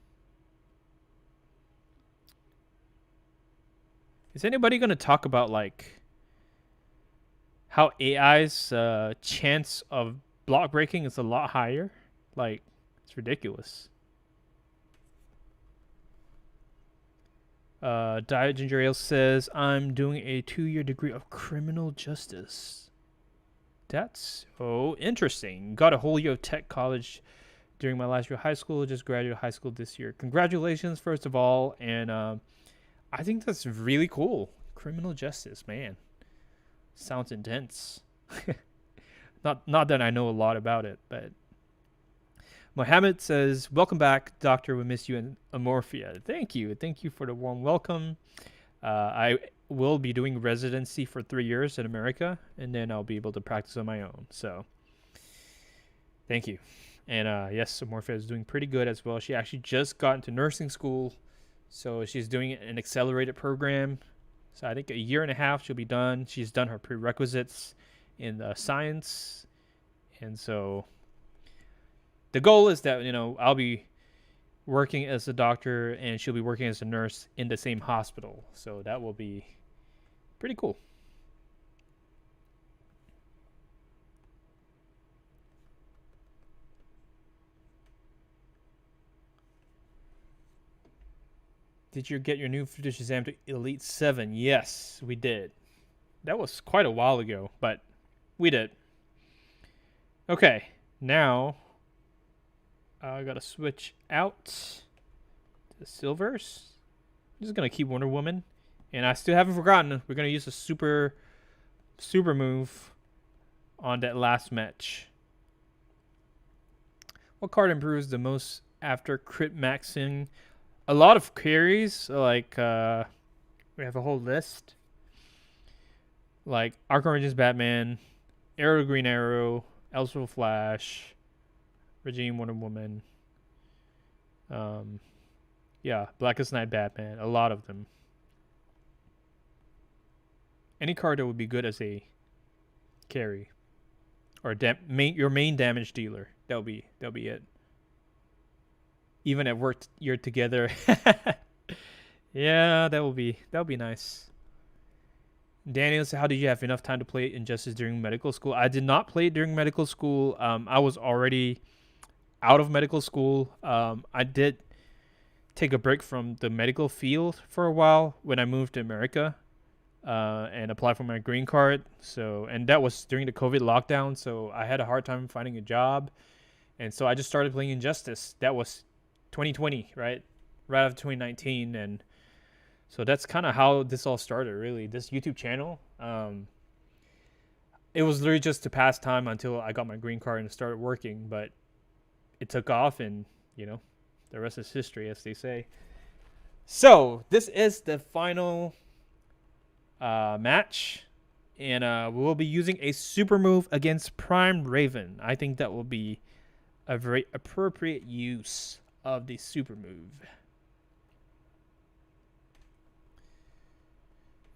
Is anybody gonna talk about like how AI's chance of block breaking is a lot higher? Like, it's ridiculous. Diet Ginger Ale says, I'm doing a 2-year degree of criminal justice. That's interesting. Got a whole year of tech college during my last year of high school. Just graduated high school this year. Congratulations, first of all. And I think that's really cool. Criminal justice, man. Sounds intense. Not that I know a lot about it, but Mohammed says, welcome back, Doctor. We miss you in Amorphia. Thank you for the warm welcome. I will be doing residency for 3 years in America, and then I'll be able to practice on my own. So thank you. And yes, Amorphia is doing pretty good as well. She actually just got into nursing school, so she's doing an accelerated program. So I think a year and a half she'll be done. She's done her prerequisites in science, and so the goal is that I'll be working as a doctor and she'll be working as a nurse in the same hospital. So that will be pretty cool. Did you get your new Shazam to Elite 7? Yes, we did. That was quite a while ago, but we did. Okay, now I gotta switch out to silvers. I'm just gonna keep Wonder Woman, and I still haven't forgotten. We're gonna use a super move on that last match. What card improves the most after crit maxing? A lot of carries. Like we have a whole list. Like Arc Orange's Batman, Arrow Green Arrow, Elseworld Flash, Regime Wonder Woman. Yeah, Blackest Night Batman. A lot of them. Any card that would be good as a carry, or your main damage dealer. That'll be it. Even at work, you're together. Yeah, that'll be nice. Daniel said, how did you have enough time to play Injustice during medical school? I did not play it during medical school. I was already out of medical school. I did take a break from the medical field for a while when I moved to America and applied for my green card. And that was during the COVID lockdown, so I had a hard time finding a job. And so I just started playing Injustice. That was 2020, right after 2019. And so that's kind of how this all started, really. This YouTube channel, it was literally just to pass time until I got my green card and started working. But it took off, and the rest is history, as they say. So this is the final match, and we will be using a super move against Prime Raven. I think that will be a very appropriate use of the super move.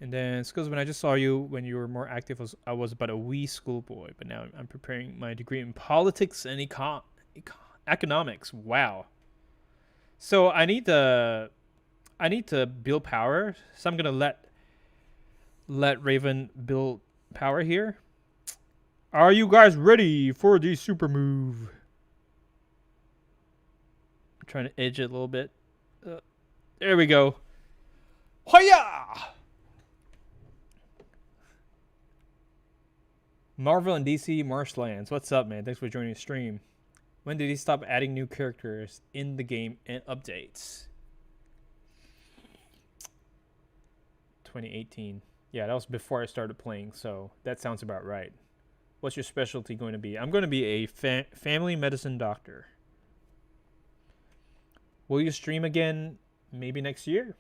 And then Skills, when I just saw you when you were more active, I was but a wee schoolboy, but now I'm preparing my degree in politics and economics. Wow. So I need to build power. So I'm gonna let Raven build power here. Are you guys ready for the super move? I'm trying to edge it a little bit. There we go. Hoya! Marvel and DC Marshlands. What's up, man? Thanks for joining the stream. When did he stop adding new characters in the game and updates? 2018. Yeah, that was before I started playing, so that sounds about right. What's your specialty going to be? I'm going to be a family medicine doctor. Will you stream again? Maybe next year.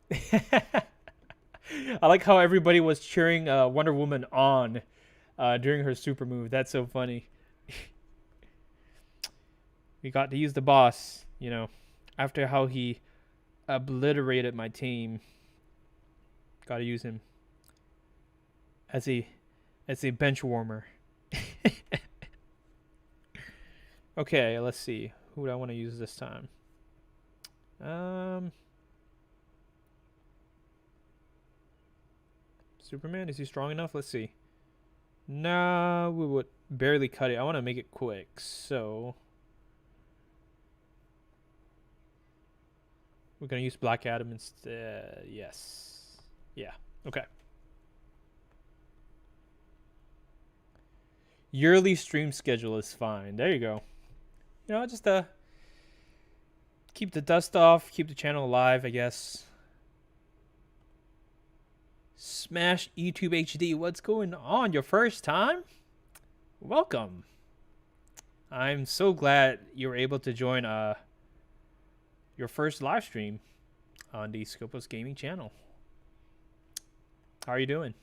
I like how everybody was cheering Wonder Woman on during her super move. That's so funny. We got to use the boss, you know, after how he obliterated my team. Got to use him as a bench warmer. Okay, let's see. Who do I want to use this time? Superman, is he strong enough? Let's see. Nah, we would barely cut it. I want to make it quick, so we're gonna use Black Adam instead. Yes. Yeah. Okay. Yearly stream schedule is fine. There you go. You know, just keep the dust off, keep the channel alive, I guess. Smash YouTube HD. What's going on? Your first time? Welcome. I'm so glad you were able to join your first live stream on the Scopus Gaming channel. How are you doing?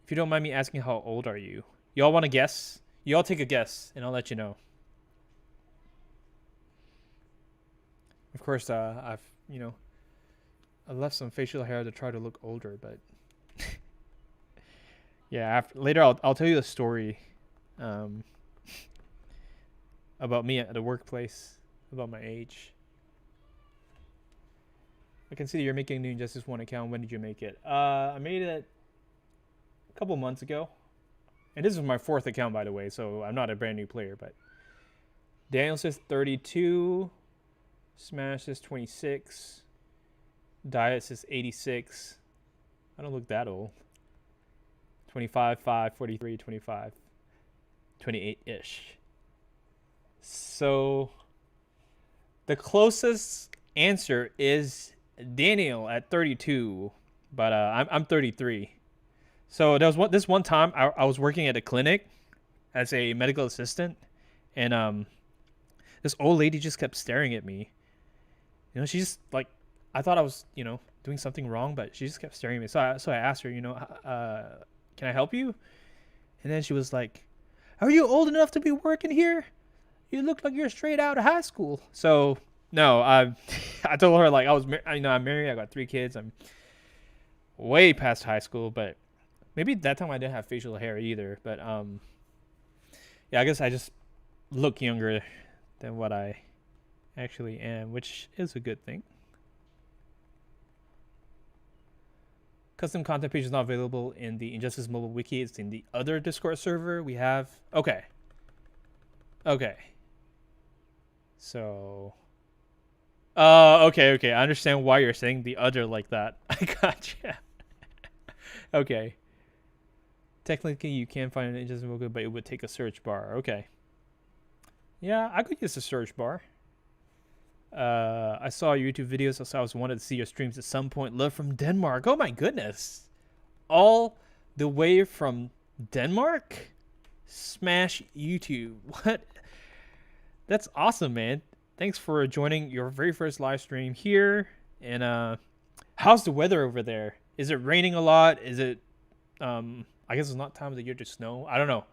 If you don't mind me asking, how old are you? Y'all want to guess? Y'all take a guess, and I'll let you know. Of course, I left some facial hair to try to look older, but yeah. Later, I'll tell you a story about me at the workplace, about my age. I can see that you're making New Injustice 1 account. When did you make it? I made it a couple months ago. And this is my 4th account, by the way, so I'm not a brand new player. But Daniel says 32. Smash says 26. Diet says 86. I don't look that old. 25, 5, 43, 25. 28-ish. So the closest answer is Daniel at 32, but I'm 33. So there was this one time I was working at a clinic as a medical assistant, and this old lady just kept staring at me. You know, she just like, I thought I was, doing something wrong, but she just kept staring at me. So I asked her, can I help you? And then she was like, "Are you old enough to be working here? You look like you're straight out of high school." So no, I told her like I'm married. I got 3 kids. I'm way past high school, but maybe that time I didn't have facial hair either. But yeah, I guess I just look younger than what I actually am, which is a good thing. Custom content page is not available in the Injustice Mobile Wiki. It's in the other Discord server we have. Okay. So, okay. I understand why you're saying the other like that. I gotcha. Okay. Technically, you can find an Injustice Mobile, but it would take a search bar. Okay. Yeah, I could use a search bar. I saw YouTube videos, so I was wanted to see your streams at some point. Love from Denmark. Oh my goodness. All the way from Denmark? Smash YouTube. What? That's awesome, man. Thanks for joining your very first live stream here. And how's the weather over there? Is it raining a lot? Is it I guess it's not time of the year to snow. I don't know.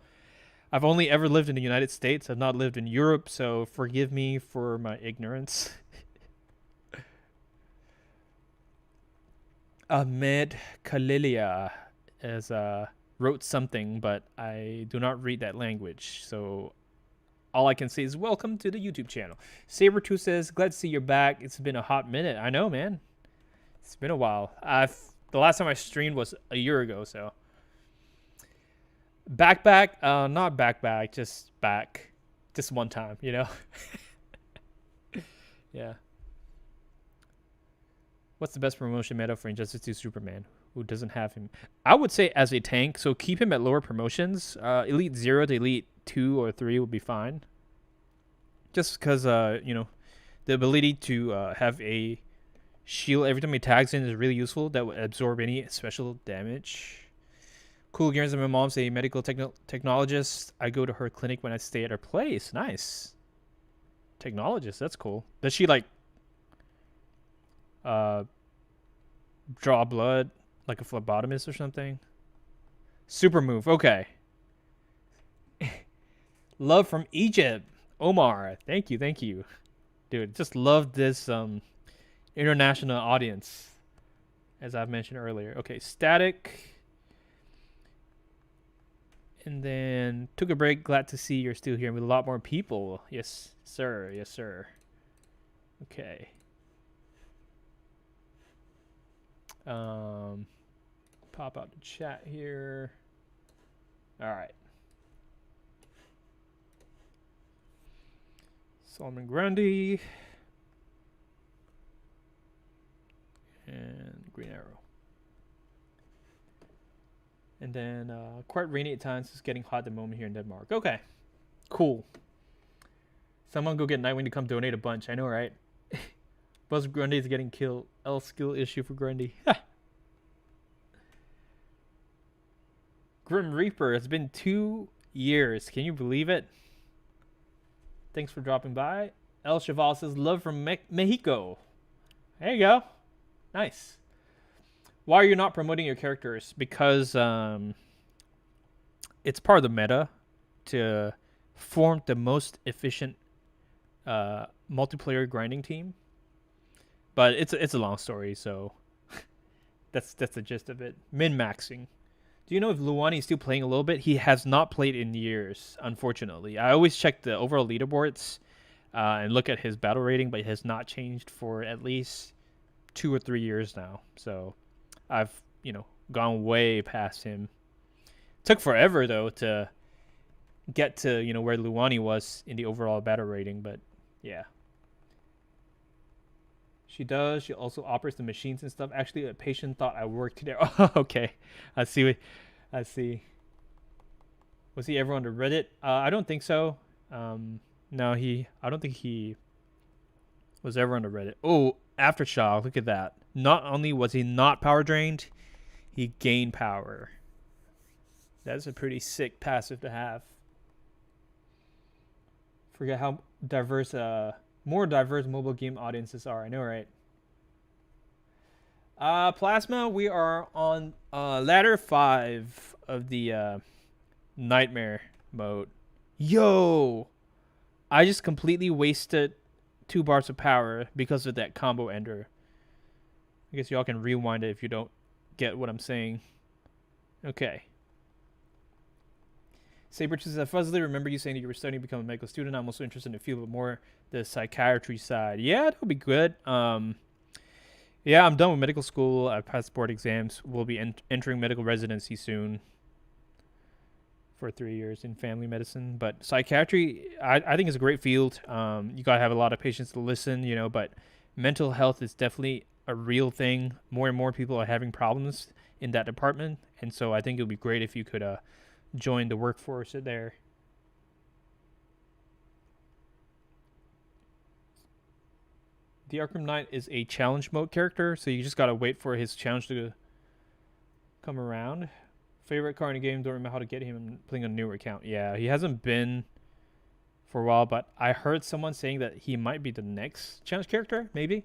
I've only ever lived in the United States. I've not lived in Europe, so forgive me for my ignorance. Ahmed Khalilia has wrote something, but I do not read that language. So all I can say is welcome to the YouTube channel. Sabertooth says, glad to see you're back. It's been a hot minute. I know, man. It's been a while. The last time I streamed was a year ago, so. Back, not back, just back. Just one time, Yeah. What's the best promotion meta for Injustice 2 Superman, who doesn't have him? I would say as a tank, so keep him at lower promotions. Elite 0 to Elite 2 or 3 would be fine. Just because, you know, the ability to have a shield every time he tags in is really useful. That would absorb any special damage. Cool Gears and my mom's a medical technologist. I go to her clinic when I stay at her place. Nice. Technologist, that's cool. Does she like draw blood like a phlebotomist or something? Super move. Okay. Love from Egypt. Omar, thank you, dude. Just love this international audience, as I've mentioned earlier. Okay, static. And then took a break. Glad to see you're still here with a lot more people. Yes, sir. Yes, sir. Okay. Pop out the chat here. All right. Solomon Grundy. And Green Arrow. And then quite rainy at times. It's getting hot at the moment here in Denmark. Okay. Cool. Someone go get Nightwing to come donate a bunch. I know, right? Buzz Grundy is getting killed. L skill issue for Grundy. Grim Reaper. It's been 2 years. Can you believe it? Thanks for dropping by. El Cheval says, love from Mexico. There you go. Nice. Why are you not promoting your characters? Because it's part of the meta to form the most efficient multiplayer grinding team. But it's a long story, so that's the gist of it. Min-maxing. Do you know if Luwani is still playing a little bit? He has not played in years, unfortunately. I always check the overall leaderboards and look at his battle rating, but it has not changed for at least 2 or 3 years now. So I've, you know, gone way past him. Took forever, though, to get to, you know, where Luwani was in the overall battle rating, but yeah. She does. She also operates the machines and stuff. Actually, a patient thought I worked there. Oh, okay. I see. Was he ever on the Reddit? I don't think so. No, I don't think he was ever on the Reddit. Oh, Aftershock. Look at that. Not only was he not power drained, he gained power. That's a pretty sick passive to have. Forget how diverse, more diverse mobile game audiences are. I know, right? Plasma, we are on ladder 5 of the nightmare mode. Yo! I just completely wasted 2 bars of power because of that combo ender. I guess y'all can rewind it if you don't get what I'm saying. Okay. Saber says, I fuzzily remember you saying that you were studying to become a medical student. I'm also interested in the field, but more the psychiatry side. Yeah, that'll be good. Yeah, I'm done with medical school. I passed board exams. We'll be entering medical residency soon for 3 years in family medicine. But psychiatry, I think is a great field. You gotta have a lot of patience to listen, you know. But mental health is definitely a real thing. More and more people are having problems in that department, and so I think it would be great if you could join the workforce there. The Arkham Knight is a challenge mode character, so you just gotta wait for his challenge to come around. Favorite card in the game, don't remember how to get him. I'm playing a newer account. Yeah, he hasn't been for a while, but I heard someone saying that he might be the next challenge character, maybe.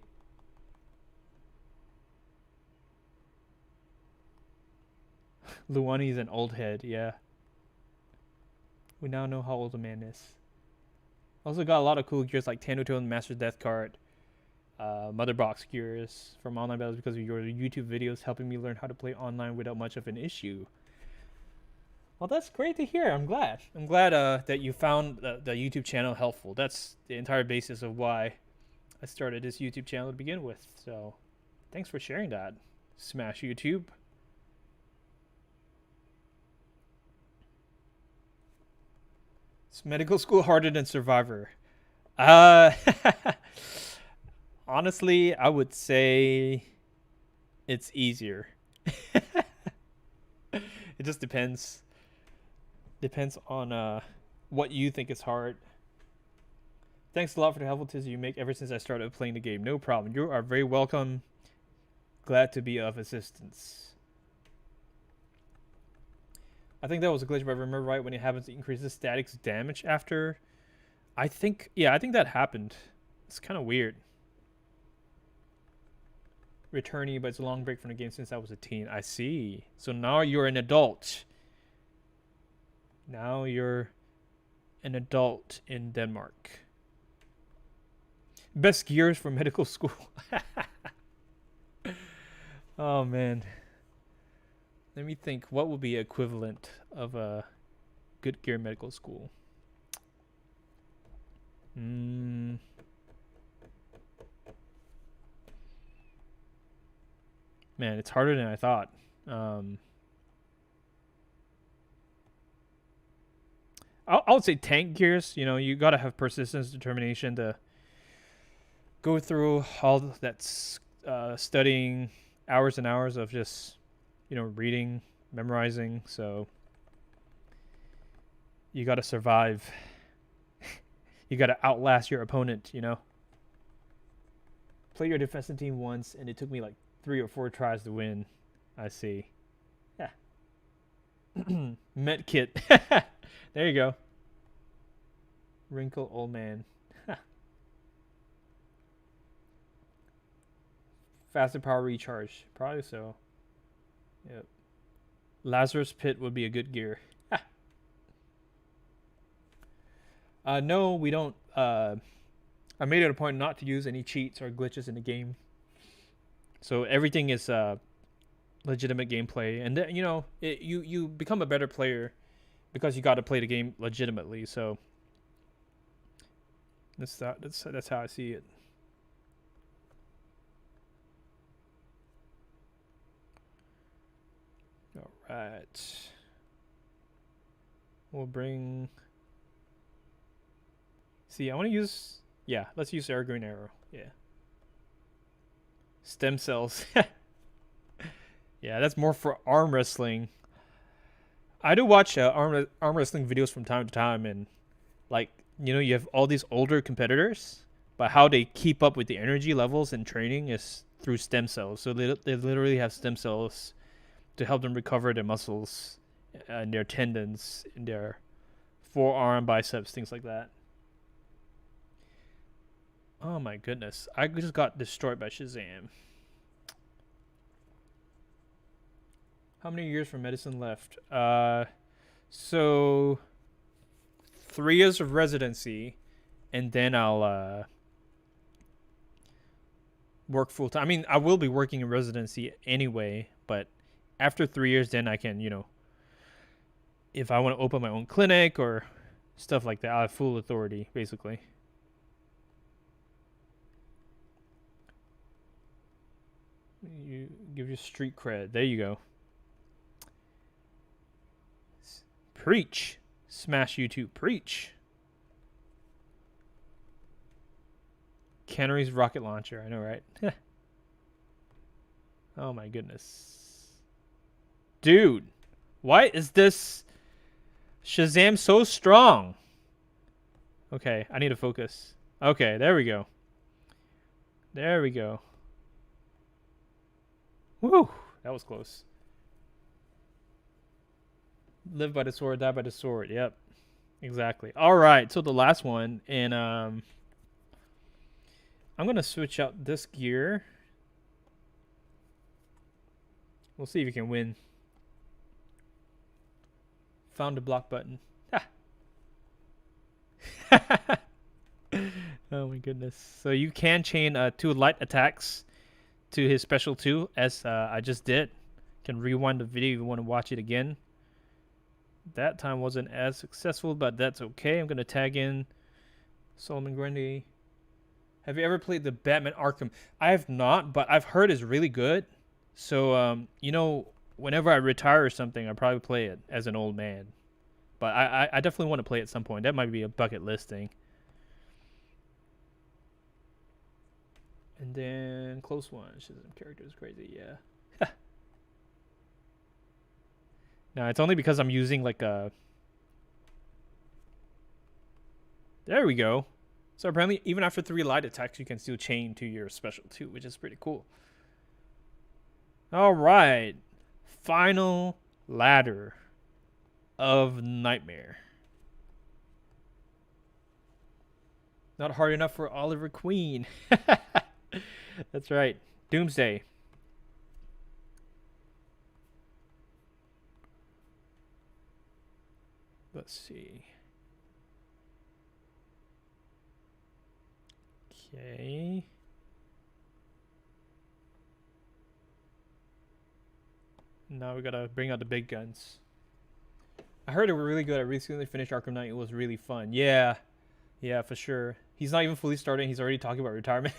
Luwani's an old head, yeah. We now know how old the man is. Also got a lot of cool gears like Tanuto and Master Death card. Mother box gears from online battles because of your YouTube videos helping me learn how to play online without much of an issue. Well, that's great to hear. I'm glad. I'm glad that you found the YouTube channel helpful. That's the entire basis of why I started this YouTube channel to begin with. So thanks for sharing that. Smash YouTube. Is medical school harder than Survivor? Honestly, I would say it's easier. It just depends on what you think is hard. Thanks a lot for the helpful tips you make ever since I started playing the game. No problem. You are very welcome. Glad to be of assistance. I think that was a glitch, but I remember right when it happens, it increases static's damage after. I think that happened. It's kind of weird. Returnee, but it's a long break from the game since I was a teen. I see. So now you're an adult. Now you're an adult in Denmark. Best gears for medical school. Oh man. Let me think. What would be equivalent of a good gear medical school? Man, it's harder than I thought. I would say tank gears. You know, you gotta have persistence, determination to go through all that studying, hours and hours of just, you know, reading, memorizing. So you gotta survive. You gotta outlast your opponent. You know. Play your defensive team once, and it took me like 3 or 4 tries to win. I see. Yeah. Met kit. There you go. Wrinkle old man. Faster power recharge. Probably so. Yep. Lazarus Pit would be a good gear. No, we don't. I made it a point not to use any cheats or glitches in the game. So everything is legitimate gameplay. And you know, you become a better player because you got to play the game legitimately. So that's how I see it. All right. We'll bring. See, I want to use. Yeah, let's use Air Green Arrow. Yeah. Stem cells. Yeah, that's more for arm wrestling. I do watch arm wrestling videos from time to time, and like, you know, you have all these older competitors, but how they keep up with the energy levels and training is through stem cells. So they literally have stem cells to help them recover their muscles and their tendons in their forearm, biceps, things like that. Oh my goodness. I just got destroyed by Shazam. How many years for medicine left? So 3 years of residency, and then I'll work full time. I mean, I will be working in residency anyway, but after 3 years, then I can, you know, if I want to open my own clinic or stuff like that, I have full authority, basically. You give your street cred. There you go. Preach. Smash YouTube. Preach. Cannery's rocket launcher. I know, right? Oh my goodness. Dude. Why is this Shazam so strong? Okay, I need to focus. Okay, there we go. There we go. Woo! That was close. Live by the sword, die by the sword. Yep. Exactly. All right, so the last one, and I'm going to switch out this gear. We'll see if you can win. Found the block button. Oh my goodness. So you can chain 2 light attacks to his special 2, as I just did. Can rewind the video if you want to watch it again. That time wasn't as successful, but that's okay. I'm going to tag in Solomon Grundy. Have you ever played the Batman Arkham? I have not, but I've heard it's really good. So, you know, whenever I retire or something, I'll probably play it as an old man. But I definitely want to play it at some point. That might be a bucket list thing. And then close one. Shazam character is crazy, yeah. No, it's only because I'm using like a There we go. So apparently, even after 3 light attacks, you can still chain to your special too, which is pretty cool. All right, final ladder of Nightmare. Not hard enough for Oliver Queen. That's right. Doomsday. Let's see. Okay. Now we gotta bring out the big guns. I heard they were really good. I recently finished Arkham Knight. It was really fun. Yeah. Yeah, for sure. He's not even fully started. He's already talking about retirement.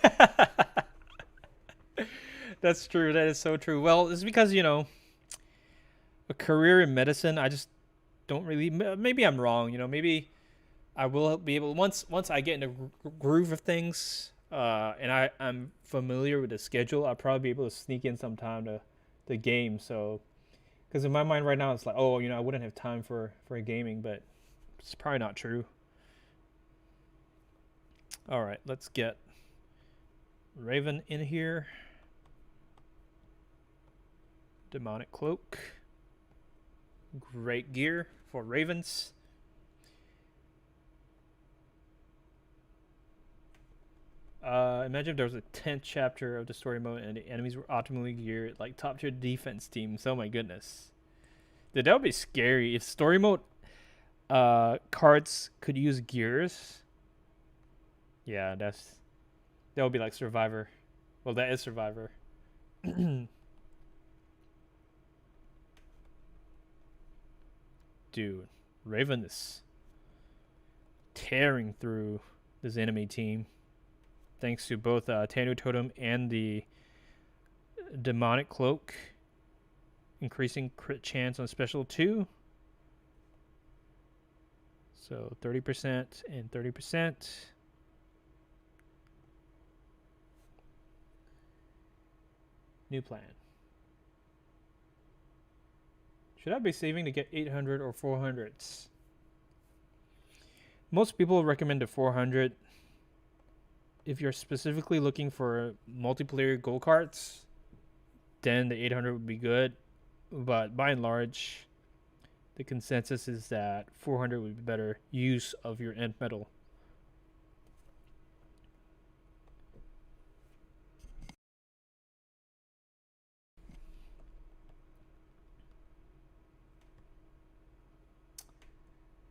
That's true. That is so true. Well, it's because, you know, a career in medicine, I just don't really... Maybe I'm wrong. You know, maybe I will be able... Once I get in the groove of things and I'm familiar with the schedule, I'll probably be able to sneak in some time to the game. So... Because in my mind right now, it's like, oh, you know, I wouldn't have time for gaming, but it's probably not true. All right, let's get Raven in here. Demonic Cloak. Great gear for Ravens. Imagine if there was a 10th chapter of the story mode and the enemies were optimally geared like top tier defense teams. Oh my goodness. Dude, that would be scary. If story mode cards could use gears. Yeah, that would be like Survivor. Well, that is Survivor. Dude, Raven is tearing through this enemy team. Thanks to both Tanu Totem and the Demonic Cloak. Increasing crit chance on special 2. So 30% and 30%. New plan. Should I be saving to get 800 or 400s? Most people recommend the 400. If you're specifically looking for multiplayer gold cards, then the 800 would be good. But by and large, the consensus is that 400 would be better use of your end metal.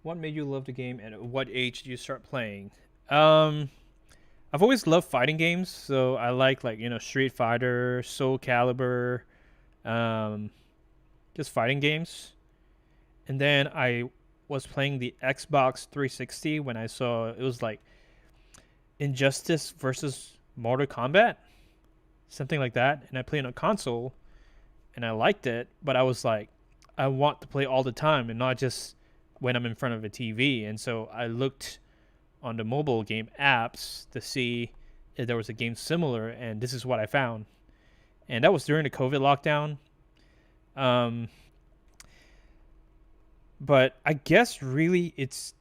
What made you love the game, and at what age did you start playing? I've always loved fighting games, so I like you know, Street Fighter, Soul Calibur, just fighting games. And then I was playing the Xbox 360 when I saw it was like Injustice versus Mortal Kombat, something like that. And I played on a console, and I liked it, but I was like, I want to play all the time and not just when I'm in front of a TV. And so I looked on the mobile game apps to see if there was a game similar, and this is what I found. And that was during the COVID lockdown. But I guess really it's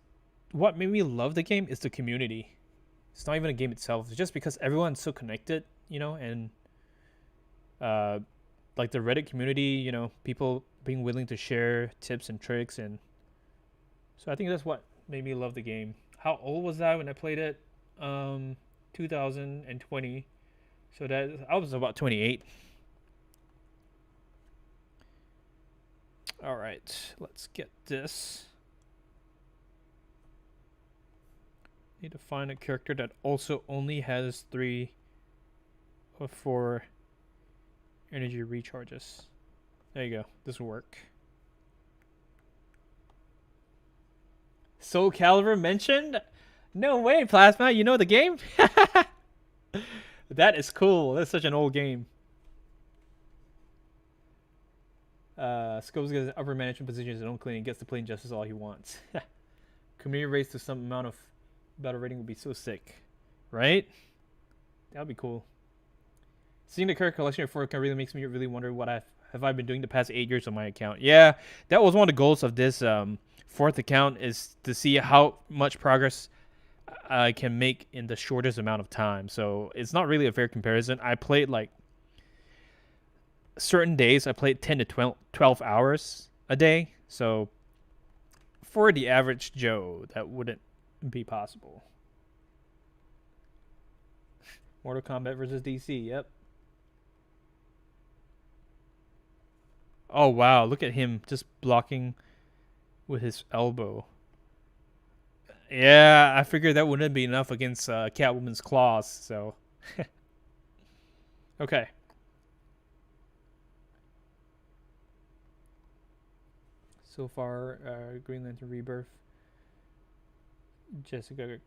what made me love the game is the community. It's not even a game itself. It's just because everyone's so connected, you know, and like the Reddit community, you know, people being willing to share tips and tricks. And so I think that's what made me love the game. How old was I when I played it? 2020. So that I was about 28. All right, let's get this. Need to find a character that also only has 3 or 4 energy recharges. There you go. This will work. Soul Calibur mentioned? No way, Plasma. You know the game? That is cool. That's such an old game. Scopes gets upper management position his own cleaning, gets to play Injustice all he wants. Community raised to some amount of battle rating would be so sick. Right? That would be cool. Seeing the character collection at 4K really makes me really wonder what have I been doing the past 8 years on my account. Yeah, that was one of the goals of this 4th account, is to see how much progress I can make in the shortest amount of time. So it's not really a fair comparison. I played like certain days, I played 10 to 12 hours a day. So for the average Joe, that wouldn't be possible. Mortal Kombat versus DC. Yep. Oh wow, look at him just blocking with his elbow. Yeah, I figured that wouldn't be enough against Catwoman's claws. So okay. So far, Green Lantern Rebirth. Jessica.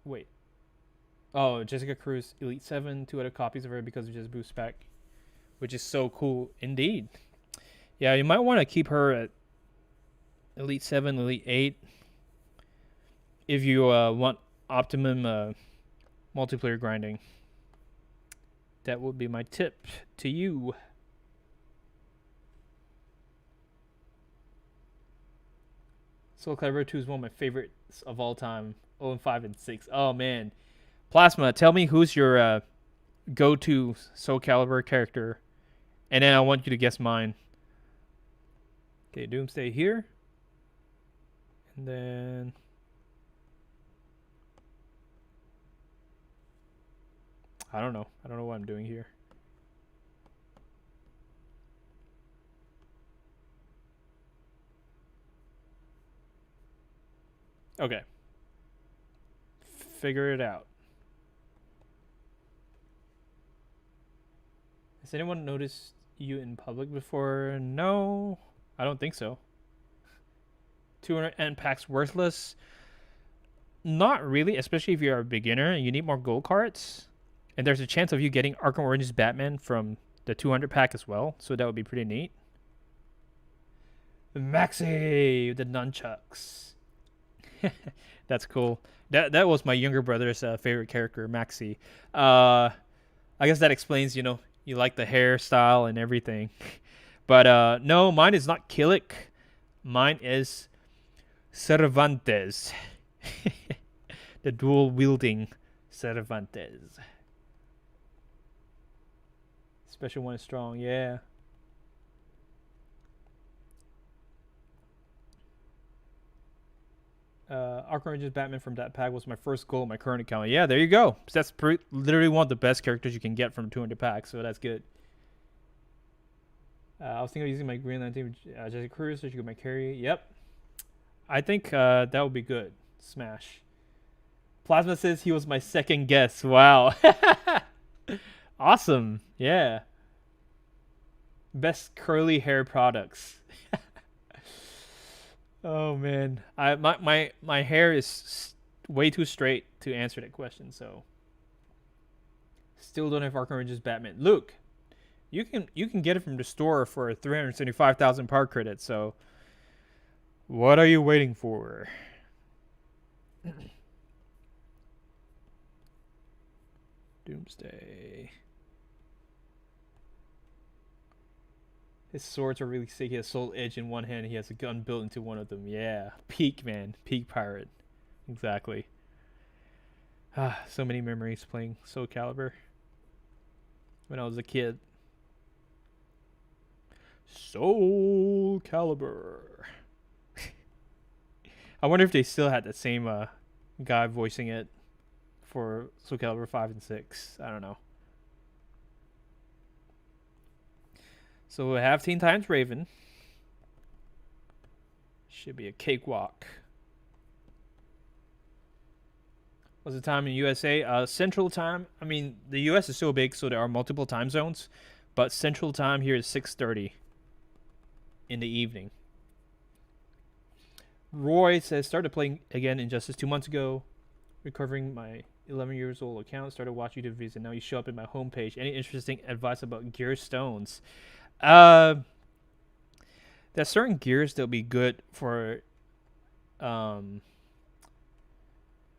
Wait. Oh, Jessica Cruz Elite 7. 2 other copies of her because of just boost pack, which is so cool indeed. Yeah, you might want to keep her at Elite 7, Elite 8 if you want optimum multiplayer grinding. That would be my tip to you. Soul Calibur 2 is one of my favorites of all time. 0 and 5 and 6. Oh man. Plasma, tell me who's your go-to Soul Calibur character, and then I want you to guess mine. Okay, Doomsday here. And then I don't know. I don't know what I'm doing here. Okay. Figure it out. Has anyone noticed you in public before? No, I don't think so. 200 end packs worthless? Not really, especially if you're a beginner and you need more gold cards. And there's a chance of you getting Arkham Origins Batman from the 200 pack as well, so that would be pretty neat. Maxi, the nunchucks. That's cool. That was my younger brother's favorite character, Maxi. I guess that explains, you like the hairstyle and everything. But no, mine is not Killick. Mine is Cervantes. The dual wielding Cervantes. Special one is strong, yeah. Arkham Origins Batman from that pack was my first goal in my current account. Yeah, there you go. That's literally one of the best characters you can get from 200 packs, so that's good. I was thinking of using my Green Lantern Jessica Cruz, so she could my carry. Yep. I think that would be good. Smash. Plasma says he was my second guess. Wow. Awesome. Yeah. Best curly hair products. Oh man, my hair is way too straight to answer that question. So, still don't have Arkham Origins Batman. Luke, you can get it from the store for 375,000 power credits. So, what are you waiting for? Doomsday. His swords are really sick. He has Soul Edge in one hand. He has a gun built into one of them. Yeah. Peak, man. Peak pirate. Exactly. Ah, so many memories playing Soul Calibur when I was a kid. Soul Calibur. I wonder if they still had that same guy voicing it for Soul Calibur 5 and 6. I don't know. So we have Teen Titans Raven. Should be a cakewalk. What's the time in USA? Central time. I mean, the US is so big, so there are multiple time zones. But Central time here is 6:30 in the evening. Roy says, started playing again Injustice 2 months ago. Recovering my 11 years old account. Started watching YouTube videos, and now you show up in my homepage. Any interesting advice about gear stones? There's certain gears that'll be good for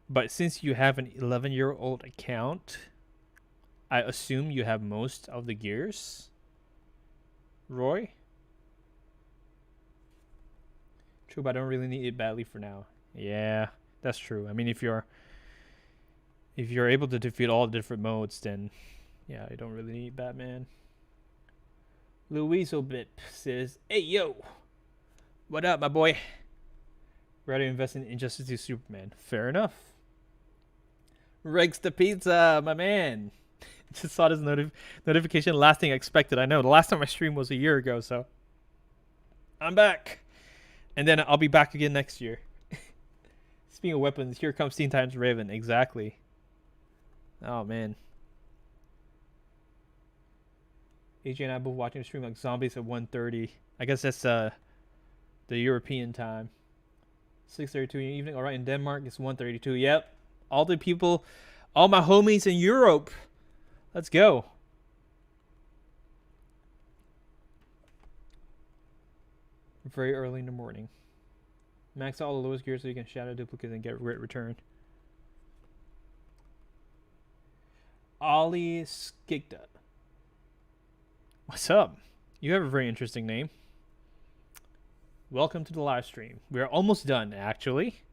but since you have an 11-year-old account, I assume you have most of the gears. Roy? True, but I don't really need it badly for now. Yeah, that's true. I mean, if you're if you're able to defeat all the different modes, then yeah, you don't really need Batman. Louisobip says, "Hey yo, what up, my boy? Rather invest in Injustice 2 Superman." Fair enough. Rex the Pizza, my man. Just saw this notification. Last thing I expected. I know the last time I streamed was a year ago, so I'm back, and then I'll be back again next year. Speaking of weapons, here comes Teen Titans Raven. Exactly. Oh man. AJ and I both watching the stream like zombies at 1:30. I guess that's the European time. 6:32 in the evening. All right, in Denmark it's 1:32. Yep. All the people, all my homies in Europe. Let's go. Very early in the morning. Max all the lowest gears so you can shadow duplicate and get grit return. Ollie Skigda. What's up? You have a very interesting name. Welcome to the live stream. We're almost done, actually.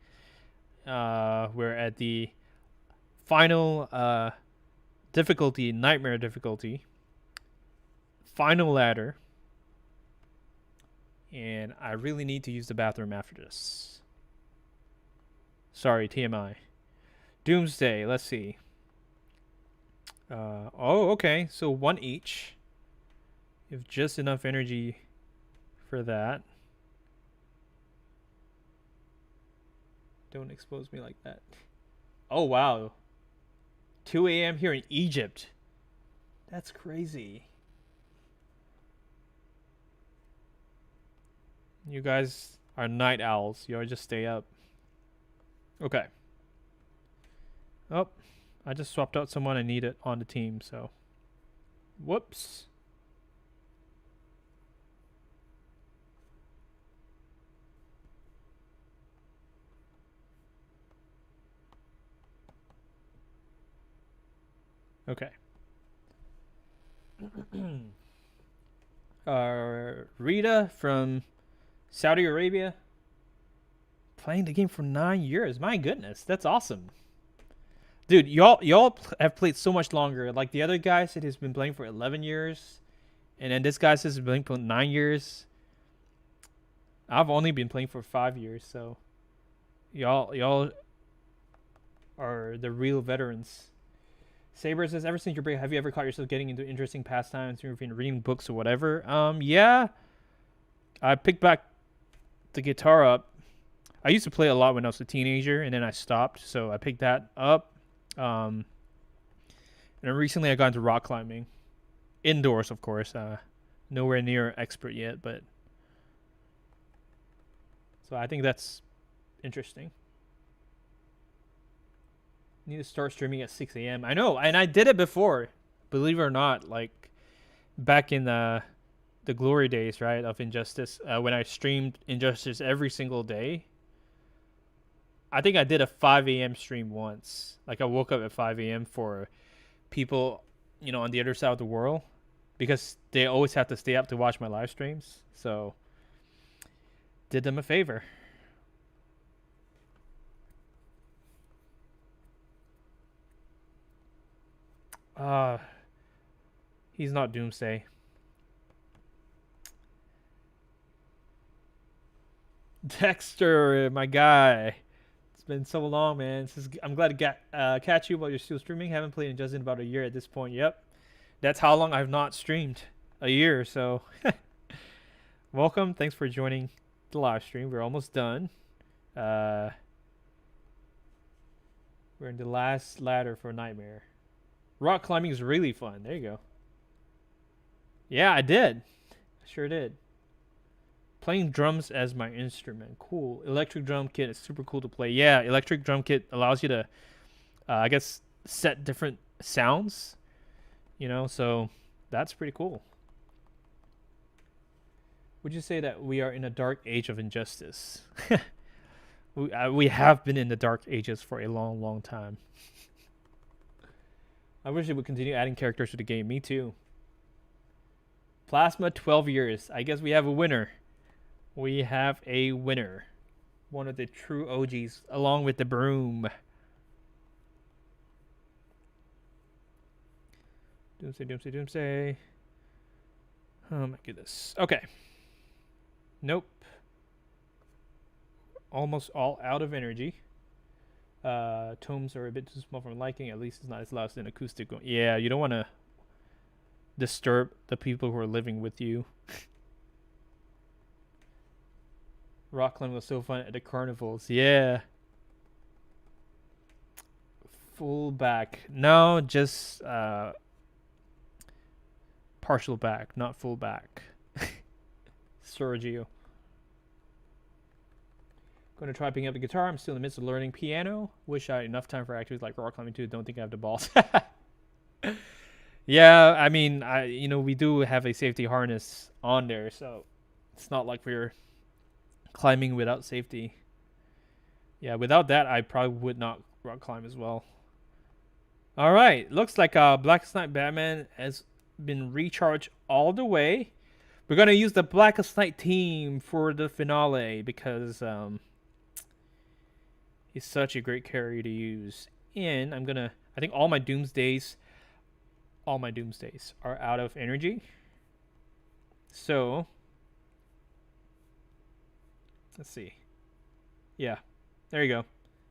We're at the final difficulty, nightmare difficulty. Final ladder. And I really need to use the bathroom after this. Sorry, TMI. Doomsday, let's see. Oh, okay. So one each. You have just enough energy for that. Don't expose me like that. Oh, wow. 2 a.m. here in Egypt. That's crazy. You guys are night owls. You always just stay up. Okay. Oh, I just swapped out someone I needed on the team, so. Whoops. Okay. Rita from Saudi Arabia. Playing the game for 9 years. My goodness, that's awesome. Dude, y'all have played so much longer. Like the other guy said he's been playing for 11 years. And then this guy says he's been playing for 9 years. I've only been playing for 5 years, so y'all are the real veterans. Saber says, ever since your break, have you ever caught yourself getting into interesting pastimes, reading books or whatever? Yeah. I picked back the guitar up. I used to play a lot when I was a teenager, and then I stopped, so I picked that up. And then recently I got into rock climbing. Indoors, of course. Nowhere near expert yet, but... So I think that's interesting. Need to start streaming at 6 a.m. I know, and I did it before. Believe it or not, like back in the glory days, right, of Injustice, when I streamed Injustice every single day. I think I did a 5 a.m. stream once. Like I woke up at 5 a.m. for people, on the other side of the world, because they always have to stay up to watch my live streams. So did them a favor. He's not Doomsday. Dexter, my guy. It's been so long, man. I'm glad to catch you while you're still streaming. Haven't played Injustice in about a year at this point. Yep. That's how long I've not streamed. A year, so. Welcome. Thanks for joining the live stream. We're almost done. We're in the last ladder for Nightmare. Rock climbing is really fun. There you go. Yeah, I did. I sure did. Playing drums as my instrument. Cool. Electric drum kit is super cool to play. Yeah, electric drum kit allows you to, I guess, set different sounds. So that's pretty cool. Would you say that we are in a dark age of injustice? We have been in the dark ages for a long, long time. I wish it would continue adding characters to the game. Me too. Plasma, 12 years. I guess we have a winner. We have a winner. One of the true OGs, along with the broom. Doomsday, Doomsday, Doomsday. Oh my goodness. Okay. Nope. Almost all out of energy. Tomes are a bit too small for my liking. At least it's not as loud as an acoustic one. Yeah, you don't want to disturb the people who are living with you. Rockland was so fun at the carnivals. Yeah. Full back. No, just partial back, not full back. Sergio. Going to try picking up the guitar. I'm still in the midst of learning piano. Wish I had enough time for activities like rock climbing too. Don't think I have the balls. Yeah, I mean, we do have a safety harness on there, so it's not like we're climbing without safety. Yeah, without that, I probably would not rock climb as well. All right, looks like Blackest Night Batman has been recharged all the way. We're gonna use the Blackest Night team for the finale because he's such a great carry to use. And I think all my Doomsdays are out of energy. So let's see. Yeah, there you go.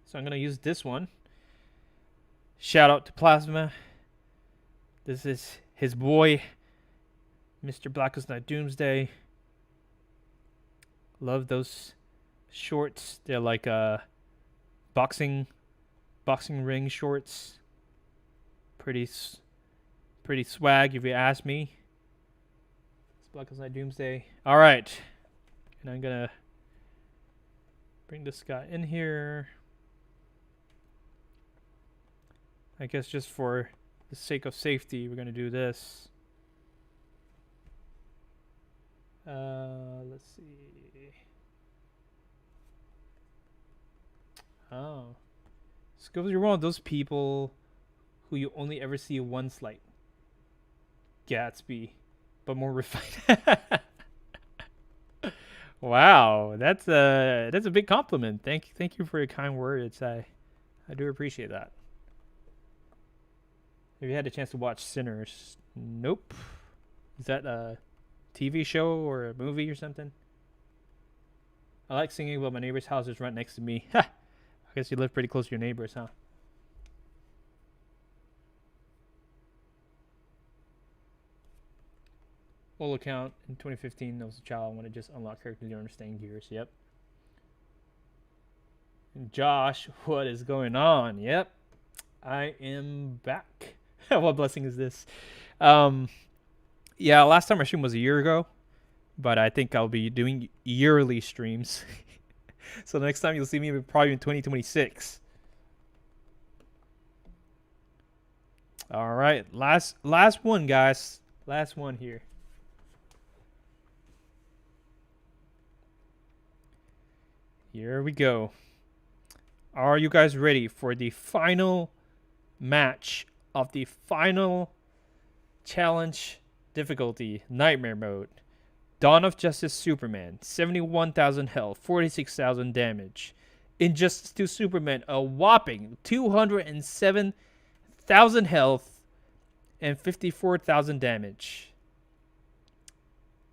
So I'm gonna use this one. Shout out to Plasma. This is his boy, Mr. Blackest Night Doomsday. Love those shorts. They're like boxing ring shorts. Pretty swag, if you ask me. It's Blackest Night Doomsday. All right, and I'm gonna bring this guy in here. I guess just for the sake of safety, we're gonna do this. Let's see. Oh, Scope, you're one of those people who you only ever see once, like Gatsby, but more refined. Wow, that's a big compliment. Thank you for your kind words. I do appreciate that. Have you had a chance to watch Sinners? Nope. Is that a TV show or a movie or something? I like singing while my neighbor's house is right next to me. I guess you live pretty close to your neighbors, huh? Old account in 2015. I was a child. I want to just unlock characters you understand gears. Yep. And Josh, what is going on? Yep. I am back. What blessing is this? Yeah, last time I streamed was a year ago, but I think I'll be doing yearly streams. So the next time you'll see me probably in 2026. All right, last one, guys. Last one here. Here we go. Are you guys ready for the final match of the final challenge difficulty, Nightmare Mode? Dawn of Justice Superman, 71,000 health, 46,000 damage. Injustice 2 Superman, a whopping 207,000 health and 54,000 damage.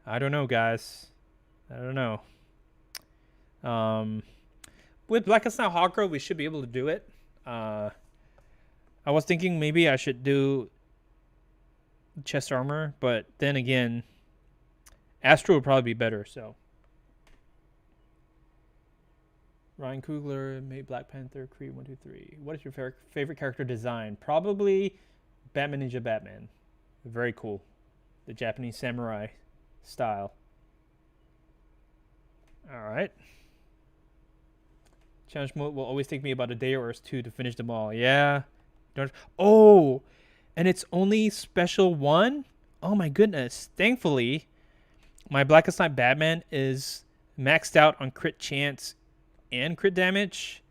I don't know, guys. I don't know. With Blackest Night Hawker, we should be able to do it. I was thinking maybe I should do chest armor, but then again, Astro would probably be better. So Ryan Coogler made Black Panther, Creed 1, 2, 3. What is your favorite character design? Probably Batman Ninja Batman. Very cool. The Japanese samurai style. All right. Challenge mode will always take me about a day or two to finish them all. Yeah. Oh, and it's only special one? Oh my goodness. Thankfully, my Blackest Night Batman is maxed out on crit chance and crit damage.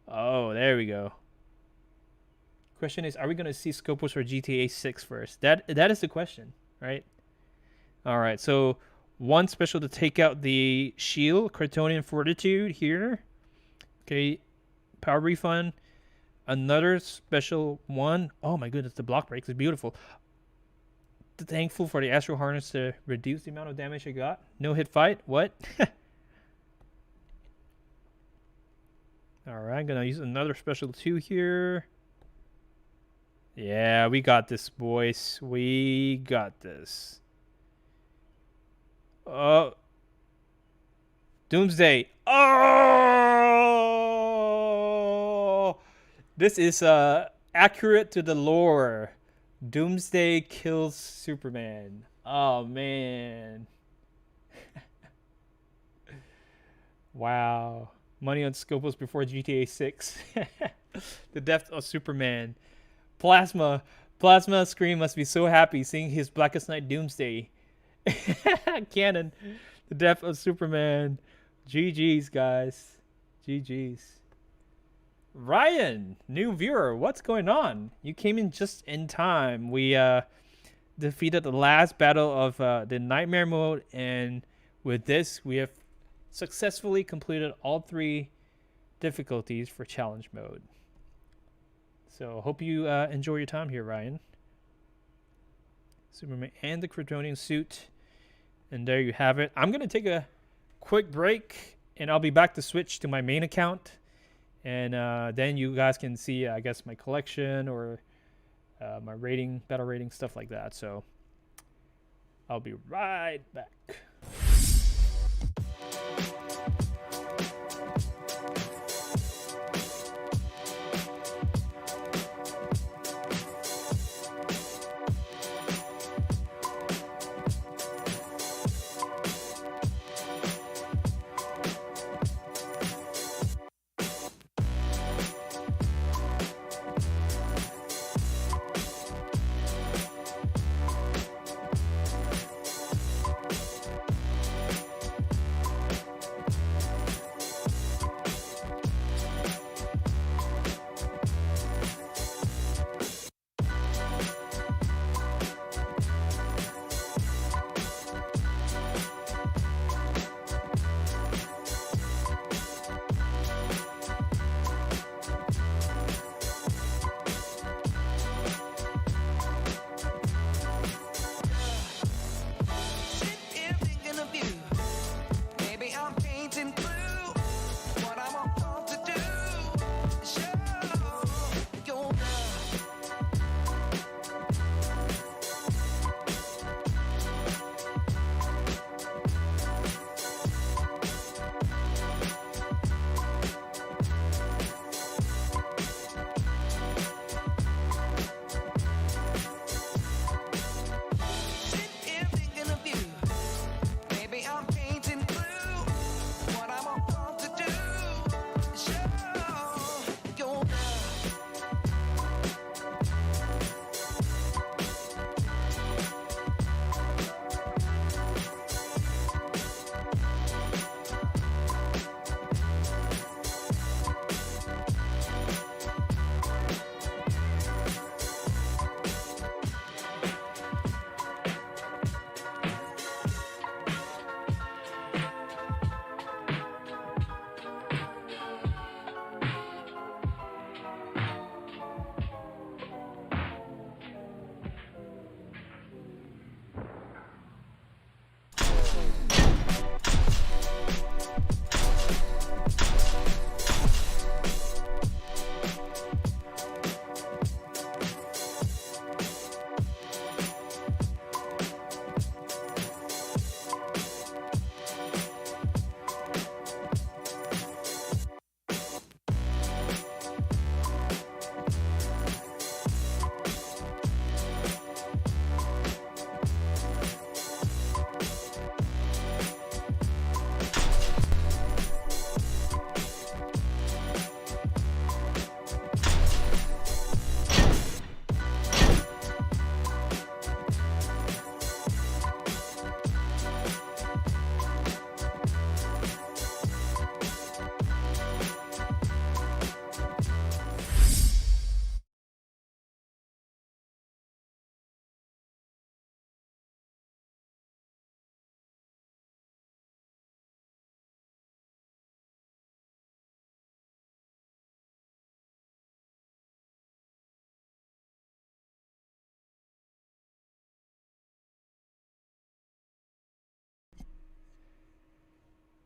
Oh, there we go. Question is, are we going to see Scopus for GTA 6 first? That is the question, right? All right, so one special to take out the shield, Kryptonian Fortitude here. Okay, power refund. Another special one. Oh my goodness, the block breaks is beautiful. thankful for the Astral Harness to reduce the amount of damage I got. No hit fight. What? All right, I'm gonna use another special 2 here. Yeah, we got this, boys. We got this. Oh, Doomsday. Oh, this is accurate to the lore. Doomsday kills Superman. Oh man. Wow. Money on Scopus before GTA 6. The death of Superman. Plasma Scream must be so happy seeing his Blackest Night Doomsday. Canon. The death of Superman. GG's, guys. GG's. Ryan, new viewer, what's going on? You came in just in time. We defeated the last battle of the Nightmare mode, and with this, we have successfully completed all 3 difficulties for challenge mode. So hope you enjoy your time here, Ryan. Superman and the Kryptonian suit. And there you have it. I'm going to take a quick break, and I'll be back to switch to my main account. And then you guys can see, I guess, my collection or my rating, battle rating, stuff like that. So I'll be right back.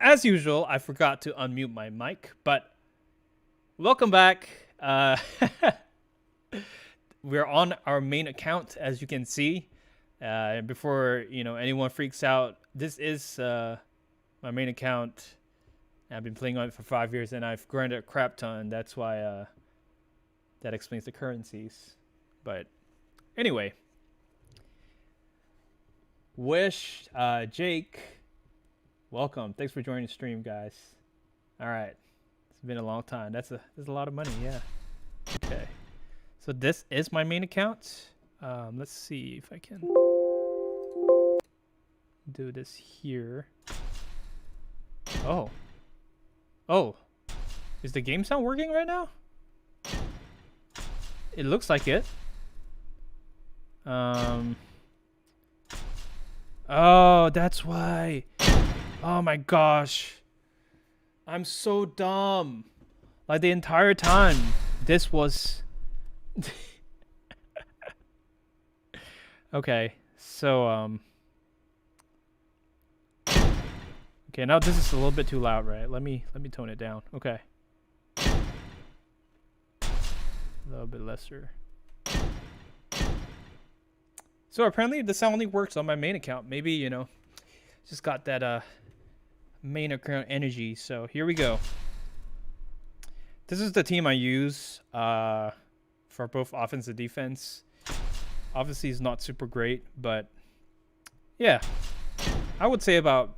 as usual, I forgot to unmute my mic, but welcome back. We're on our main account, as you can see. Before anyone freaks out, this is my main account. I've been playing on it for 5 years, and I've grinded a crap ton. That's why that explains the currencies. But anyway, Wish, Jake, welcome. Thanks for joining the stream, guys. All right, it's been a long time. There's a lot of money, yeah. Okay, so this is my main account. Let's see if I can do this here. Oh, is the game sound working right now? It looks like it. Oh, that's why. Oh my gosh. I'm so dumb. Like the entire time, this was... Okay, so, okay, now this is a little bit too loud, right? Let me tone it down. Okay. A little bit lesser. So apparently the sound only works on my main account. Maybe, just got that main account energy. So here we go. This is the team I use for both offense and defense. Obviously it's not super great, but yeah. I would say about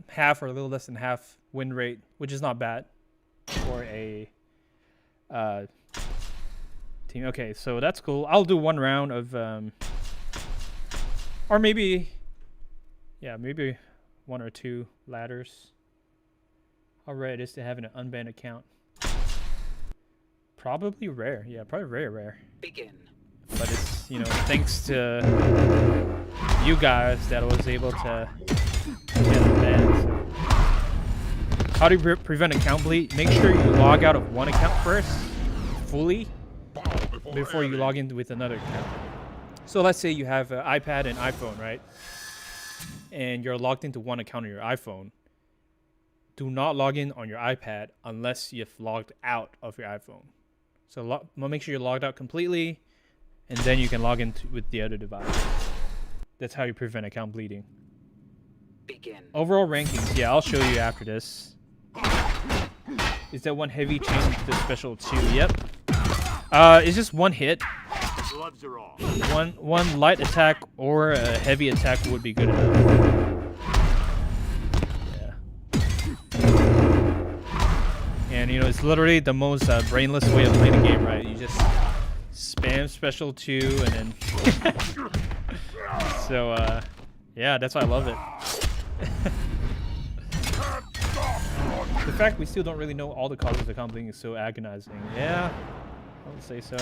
half or a little less than half win rate, which is not bad for a team. Okay, so that's cool. I'll do one round of or maybe one or two ladders. How rare it is to have an unbanned account. Probably rare. Yeah, probably very rare. Begin. But it's, thanks to you guys that I was able to get unbanned. So. How do you prevent account bleed? Make sure you log out of one account first, fully, before you log in with another account. So let's say you have an iPad and iPhone, right? And you're logged into one account on your iPhone. Do not log in on your iPad unless you've logged out of your iPhone. So make sure you're logged out completely, and then you can log in with the other device. That's how you prevent account bleeding. Begin. Overall rankings, yeah, I'll show you after this. Is that one heavy change to special 2? Yep. It's just one hit. Gloves are off. One light attack or a heavy attack would be good enough. Yeah. And it's literally the most brainless way of playing the game, right? You just spam special 2 and then so yeah, that's why I love it. The fact we still don't really know all the causes of account bleeding is so agonizing. Yeah, I would say so.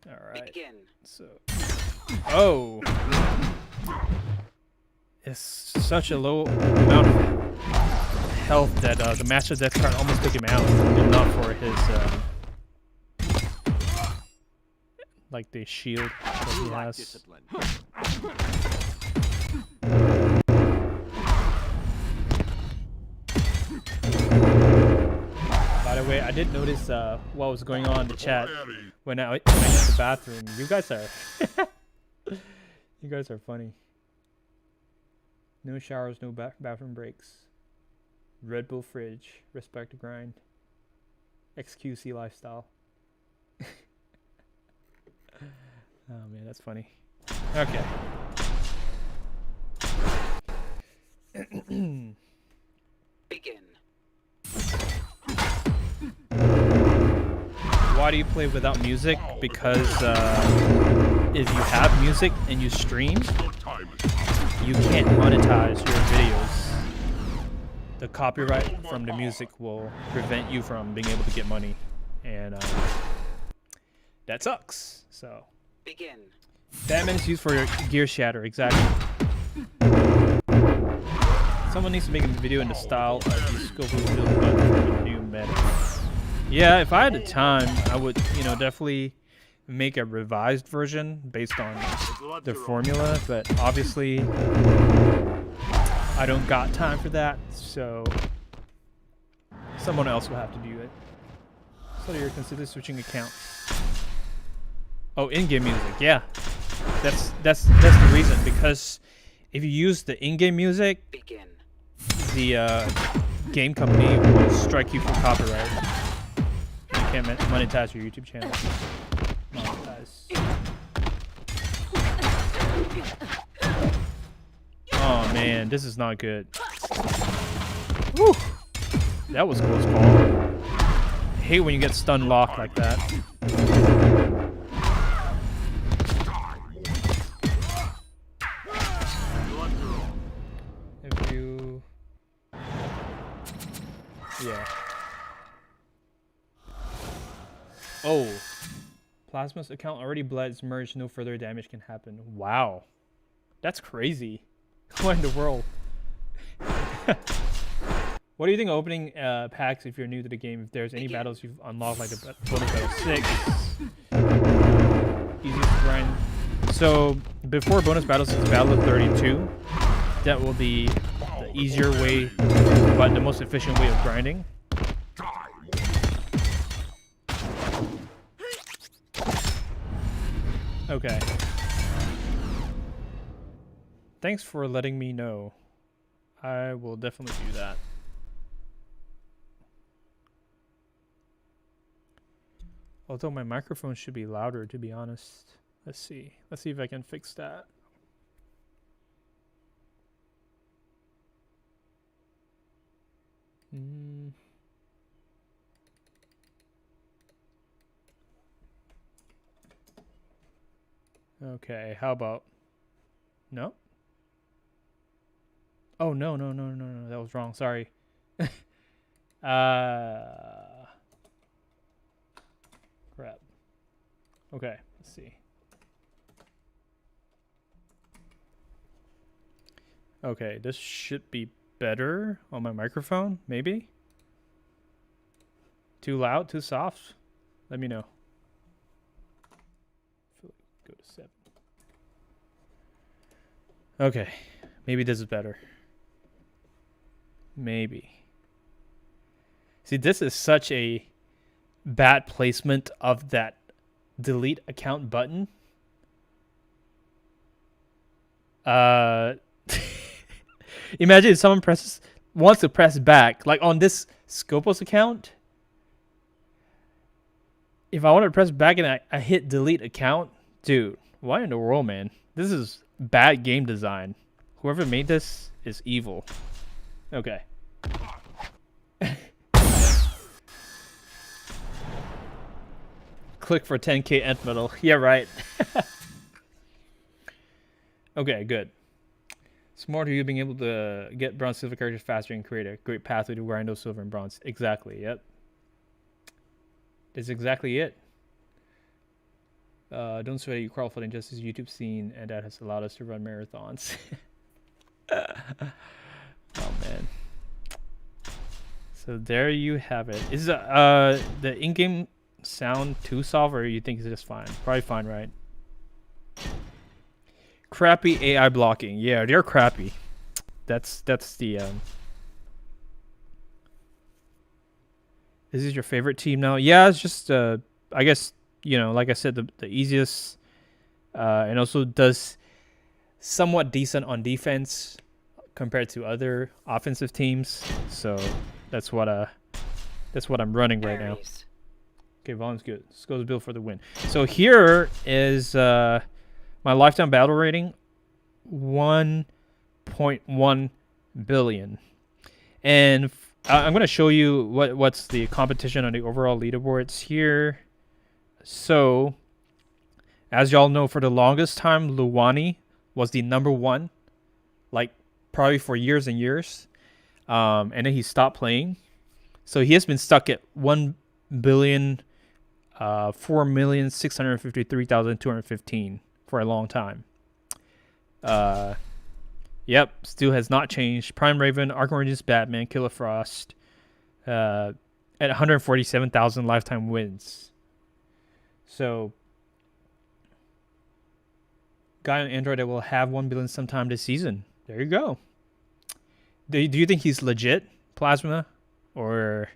Alright. So oh, it's such a low amount of health that the Master Death card almost took him out, if not for his like the shield that he has. By the way, I did notice what was going on in the chat when I went to the bathroom. You guys are funny. No showers, no bathroom breaks. Red Bull fridge. Respect the grind. XQC lifestyle. Oh man, that's funny. Okay. Begin. Why do you play without music? Because if you have music and you stream, you can't monetize your videos. The copyright from the music will prevent you from being able to get money, and that sucks. So begin. Batman is used for your gear shatter, exactly. Someone needs to make a video in the style of the Scoville build button for the new meta. Yeah, if I had the time, I would, definitely make a revised version based on the formula, but obviously I don't got time for that, so someone else will have to do it. So you're consider switching accounts. Oh, in-game music, yeah. That's the reason, because if you use the in-game music, Begin. the game company will strike you for copyright. You can't monetize your YouTube channel. Monetize. Oh man, this is not good. Woo! That was close call. I hate when you get stun locked like that. If you... Yeah. Oh. Plasma's account already bled, it's merged, no further damage can happen. Wow. That's crazy. What in the world? What do you think of opening packs if you're new to the game? If there's any battles you've unlocked, like the bonus battle 6, easiest grind. So before bonus battles is battle of 32. That will be the easier way, but the most efficient way of grinding. Okay. Thanks for letting me know. I will definitely do that. Although my microphone should be louder, to be honest. Let's see. Let's see if I can fix that. Okay, how about... No? Oh, no, that was wrong, sorry. Crap. Okay, let's see. Okay, this should be better on my microphone, maybe? Too loud, too soft? Let me know. Go to 7. Okay, maybe this is better. Maybe. See, this is such a bad placement of that delete account button. Imagine if someone wants to press back, like on this Scopus account. If I want to press back and I hit delete account, dude, why in the world, man? This is bad game design. Whoever made this is evil. Okay. Click for 10k end medal. Yeah, right. Okay, good. Smart of you being able to get bronze silver characters faster and create a great pathway to grind those silver and bronze. Exactly, yep. That's exactly it. Don't sweat it, you crawl for the injustice YouTube scene, and that has allowed us to run marathons. Oh man. So there you have it. Is the in-game sound too soft, or you think it's just fine? Probably fine, right? Crappy AI blocking. Yeah, they're crappy. That's the This is your favorite team now? Yeah, it's just I guess, you know, like I said, the easiest and also does somewhat decent on defense compared to other offensive teams. So that's what I'm running right now. Okay, volume's good. Skulls build for the win. So here is my lifetime battle rating, 1.1 billion. And I'm going to show you what's the competition on the overall leaderboards here. So, as y'all know, for the longest time, Luwani was the number 1, like probably for years and years. And then he stopped playing. So he has been stuck at 4,653,215 for a long time. Yep, still has not changed. Prime Raven, Arkham Origins, Batman, Killer Frost, at 147,000 lifetime wins. So guy on Android that will have 1 billion sometime this season. There you go. Do you think he's legit, Plasma, or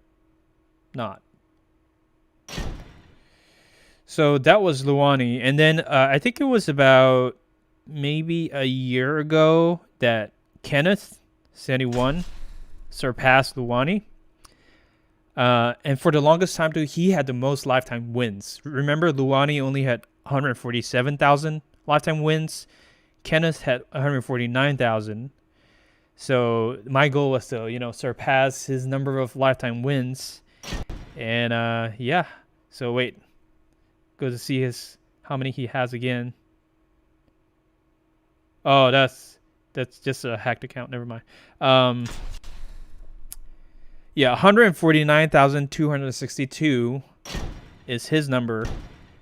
not? So that was Luani. And then I think it was about maybe a year ago that Kenneth, 71, surpassed Luani. And for the longest time, too, he had the most lifetime wins. Remember, Luani only had 147,000 lifetime wins. Kenneth had 149,000. So my goal was to, surpass his number of lifetime wins. And yeah. So wait, go to see how many he has again. Oh, that's just a hacked account. Never mind. Yeah, 149,262 is his number,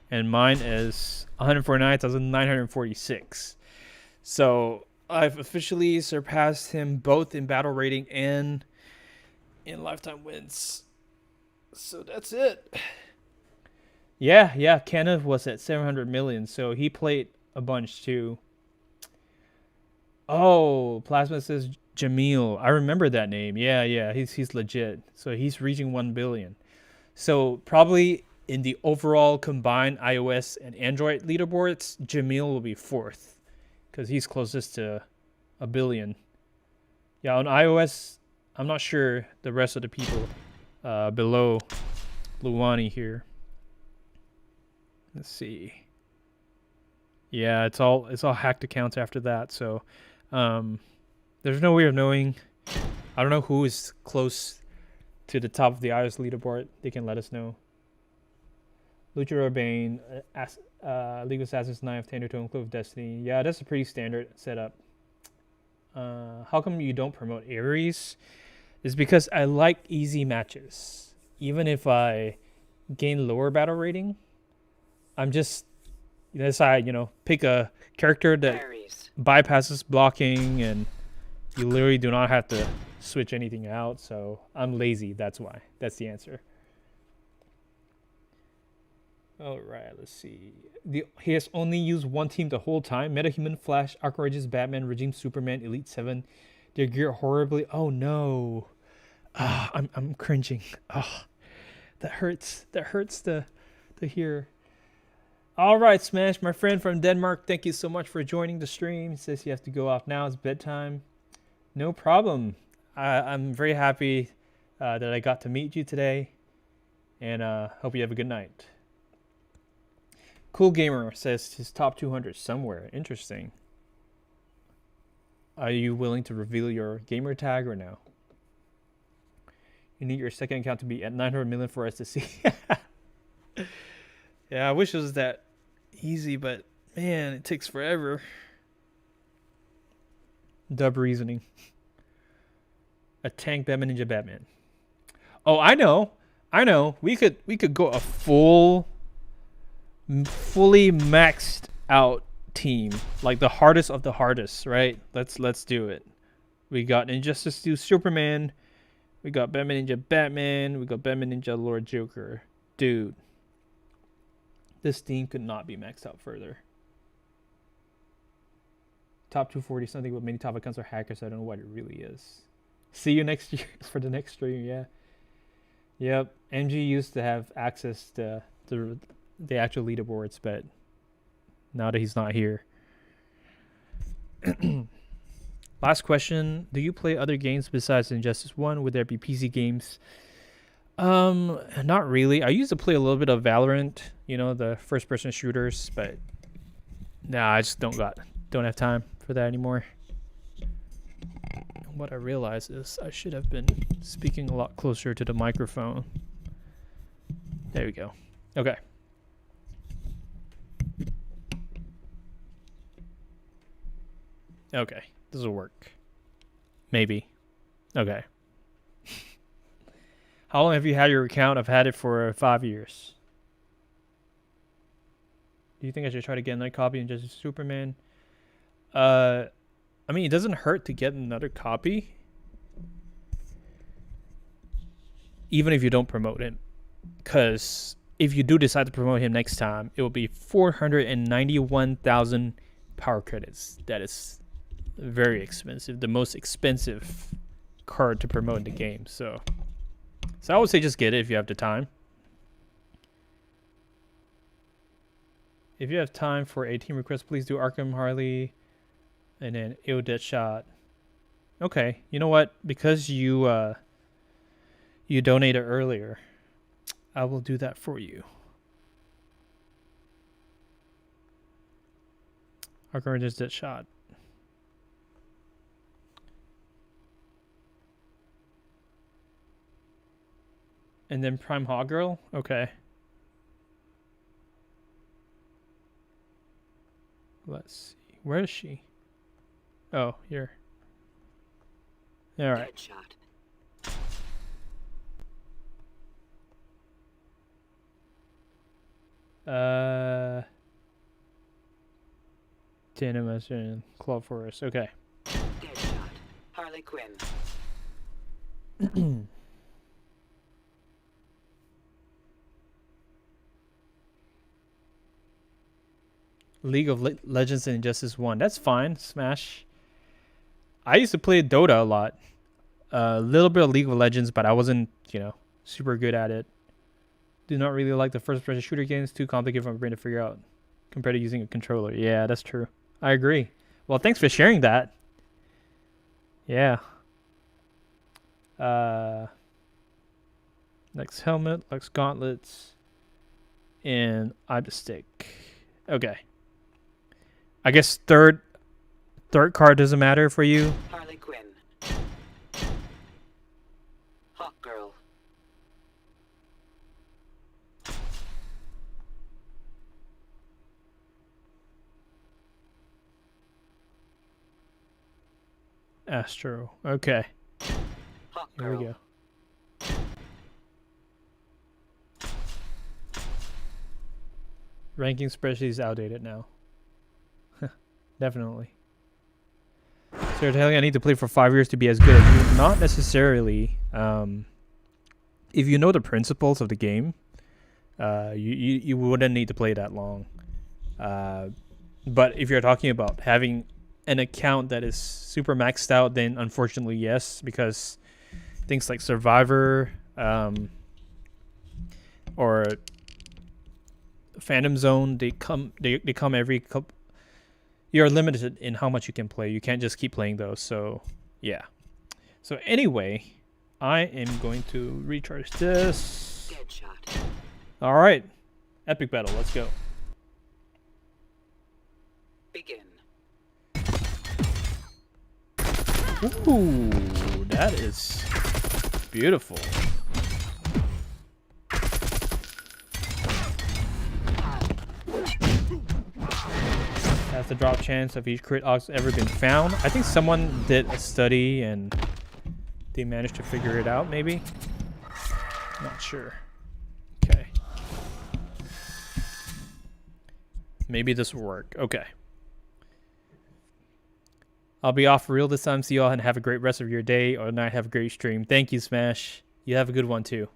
and mine is 149,946. So I've officially surpassed him both in battle rating and in lifetime wins. So that's it. Yeah. Kenneth was at 700 million, so he played a bunch too. Oh, Plasma says Jamil. I remember that name. Yeah. He's legit. So he's reaching 1 billion. So probably in the overall combined iOS and Android leaderboards, Jamil will be 4th because he's closest to 1 billion. Yeah, on iOS, I'm not sure the rest of the people below Luani here. Let's see. Yeah, it's all hacked accounts after that. So there's no way of knowing. I don't know who is close to the top of the iOS leaderboard. They can let us know. Lucha Urbane, League of Assassins 9 of Tender Tone, Cloak of Destiny. Yeah, that's a pretty standard setup. How come you don't promote Ares? It's because I like easy matches. Even if I gain lower battle rating, I'm just pick a character that bypasses blocking, and you literally do not have to switch anything out. So I'm lazy. That's why. That's the answer. All right, let's see. He has only used one team the whole time. Metahuman, Flash, Archerageous, Batman, Regime, Superman, Elite 7. They're geared horribly. Oh no. I'm cringing. That hurts. That hurts to hear. All right, Smash, my friend from Denmark, thank you so much for joining the stream. He says you have to go off now. It's bedtime. No problem. I'm very happy that I got to meet you today, and hope you have a good night. Cool Gamer says his top 200 somewhere. Interesting. Are you willing to reveal your gamer tag or no? You need your second account to be at 900 million for us to see. Yeah, I wish it was that easy, but man, it takes forever. Dub reasoning. A tank Batman Ninja Batman. Oh, I know. We could go a fully maxed out team, like the hardest of the hardest, right? Let's do it. We got Injustice 2 Superman. We got Batman Ninja Batman. We got Batman Ninja Lord Joker. Dude. This team could not be maxed out further. Top 240 something, but many top accounts are hackers. I don't know what it really is. See you next year for the next stream. Yeah. Yep. MG used to have access to the actual leaderboards, but now that he's not here. Last question. Do you play other games besides Injustice 1? Would there be PC games? Not really. I used to play a little bit of Valorant, the first person shooters, but nah, I just don't have time for that anymore. What I realize is I should have been speaking a lot closer to the microphone. There we go. Okay. Okay. This will work. Maybe. Okay. How long have you had your account? I've had it for 5 years. Do you think I should try to get another copy of Justice Superman? I mean, it doesn't hurt to get another copy, even if you don't promote him. Because if you do decide to promote him next time, it will be 491,000 power credits. That is very expensive. The most expensive card to promote in the game. So I would say just get it if you have the time. If you have time for a team request, please do Arkham, Harley, and then Ill Deadshot. Okay, you know what? Because you donated earlier, I will do that for you. Arkham is Deadshot. And then Prime Hog Girl? Okay. Let's see. Where is she? Oh, here. All right. Headshot. Tanamas and Claw Forest. Okay. Deadshot. Harley Quinn. League of Legends and Injustice 1. That's fine. Smash. I used to play Dota a lot. A little bit of League of Legends, but I wasn't, super good at it. Do not really like the first-person shooter games. Too complicated for my brain to figure out compared to using a controller. Yeah, that's true. I agree. Well, thanks for sharing that. Yeah. Next helmet, next gauntlets, and I'm the stick. Okay. I guess third card doesn't matter for you. Harley Quinn. Hawk Girl. Astro. Okay. Hawk Here Girl. we go. Ranking spreadsheet is outdated now. Definitely. So you're telling me I need to play for 5 years to be as good as you? Not necessarily. If you know the principles of the game, you wouldn't need to play that long. But if you're talking about having an account that is super maxed out, then unfortunately yes, because things like Survivor or Phantom Zone, they come every couple. You're limited in how much you can play. You can't just keep playing those. So yeah. So anyway, I am going to recharge this. Deadshot. All right, epic battle. Let's go. Begin. Ooh, that is beautiful. Has the drop chance of each crit ox ever been found? I think someone did a study and they managed to figure it out, maybe? Not sure. Okay. Maybe this will work. Okay. I'll be off real this time. See y'all and have a great rest of your day or night. Have a great stream. Thank you, Smash. You have a good one, too.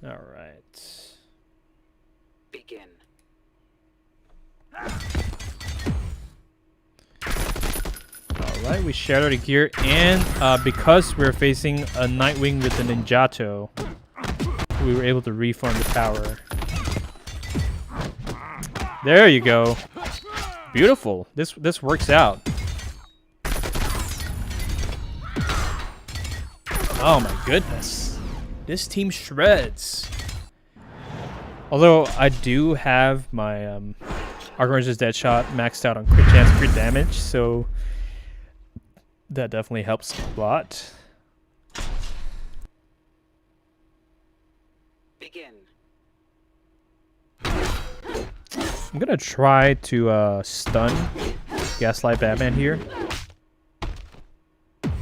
All right. Begin. All right, we shattered the gear, and because we're facing a Nightwing with a Ninjato, we were able to reform the power. There you go. Beautiful. This works out. Oh my goodness. This team shreds. Although I do have my Archranger's Deadshot maxed out on crit chance, crit damage, so that definitely helps a lot. Begin. I'm gonna try to stun Gaslight Batman here.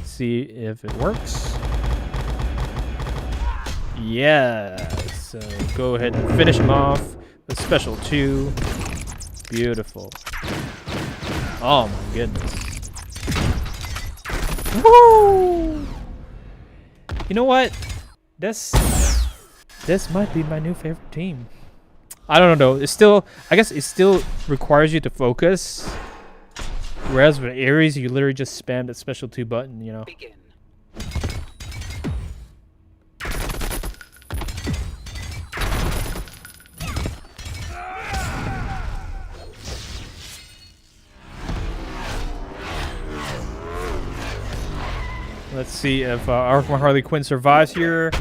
See if it works. Yeah, so go ahead and finish him off with special 2. Beautiful. Oh my goodness. Woo! You know what? This might be my new favorite team. I don't know. It's still, I guess it still requires you to focus. Whereas with Ares, you literally just spam that special 2 button, you know. Begin. Let's see if our Harley Quinn survives here.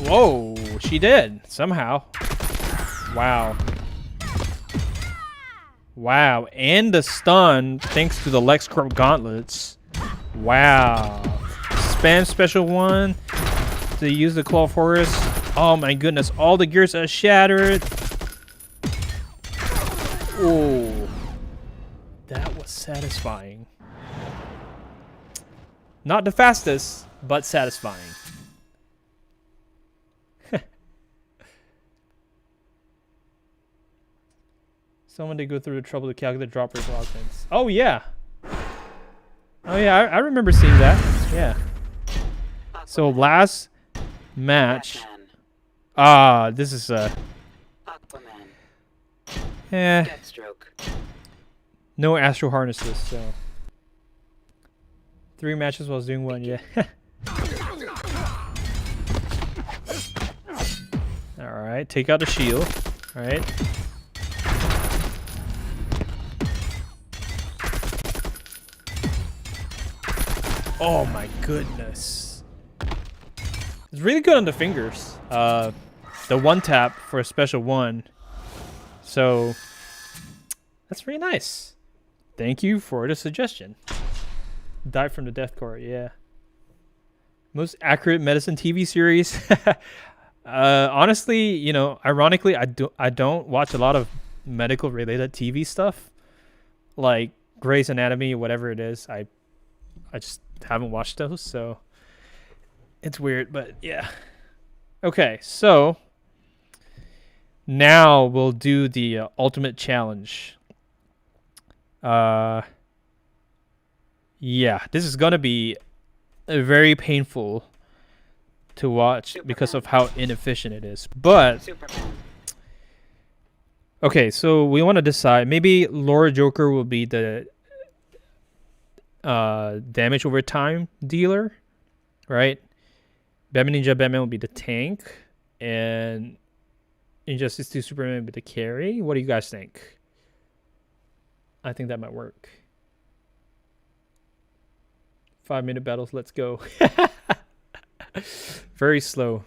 Whoa, she did somehow. Wow. Wow, and the stun thanks to the LexCorp gauntlets. Wow. Spam special 1 to use the Claw Forest. Oh my goodness, all the gears are shattered. Oh, that was satisfying. Not the fastest, but satisfying. Someone did go through the trouble to calculate drop rate for augments. Oh yeah. Oh yeah, I remember seeing that. Yeah. So last match. This is Aquaman. eh, Deathstroke. no astral harnesses, so 3 matches while doing 1, yeah. Alright, take out the shield. Alright. Oh my goodness. It's really good on the fingers. The 1 tap for a special 1. So that's really nice. Thank you for the suggestion. Die from the death court, yeah. Most accurate medicine TV series. Honestly, you know, ironically, I don't watch a lot of medical related TV stuff, like Grey's Anatomy, whatever it is. I just haven't watched those, so it's weird, but yeah. Okay, so now we'll do the ultimate challenge. Yeah, this is gonna be very painful to watch because of how inefficient it is. But Superman. okay, so we want to decide. Maybe Laura Joker will be the damage over time dealer, right? Batman Ninja Batman will be the tank, and Injustice 2 Superman will be the carry. What do you guys think? I think that might work. 5-minute battles, let's go. Very slow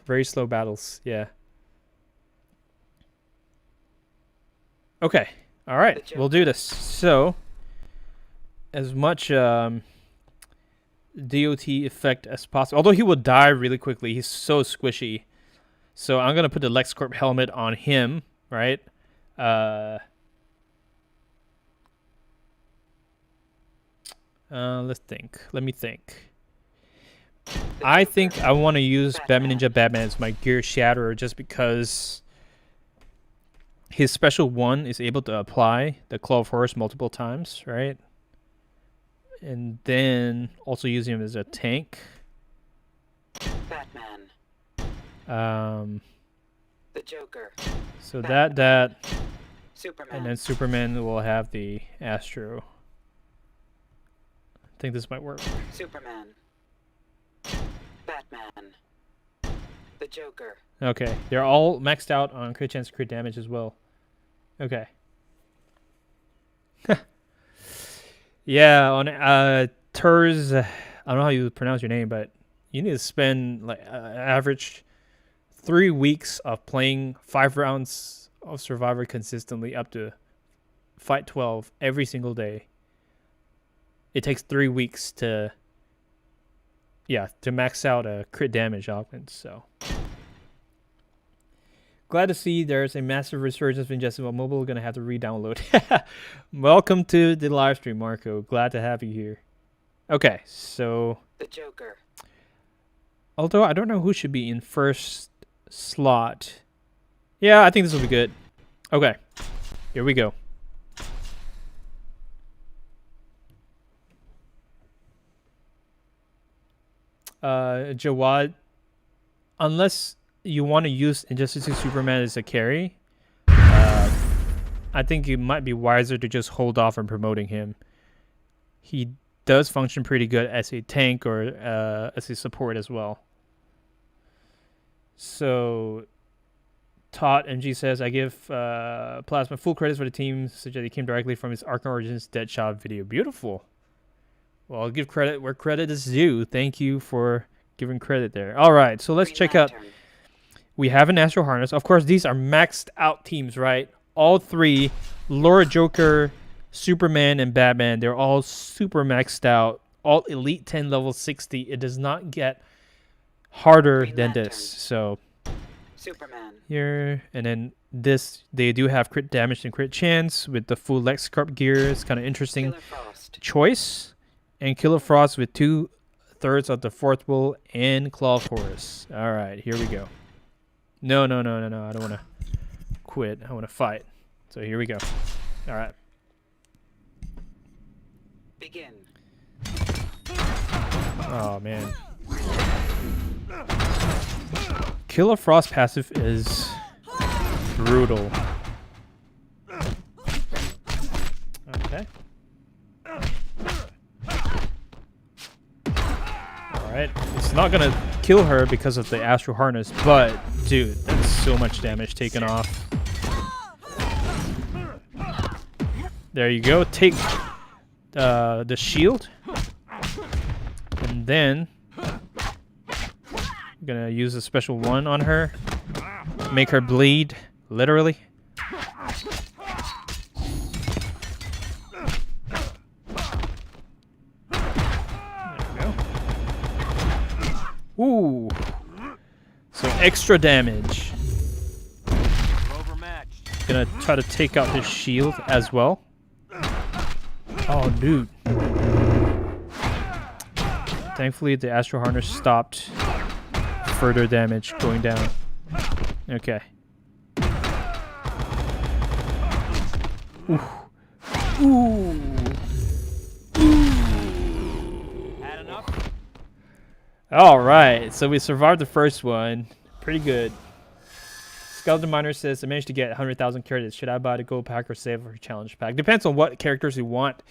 battles, yeah. Okay, all right, we'll do this. So, as much DOT effect as possible. Although he will die really quickly, he's so squishy. So I'm gonna put the LexCorp helmet on him, right? Let's think. Let me think. I think I want to use Batman Ninja Batman as my Gear Shatterer just because his special 1 is able to apply the Claw of Horus multiple times, right? And then also using him as a tank. Batman. The Joker. So Batman. that, Superman. and then Superman will have the Astro. I think this might work. Superman. Batman. The Joker. Okay, they're all maxed out on crit chance, crit damage as well. Okay. Yeah, on Turs, I don't know how you pronounce your name, but you need to spend like average 3 weeks of playing 5 rounds of Survivor consistently up to Fight 12 every single day. It takes 3 weeks to max out a crit damage augment, so. Glad to see there's a massive resurgence of Injustice on mobile. Gonna have to re-download. Welcome to the live stream, Marco. Glad to have you here. Okay, so The Joker. although I don't know who should be in first slot. Yeah, I think this will be good. Okay, here we go. Jawad unless you want to use Injustice 2 Superman as a carry, I think it might be wiser to just hold off on promoting him. He does function pretty good as a tank or as a support as well. So Todd MG says, I give Plasma full credits for the team, such that he came directly from his Arkham Origins Deadshot video. Beautiful. Well, I'll give credit where credit is due. Thank you for giving credit there. All right, so let's check out. We have an Astro Harness. Of course, these are maxed out teams, right? All three, Laura, Joker, Superman, and Batman, they're all super maxed out. All Elite 10 level 60. It does not get harder than this. So Superman. here, and then this, they do have crit damage and crit chance with the full Lex Scarp gear. It's kind of interesting choice. And Killer Frost with 2/3 of the fourth will and Claw of Horus. All right, here we go. No. I don't want to quit. I want to fight. So here we go. All right. Begin. Oh, man. Killer Frost passive is brutal. Okay. Alright. It's not going to kill her because of the Astral Harness, but, dude, that's so much damage taken off. There you go. Take the shield. And then I'm gonna use a special one on her. Make her bleed, literally. There we go. Ooh. So extra damage. Gonna try to take out his shield as well. Oh, dude. Thankfully, the Astral Harness stopped further damage going down. Okay. Ooh. Ooh. Had enough? All right, so we survived the first one. Pretty good. Skeleton Miner says, I managed to get 100,000 credits. Should I buy the gold pack or save for challenge pack? Depends on what characters you want.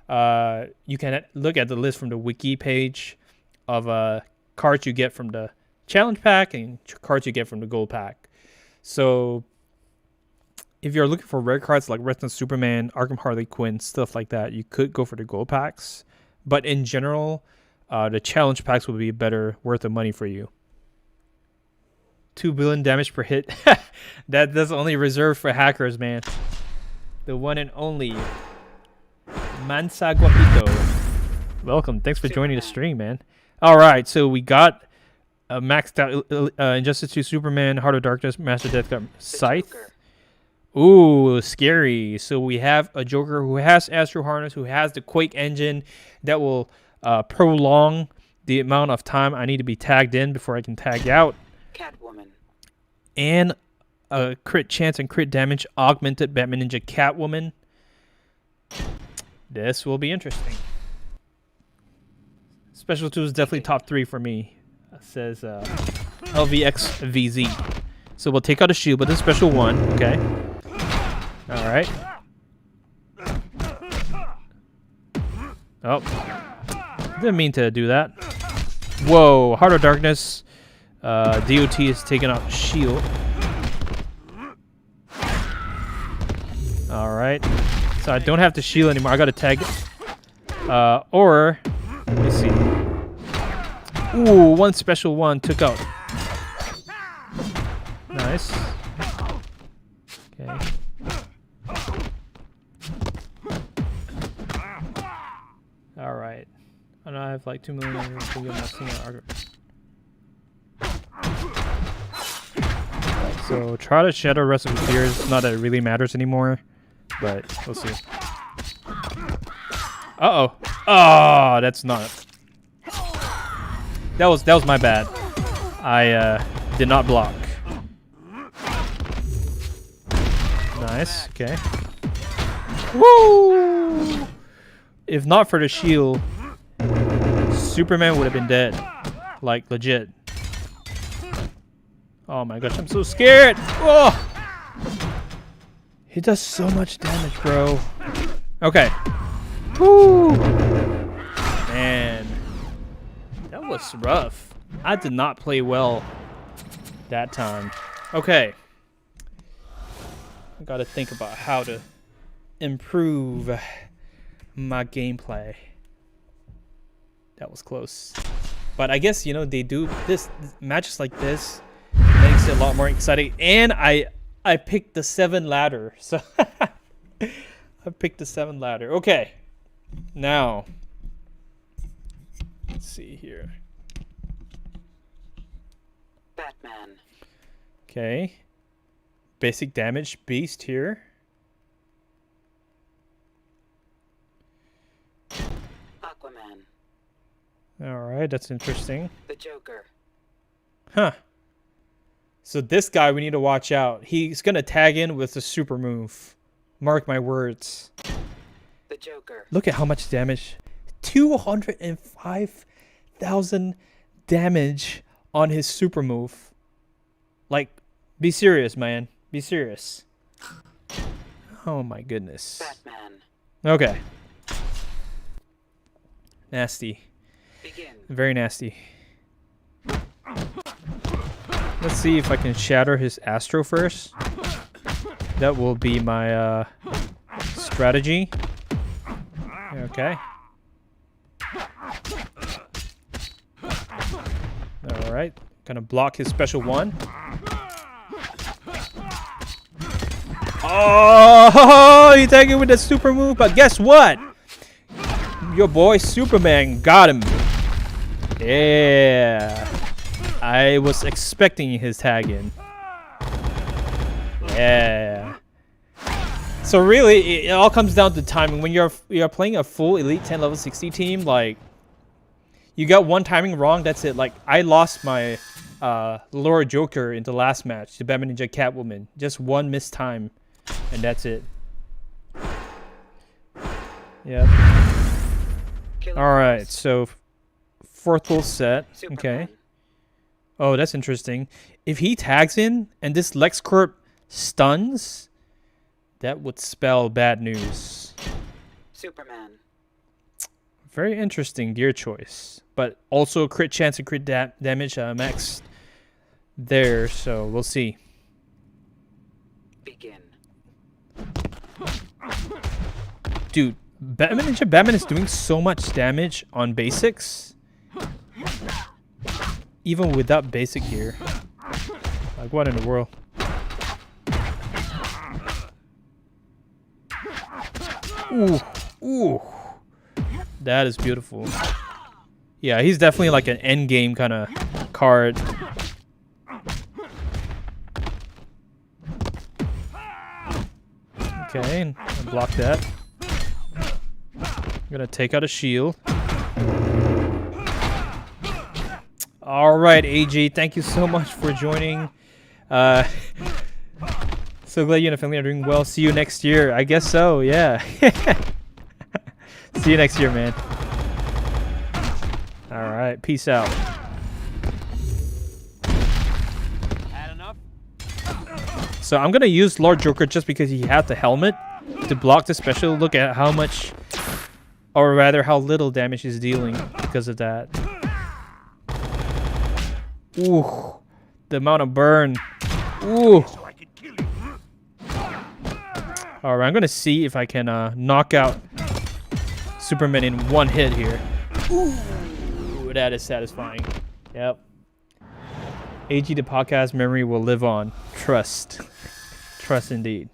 You can look at the list from the wiki page of cards you get from the challenge pack and cards you get from the gold pack. So if you're looking for rare cards like Residency Superman, Arkham Harley Quinn, stuff like that, you could go for the gold packs. But in general, the challenge packs will be better worth the money for you. 2 billion damage per hit. That's only reserved for hackers, man. The one and only Mansa Guapito. Welcome. Thanks for joining the stream, man. All right, so we got a maxed out Injustice 2 Superman, Heart of Darkness, Master Death, got Scythe. Ooh, scary. So we have a Joker who has Astro Harness, who has the Quake engine that will prolong the amount of time I need to be tagged in before I can tag out. Catwoman. And a crit chance and crit damage augmented Batman Ninja Catwoman. This will be interesting. Special 2 is definitely top 3 for me. It says LVXVZ. So we'll take out a shield with a special 1. Okay. Alright. Oh. Didn't mean to do that. Whoa. Heart of Darkness. DOT is taking out shield. Alright. So I don't have to shield anymore. I gotta tag it. Or let me see. Ooh, one special one took out. Nice. Okay. Alright. And I have like 2 million. So try to shadow rest of his fears. Not that it really matters anymore, but we'll see. Uh-oh. Oh, that's not. That was my bad. I did not block. Nice. Okay. Woo! If not for the shield, Superman would have been dead. Like legit. Oh my gosh, I'm so scared. Oh! He does so much damage, bro. Okay. Woo! Man. That was rough. I did not play well that time. Okay. I gotta think about how to improve my gameplay. That was close. But I guess, you know, they do this matches like this makes it a lot more exciting. And I picked the 7 ladder. So I picked the 7 ladder. Okay. Now let's see here. Batman. Okay. Basic damage beast here. Aquaman. Alright, that's interesting. The Joker. Huh. So this guy we need to watch out. He's gonna tag in with a super move. Mark my words. The Joker. Look at how much damage. 205,000 damage on his super move. Like, be serious, man. Be serious. Oh my goodness. Batman. Okay. Nasty. Begin. Very nasty. Let's see if I can shatter his Astro first. That will be my strategy. Okay. Alright. Gonna block his special one. Oh, he tagged it with a super move, but guess what? Your boy Superman got him. Yeah. I was expecting his tag in. Yeah. So really, it all comes down to timing. When you're playing a full Elite 10 level 60 team, like, you got one timing wrong, that's it. Like, I lost my Laura Joker in the last match, the Batman Ninja Catwoman. Just one missed time, and that's it. Yep. Alright, so 4th full set. Superman. Okay. Oh, that's interesting. If he tags in and this LexCorp stuns, that would spell bad news. Superman. Very interesting gear choice. But also crit chance and crit damage max there, so we'll see. Begin. Dude, Batman is doing so much damage on basics. Even without basic gear. Like, what in the world? Ooh, ooh. That is beautiful. Yeah, he's definitely like an end game kind of card. Okay, block that. I'm gonna take out a shield. All right, AG, thank you so much for joining. So glad you and the family are doing well. See you next year. I guess so, yeah. See you next year, man. All right, peace out. Had enough? So I'm gonna use Lord Joker just because he had the helmet to block the special. Look at how much, or rather how little damage he's dealing because of that. Ooh, the amount of burn. Ooh. Alright, I'm gonna see if I can knock out Superman in one hit here. Ooh, that is satisfying. Yep. AG, the podcast memory will live on. Trust. Trust indeed.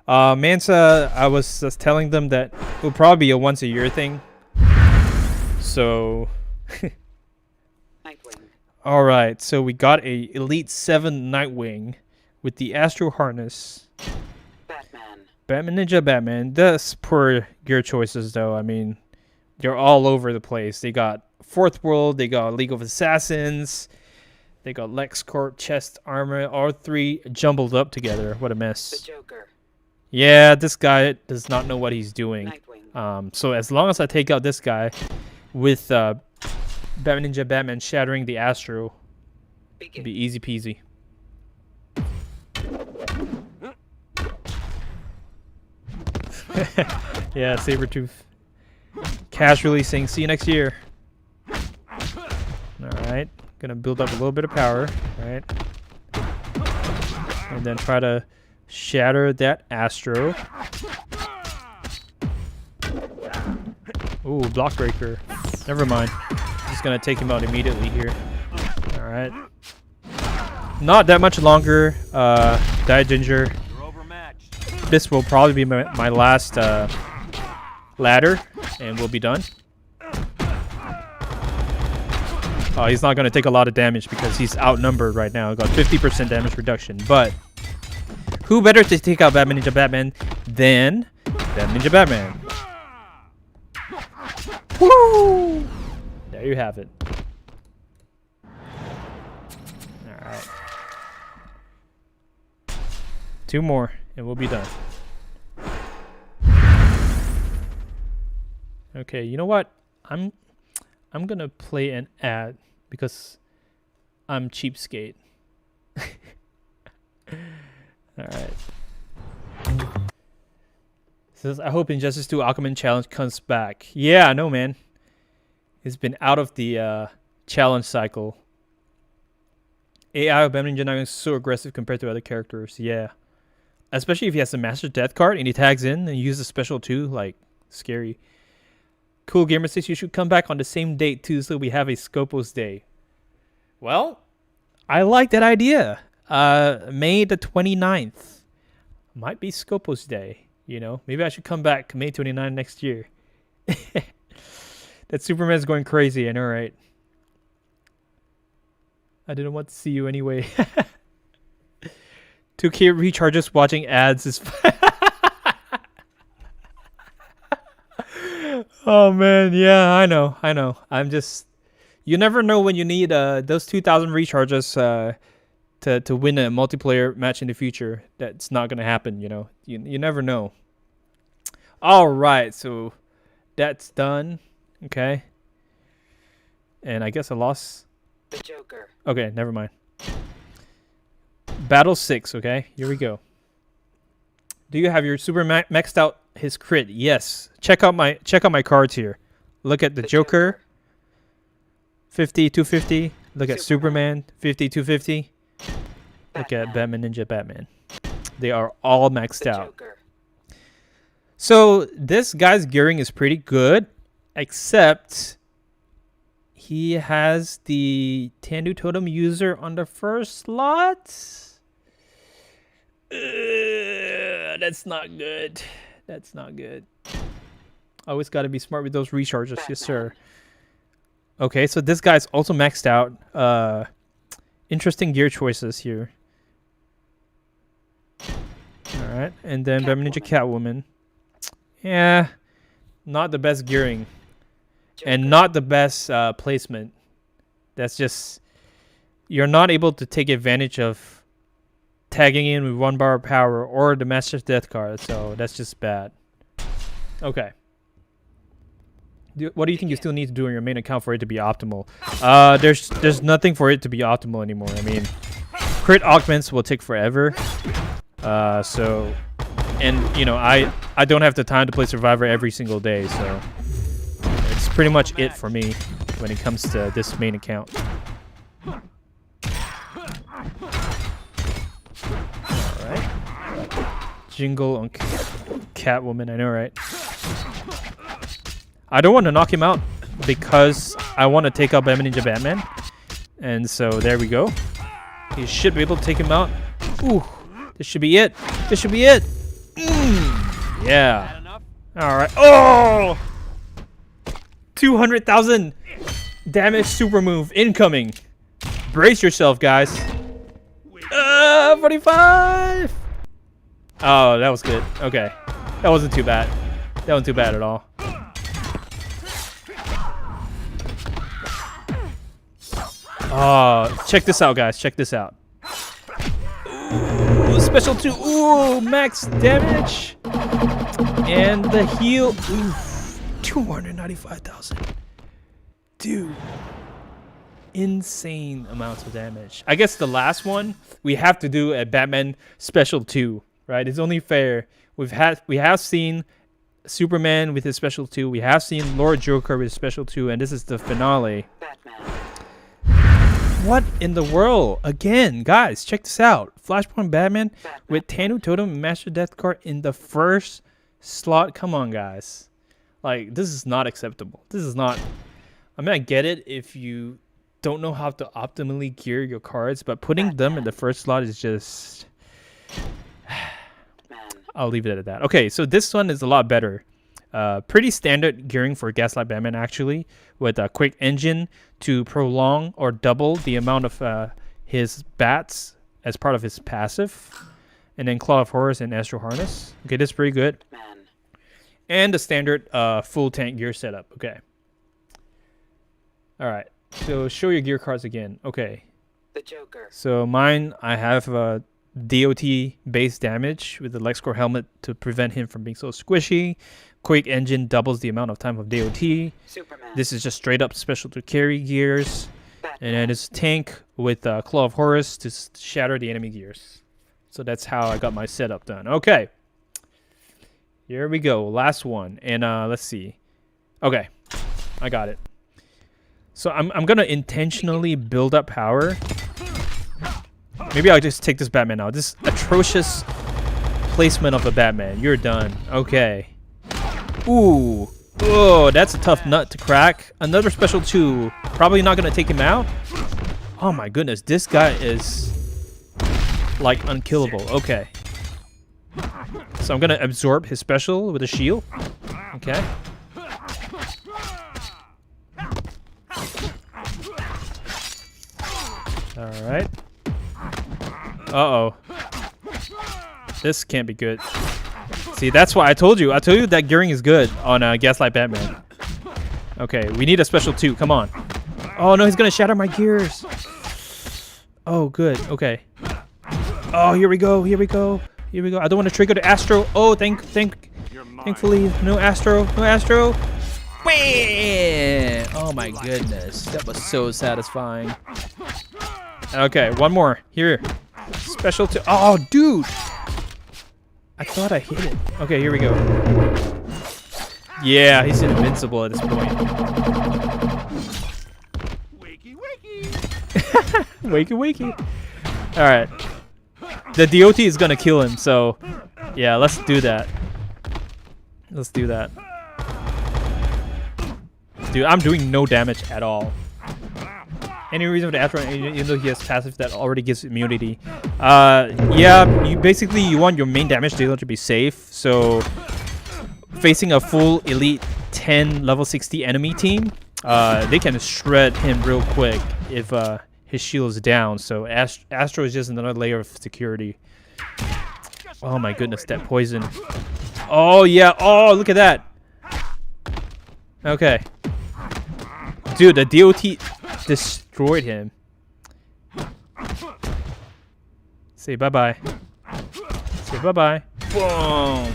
Mansa, I was just telling them that it will probably be a once a year thing. So... Nightwing. Alright, so we got a Elite 7 Nightwing with the Astro Harness. Batman. Batman Ninja Batman. That's poor gear choices though. I mean, they're all over the place. They got Fourth World, they got League of Assassins, they got LexCorp, chest armor, all three jumbled up together. What a The mess. Joker. Yeah, this guy does not know what he's doing. Nightwing. So as long as I take out this guy with Batman Ninja Batman shattering the Astro, Begin. Be easy peasy. Yeah, Sabretooth. Casually saying, see you next year. Alright. Gonna build up a little bit of power. Right. And then try to shatter that Astro. Ooh, block breaker. Never mind. Just gonna take him out immediately here. Alright. Not that much longer. Die Ginger. You're overmatched. This will probably be my last ladder, and we'll be done. Oh, he's not going to take a lot of damage because he's outnumbered right now. Got 50% damage reduction. But who better to take out Batman Ninja Batman than Batman Ninja Batman? Woo! There you have it. Alright. 2 more, and we'll be done. Okay, you know what? I'm gonna play an ad because I'm cheapskate. Alright. Says, I hope Injustice 2 Aquaman challenge comes back. Yeah, I know, man. He's been out of the challenge cycle. AI of Batman Ninja is so aggressive compared to other characters. Yeah. Especially if he has a Master Death card and he tags in and uses special too. Like, scary. Cool Gamer says you should come back on the same date too, so we have a Scopos Day. Well, I like that idea. May the 29th. Might be Scopos Day, you know. Maybe I should come back May 29 next year. That Superman's going crazy, I know, right? I didn't want to see you anyway. 2K recharges watching ads is Oh man, yeah, I know. I'm just, you never know when you need those 2,000 recharges to win a multiplayer match in the future. That's not gonna happen, you know. You never know. All right, so that's done. Okay. And I guess I lost. The Joker. Okay, never mind. Battle 6. Okay, here we go. Do you have your super maxed out his crit? Yes. Check out my cards here. Look at the Joker. 50, 250. Look at Superman. 50, 250. Look at Batman Ninja Batman. They are all maxed out. So this guy's gearing is pretty good, except he has the Tendu Totem user on the first slot. That's not good. That's not good. Always got to be smart with those recharges. Yes, sir. Okay, so this guy's also maxed out. Interesting gear choices here. All right, and then Batman Ninja Catwoman. Yeah, not the best gearing. And not the best placement. That's just, you're not able to take advantage of tagging in with 1 bar of power or the Master's Death card, so that's just bad. Okay. What do you think you still need to do on your main account for it to be optimal? There's nothing for it to be optimal anymore. I mean, crit augments will take forever. So, and you know, I don't have the time to play Survivor every single day, so it's pretty much it for me when it comes to this main account. Jingle on Catwoman, I know, right? I don't want to knock him out because I want to take out Batman Ninja Batman. And so there we go. He should be able to take him out. Ooh, this should be it. This should be it. Yeah. All right. Oh! 200,000 damage super move incoming. Brace yourself, guys. 45. Oh, that was good. Okay. That wasn't too bad. That wasn't too bad at all. Oh, check this out, guys. Check this out. Ooh, special 2. Ooh, max damage. And the heal. Ooh, 295,000. Dude. insane amounts of damage. I guess the last one we have to do a Batman Special 2, right? It's only fair. We have seen Superman with his Special 2. We have seen Lord Joker with his Special 2, and this is the finale. Batman. What in the world? Again, guys, check this out. Flashpoint Batman with Tanu Totem and Master Death card in the first slot. Come on, guys. Like, this is not acceptable. This is not... I mean, I get it if you don't know how to optimally gear your cards, but putting them in the first slot is just... I'll leave it at that. Okay, so this one is a lot better. Pretty standard gearing for Gaslight Batman, actually, with a quick engine to prolong or double the amount of his bats as part of his passive. And then Claw of Horrors and Astro Harness. Okay, that's pretty good. And the standard full tank gear setup. Okay. All right. So show your gear cards again. Okay. The Joker. So mine, I have DOT base damage with the LexCorp helmet to prevent him from being so squishy. Quick engine doubles the amount of time of DOT. Superman. This is just straight up special to carry gears. And then it's tank with Claw of Horus to shatter the enemy gears. So that's how I got my setup done. Okay. Here we go. Last one. And let's see. Okay. I got it. So I'm going to intentionally build up power. Maybe I'll just take this Batman out. This atrocious placement of a Batman. You're done. Okay. Ooh. Oh, that's a tough nut to crack. Another special 2. Probably not going to take him out. Oh my goodness. This guy is like unkillable. Okay. So I'm going to absorb his special with a shield. Okay. Alright. Uh-oh. This can't be good. See, that's why I told you. I told you that gearing is good on Gaslight Batman. Okay, we need a special 2. Come on. Oh, no, he's going to shatter my gears. Oh, good. Okay. Oh, here we go. Here we go. Here we go. I don't want to trigger the Astro. Oh, thankfully, no Astro. No Astro. Wham! Oh, my goodness. That was so satisfying. Okay, one more. Here. Special 2. Oh, dude. I thought I hit it. Okay, here we go. Yeah, he's invincible at this point. Wakey, wakey. Wakey, wakey. Alright. The DOT is gonna kill him, so... Yeah, let's do that. Let's do that. Dude, I'm doing no damage at all. Any reason for the Astro, even though he has passive that already gives immunity. Yeah, you want your main damage dealer to be safe. So, facing a full Elite 10 level 60 enemy team, they can shred him real quick if his shield is down. So, Astro is just another layer of security. Oh my goodness, that poison. Oh yeah, oh look at that. Okay. Dude, the DOT destroyed him. Say bye-bye. Say bye-bye. Boom!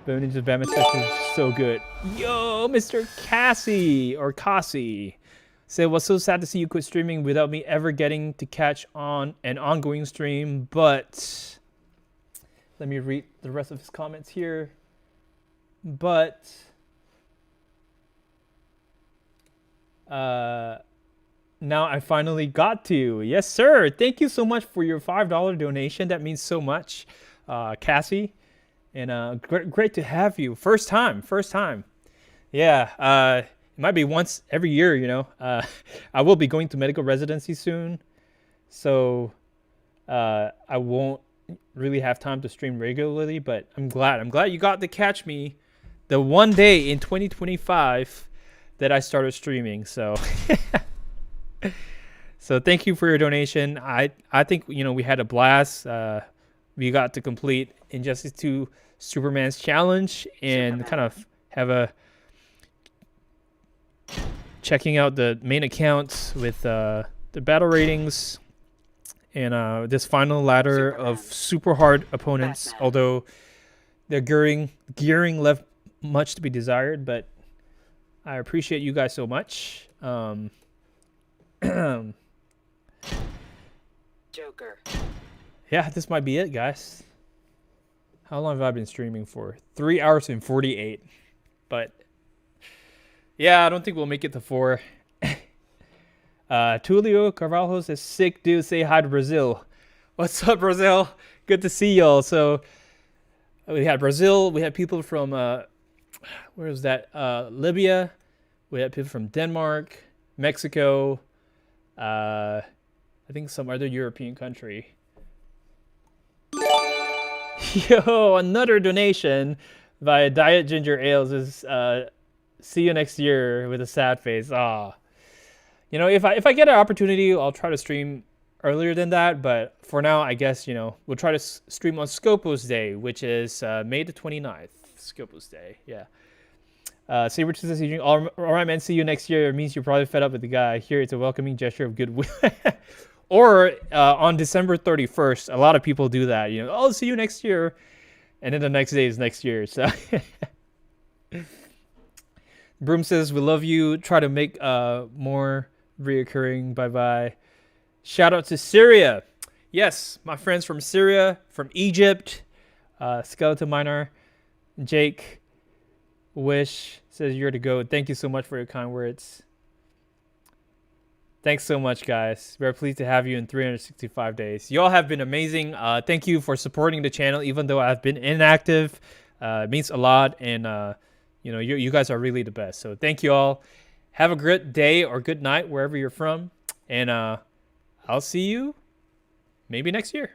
Bone Ninja Batman special is so good. Yo, Mr. Cassie, or Cassie. Said, was so sad to see you quit streaming without me ever getting to catch on an ongoing stream, but... Let me read the rest of his comments here. But... now I finally got to. Yes, sir. Thank you so much for your $5 donation. That means so much, Cassie. And great to have you. First time. Yeah. It might be once every year, you know. I will be going to medical residency soon. So I won't really have time to stream regularly. But I'm glad you got to catch me the one day in 2025 that I started streaming. So so thank you for your donation. I think, you know, we had a blast. We got to complete Injustice 2 Superman's challenge and kind of have a checking out the main account with the battle ratings and this final ladder of super hard opponents, although their gearing left much to be desired, but I appreciate you guys so much. Joker. Yeah, this might be it, guys. How long have I been streaming for? 3 hours and 48. But yeah, I don't think we'll make it to 4. Tulio Carvalho says, sick dude, say hi to Brazil. What's up, Brazil? Good to see y'all. So we had Brazil. We had people from, where was that? Libya. We had people from Denmark, Mexico, I think some other European country. Yo, another donation via Diet Ginger Ales is see you next year with a sad face. Ah, you know, if I get an opportunity, I'll try to stream earlier than that. But for now, I guess, you know, we'll try to stream on Scopus Day, which is May the 29th. Scopus Day, yeah. Saber says, all right, man, see you next year. It means you're probably fed up with the guy. Here, it's a welcoming gesture of goodwill. Or on December 31st, a lot of people do that. You know, oh, see you next year. And then the next day is next year. So Broom says, we love you. Try to make more reoccurring. Bye-bye. Shout out to Syria. Yes, my friends from Syria, from Egypt. Skeleton Miner, Jake, Wish says you're to go. Thank you so much for your kind words. Thanks so much, guys. We're pleased to have you in 365 days. You all have been amazing. Thank you for supporting the channel, even though I've been inactive. It means a lot, and you know, you guys are really the best. So thank you all. Have a good day or good night wherever you're from, and I'll see you maybe next year.